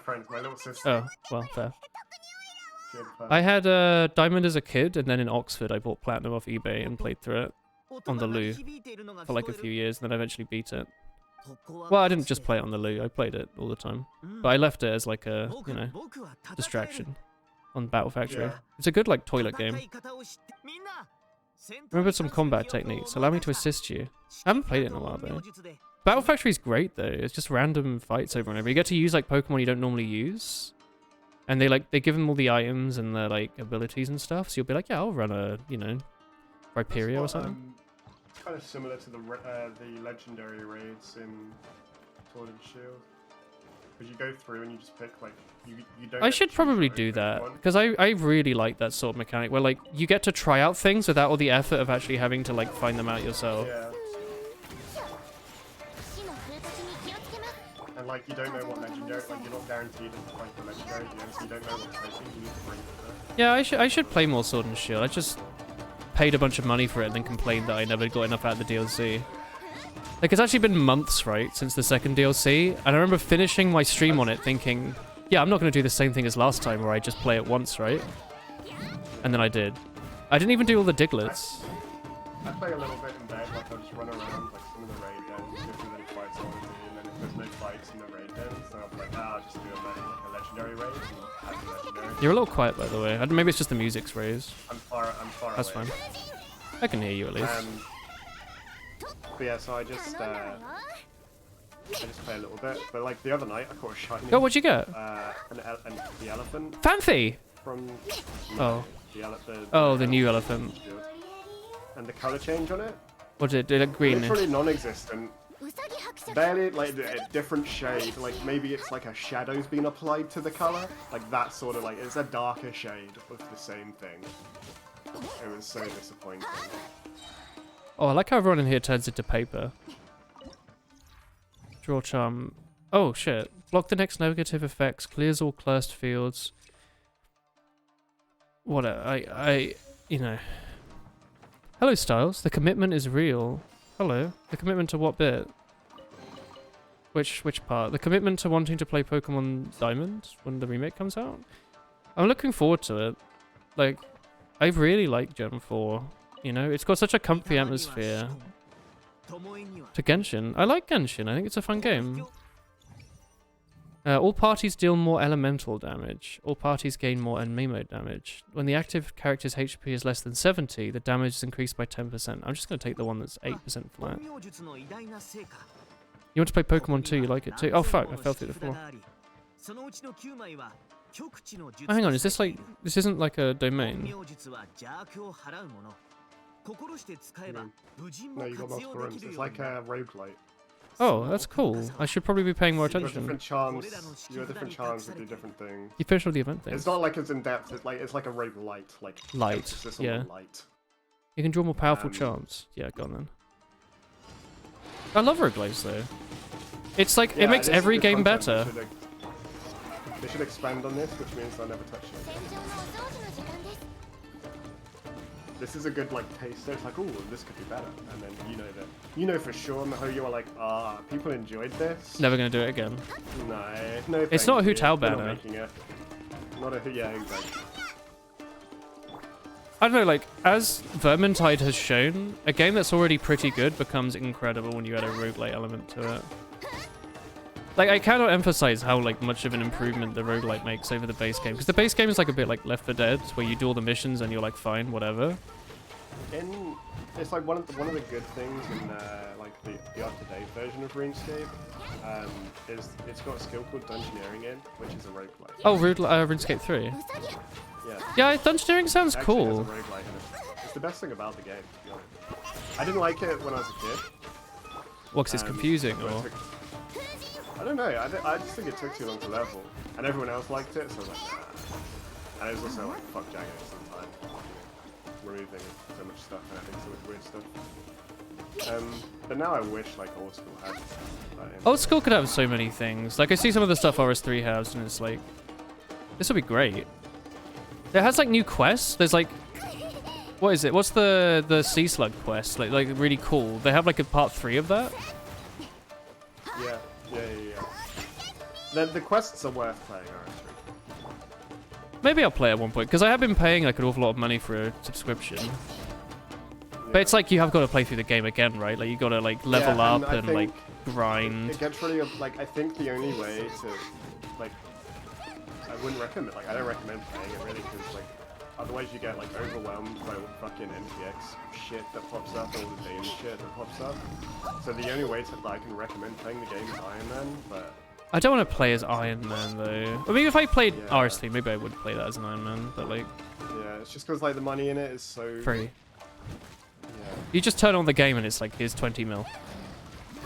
friends, my little sister. Oh, well, fair. She had first. I had Diamond as a kid, and then in Oxford I bought Platinum off eBay and played through it on the Loo for like a few years, and then I eventually beat it. Well, I didn't just play it on the Loo, I played it all the time. But I left it as like a, you know, distraction on Battle Factory. Yeah. It's a good like toilet game. Remember some combat techniques. Allow me to assist you. I haven't played it in a while though. Battle Factory's great though. It's just random fights over and over. You get to use like Pokemon you don't normally use. And they give them all the items and the like abilities and stuff. So you'll be like, yeah, I'll run a, you know, Rhyperior or something. Kind of similar to the legendary raids in Sword and Shield. Because you go through and you just pick like you don't. I get to should choose probably your do own that one. because I really like that sort of mechanic where like you get to try out things without all the effort of actually having to like find them out yourself. Yeah. And like you don't know what legendary, like you're not guaranteed to find the legendary, so you don't know what's waiting. You need to bring it. Yeah, I should play more Sword and Shield. I just paid a bunch of money for it and then complained that I never got enough out of the DLC. Like, it's actually been months, right, since the second DLC, and I remember finishing my stream on it thinking, yeah, I'm not going to do the same thing as last time where I just play it once, right? And then I did. I didn't even do all the Diglets. I play a little bit in bed, like I'll just run around like some of the raid dens, go through little fights I want to do, and then if there's no fights in the raid dens, then I'll be like, I'll just do a legendary raid and add the legendary. You're a little quiet, by the way. Maybe it's just the music's raised. I'm far That's away. fine. I can hear you at least. But yeah, so I just play a little bit. But like the other night, I caught a shiny. Oh, what'd you get? The elephant Fancy! from. Oh. The new elephant. And the color change on it. What did it look greenish? Literally non-existent. Barely like a different shade. Like maybe it's like a shadow's been applied to the color. Like that sort of like it's a darker shade of the same thing. It was so disappointing. Oh, I like how everyone in here turns into paper. Draw charm. Oh, shit. Block the next negative effects. Clears all cursed fields. What you know. Hello, Styles. The commitment is real. Hello. The commitment to what bit? Which part? The commitment to wanting to play Pokemon Diamond when the remake comes out? I'm looking forward to it. Like, I really like Gen 4. You know, it's got such a comfy atmosphere. To Genshin. I like Genshin. I think it's a fun game. All parties deal more elemental damage. All parties gain more enemy mode damage. When the active character's HP is less than 70, the damage is increased by 10%. I'm just going to take the one that's 8% flat. You want to play Pokemon 2? You like it too? Oh fuck, I fell through the floor. Oh, hang on, is this like... This isn't like a domain? No, you got multiple rooms. It's like a roguelite. Oh, that's cool. I should probably be paying more You got attention. different charms. You got different charms that do different things. You finished all the event things. It's not like it's in depth. It's like a roguelite. Like Light, emphasis on yeah. the light. You can draw more powerful charms. Yeah, go on then. I love roguelites though. It's like, Yeah, it makes this is every good game content. better. They should expand on this, which means they'll never touch it. This is a good like taster. It's like, oh, this could be better, and then you know for sure, Maho, you are like, people enjoyed this. Never gonna do it again. No. It's not a Hu Tao We're not banner. making it. Not a yeah, exactly. I don't know, like, as Vermintide has shown, a game that's already pretty good becomes incredible when you add a roguelite element to it. Like, I cannot emphasize how, like, much of an improvement the roguelite makes over the base game. Because the base game is, like, a bit like Left 4 Dead, where you do all the missions and you're like, fine, whatever. It's like one of the good things in like the up-to-date version of RuneScape is it's got a skill called Dungeoneering in, which is a roguelite. Oh, RuneScape 3. Yeah. Yeah, Dungeoneering sounds Actually cool. has a roguelite in it. It's the best thing about the game, to be honest. I didn't like it when I was a kid. Well, 'cause it's confusing, but it or... took- I don't know, I just think it took too long to level. And everyone else liked it, so I was like, nah. And it was also like, fuck jagging it sometimes. Removing so much stuff and adding so much weird stuff. But now I wish like old school had that in. Old school could have so many things. Like, I see some of the stuff RS3 has, and it's like... This would be great. It has, like, new quests. There's, like... What is it? What's the Sea Slug quest? Like really cool. They have, like, a part 3 of that? Yeah. The quests are worth playing, RS3. Maybe I'll play at one point, because I have been paying, like, an awful lot of money for a subscription. But it's like you have got to play through the game again, right? Like, you got to, like, level Yeah, up I and, think like, grind. It gets really, like, I think the only way to, like, I wouldn't recommend, like, I don't recommend playing it really, because, like, otherwise you get, like, overwhelmed by all the fucking MTX shit that pops up, all the daily shit that pops up. So the only way that I can recommend playing the game is Iron Man, but... I don't want to play as Iron Man, though. I mean, if I played Yeah. RS3, maybe I would play that as an Iron Man, but, like... Yeah, it's just because, like, the money in it is so... Free. Yeah. You just turn on the game and it's like, here's 20 mil.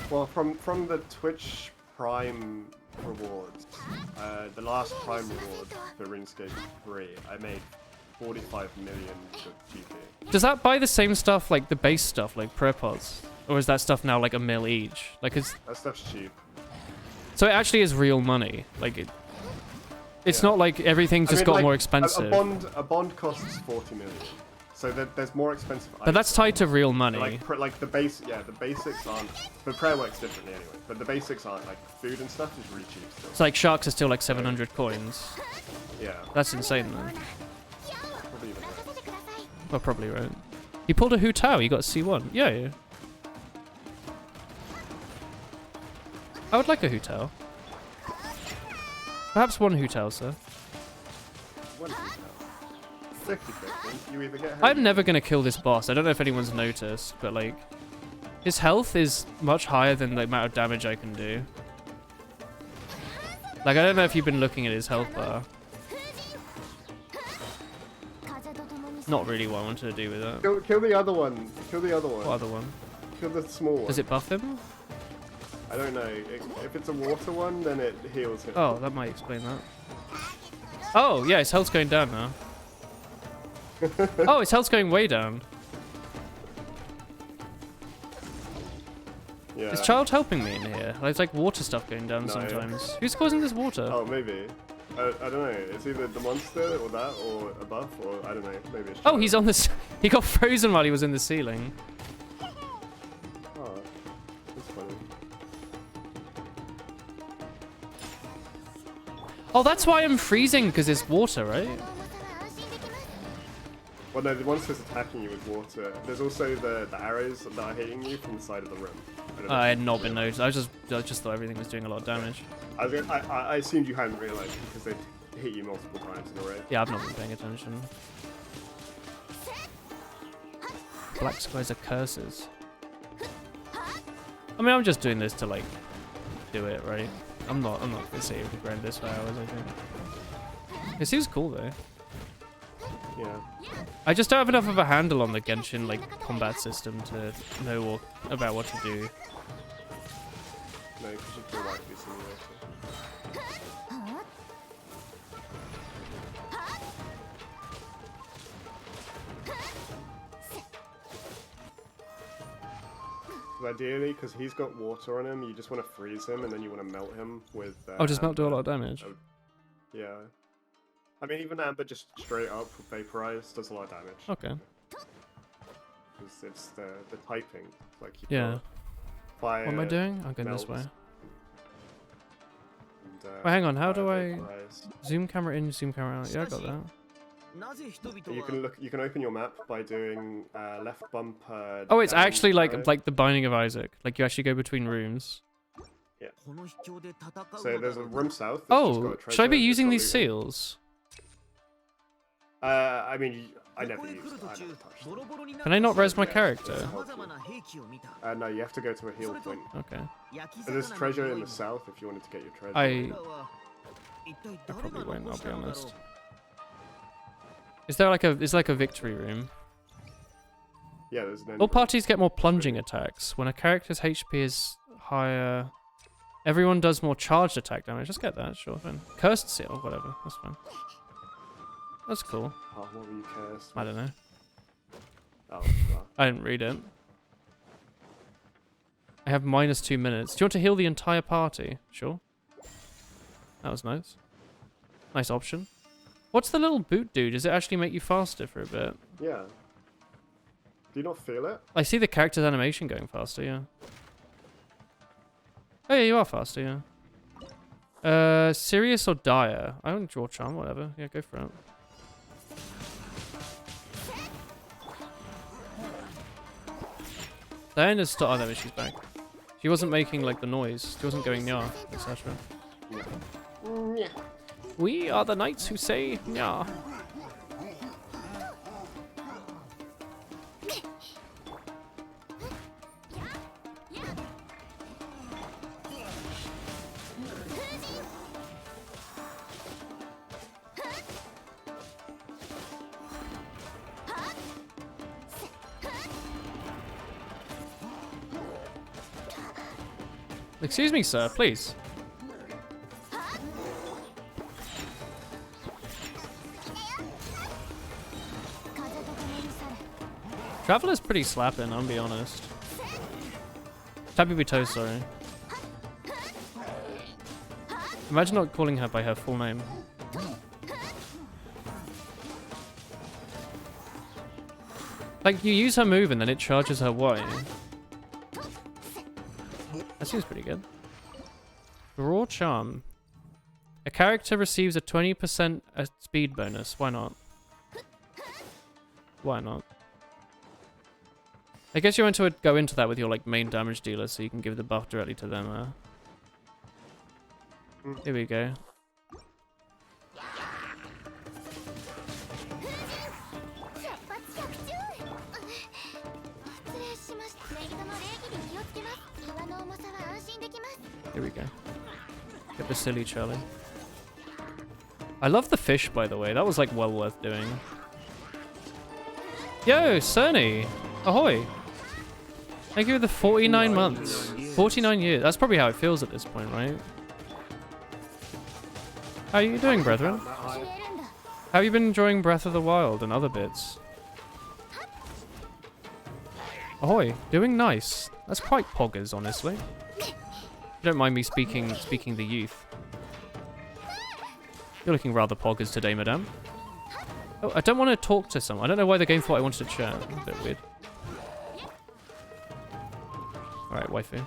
Well, from the Twitch Prime rewards. The last Prime reward for RuneScape 3, I made 45 million GP. Does that buy the same stuff like the base stuff, like prayer pots? Or is that stuff now like a mil each? Like it's... That stuff's cheap. So it actually is real money. Like it's not like everything's just got like, more expensive. A bond costs 40 million. So there's more expensive items. But that's tied to real money. Like the basics aren't. But prayer works differently anyway. But the basics aren't, like food and stuff is really cheap still. It's like sharks are still like 700 coins. Yeah. That's insane then. Probably even less. Well, probably right. You pulled a Hu Tao, you got a C1. Yeah. I would like a Hu Tao. Perhaps one Hu Tao, sir. What is it now? 50-50. You either get her. I'm never gonna kill this boss. I don't know if anyone's noticed, but like, his health is much higher than the amount of damage I can do. Like, I don't know if you've been looking at his health bar. Not really what I wanted to do with that. Kill the other one. Kill the other one. What other one? Kill the small one. Does it buff him? I don't know. If it's a water one, then it heals him. Oh, that might explain that. Oh, yeah, his health's going down now. Oh, his health's going way down. Yeah. Is Child helping me in here? There's like water stuff going down No. sometimes. Who's causing this water? Oh, maybe. I don't know. It's either the monster or that, or a buff, or I don't know. Maybe it's. Oh, he's on this. He got frozen while he was in the ceiling. Oh, that's funny. Oh, that's why I'm freezing, because it's water, right? Well, no, the monster's attacking you with water. There's also the arrows that are hitting you from the side of the room. I had not been noticed. I just thought everything was doing a lot of damage. I assumed you hadn't realized because they hit you multiple times in a row. Yeah, I've not been paying attention. Black squares are curses. I mean, I'm just doing this to like do it, right? I'm not gonna sit here and grind this for hours. I think. It seems cool though. Yeah. I just don't have enough of a handle on the Genshin like combat system to know about what to do. No, because you feel like this simulator. Ideally, because he's got water on him, you just want to freeze him and then you want to melt him with. Oh, does melt do a lot of damage? Yeah. I mean, even Amber just straight up vaporize does a lot of damage. Okay. Because it's the typing, like you Yeah. fire. What am I doing? I'm going this melt, way. And, Wait, hang on. How do I vaporize. zoom camera in, zoom camera out? Yeah, I got that. You can open your map by doing left bumper. Oh, it's down, actually right. like the Binding of Isaac. Like you actually go between rooms. Yeah. So there's a room south. That's just got Oh, a should I be treasure, it's using got these looting. seals? I mean, I never used. I never touched them. Can I not res my Yeah, character? it's helpful. No, you have to go to a heal point. Okay. So there's treasure in the south if you wanted to get your treasure. I probably won't. I'll be honest. Is there like a victory room? Yeah, there's no. All parties get more plunging attacks. When a character's HP is higher, everyone does more charged attack damage. Just get that, sure, fine. Cursed seal, whatever. That's fine. That's cool. Oh, what were you cursed? I don't know. Oh, well. I didn't read it. I have -2 minutes. Do you want to heal the entire party? Sure. That was nice. Nice option. What's the little boot do? Does it actually make you faster for a bit? Yeah. Do you not feel it? I see the character's animation going faster, yeah. Oh yeah, you are faster, yeah. Serious or dire? I don't draw charm, whatever. Yeah, go for it. Diana's still. Oh, no, she's back. She wasn't making like the noise. She wasn't going nya, etc. Yeah. We are the knights who say nya. Excuse me, sir, please. Traveler's pretty slapping, I'll be honest. Tappy Toe, sorry. Imagine not calling her by her full name. Like, you use her move and then it charges her Y. That seems pretty good. Raw Charm. A character receives a 20% speed bonus. Why not? Why not? I guess you want to go into that with your like main damage dealer so you can give the buff directly to them. Here we go. Here we go. Get the silly Charlie. I love the fish, by the way. That was like well worth doing. Yo, Cerny! Ahoy! Thank you for the 49 months. 49 years. That's probably how it feels at this point, right? How are you doing, brethren? How have you been enjoying Breath of the Wild and other bits? Ahoy! Doing nice. That's quite poggers, honestly. You don't mind me speaking the youth. You're looking rather poggers today, madame. Oh, I don't want to talk to someone. I don't know why the game thought I wanted to chat. A bit weird. Alright, waifu.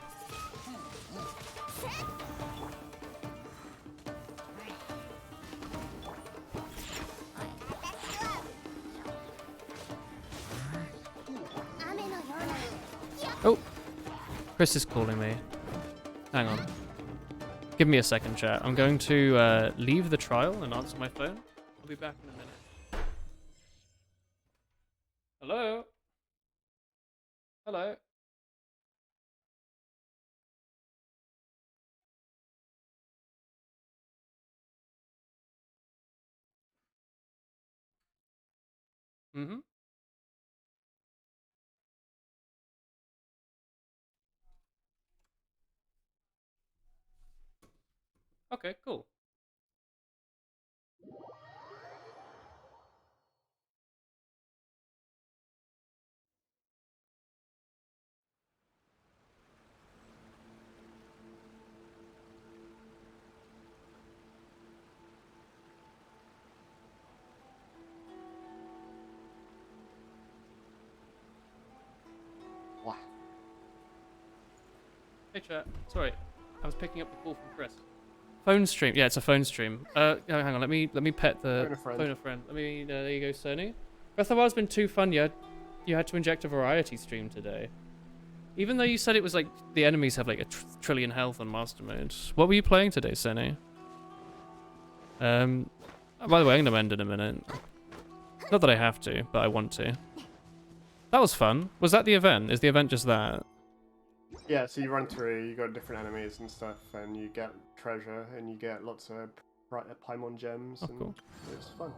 Oh! Chris is calling me. Hang on. Give me a second, chat. I'm going to leave the trial and answer my phone. I'll be back in a minute. Hello? Hello? Mm-hmm. Okay, cool. Wow. Hey chat. Sorry, I was picking up the call from Chris. Phone stream. Yeah, it's a phone stream. Hang on. Let me pet the phone a friend. Let me. There you go, Sony. Breath of the Wild's been too fun. You had to inject a variety stream today. Even though you said it was like the enemies have like a trillion health on master mode. What were you playing today, Sony? By the way, I'm gonna end in a minute. Not that I have to, but I want to. That was fun. Was that the event? Is the event just that? Yeah, so you run through, you got different enemies and stuff, and you get treasure, and you get lots of Paimon gems, and cool. It was fun.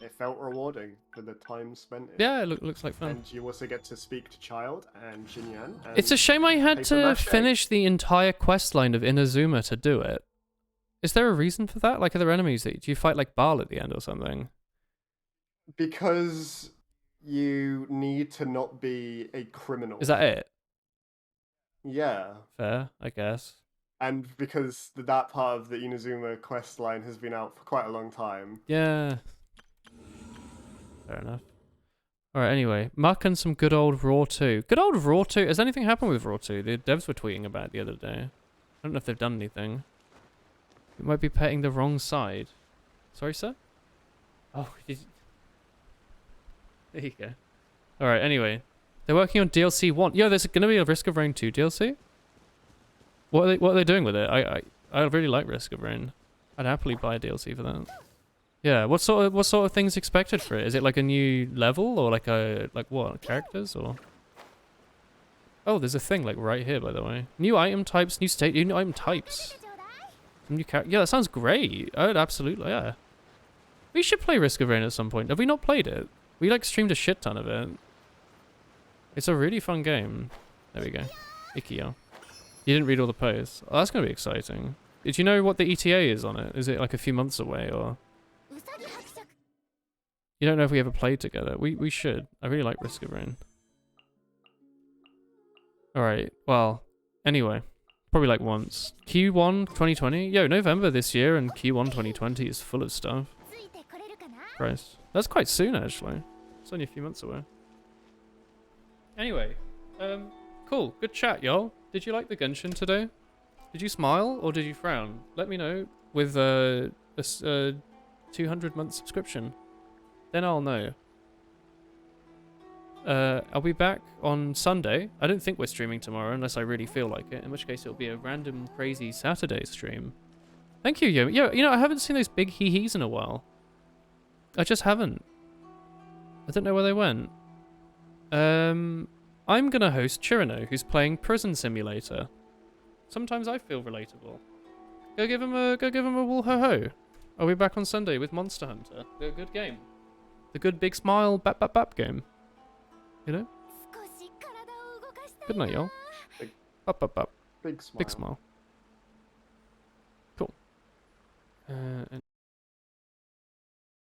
It felt rewarding for the time spent. Yeah, it looks like fun. And you also get to speak to Child and Jinyan. And It's a shame I had to finish the entire quest line of Inazuma to do it. Is there a reason for that? Like, are there enemies that do you fight like Baal at the end or something? Because you need to not be a criminal. Is that it? Yeah. Fair, I guess. And because that part of the Inazuma quest line has been out for quite a long time. Yeah. Fair enough. Alright, anyway. Muck and some good old Raw 2. Good old Raw 2. Has anything happened with Raw 2? The devs were tweeting about it the other day. I don't know if they've done anything. You might be petting the wrong side. Sorry, sir? Oh, there you go. Alright, anyway. They're working on DLC 1. Yo, there's going to be a Risk of Rain 2 DLC? What are they doing with it? I really like Risk of Rain. I'd happily buy a DLC for that. Yeah, what sort of things expected for it? Is it like a new level or like what? Characters or? Oh, there's a thing like right here, by the way. New item types, new item types. New character. Yeah, that sounds great. I'd absolutely, yeah. We should play Risk of Rain at some point. Have we not played it? We like streamed a shit ton of it. It's a really fun game. There we go. Ikio. You didn't read all the posts. Oh, that's going to be exciting. Did you know what the ETA is on it? Is it like a few months away or? You don't know if we ever played together. We should. I really like Risk of Rain. Alright, well, anyway. Probably like once. Q1 2020? Yo, November this year and Q1 2020 is full of stuff. Christ. That's quite soon, actually. It's only a few months away. Anyway, cool. Good chat, y'all. Did you like the Genshin today? Did you smile or did you frown? Let me know with a 200-month subscription. Then I'll know. I'll be back on Sunday. I don't think we're streaming tomorrow unless I really feel like it, in which case it'll be a random crazy Saturday stream. Thank you, Yo. Yeah, you know, I haven't seen those big hee-hees in a while. I just haven't. I don't know where they went. I'm gonna host Chirino, who's playing Prison Simulator. Sometimes I feel relatable. Go give him a woo ho ho. I'll be back on Sunday with Monster Hunter. The good game. The good big smile bap bap bap game. You know? Good night, y'all. Big- Bap bap bap. Big smile. Big smile. Cool. And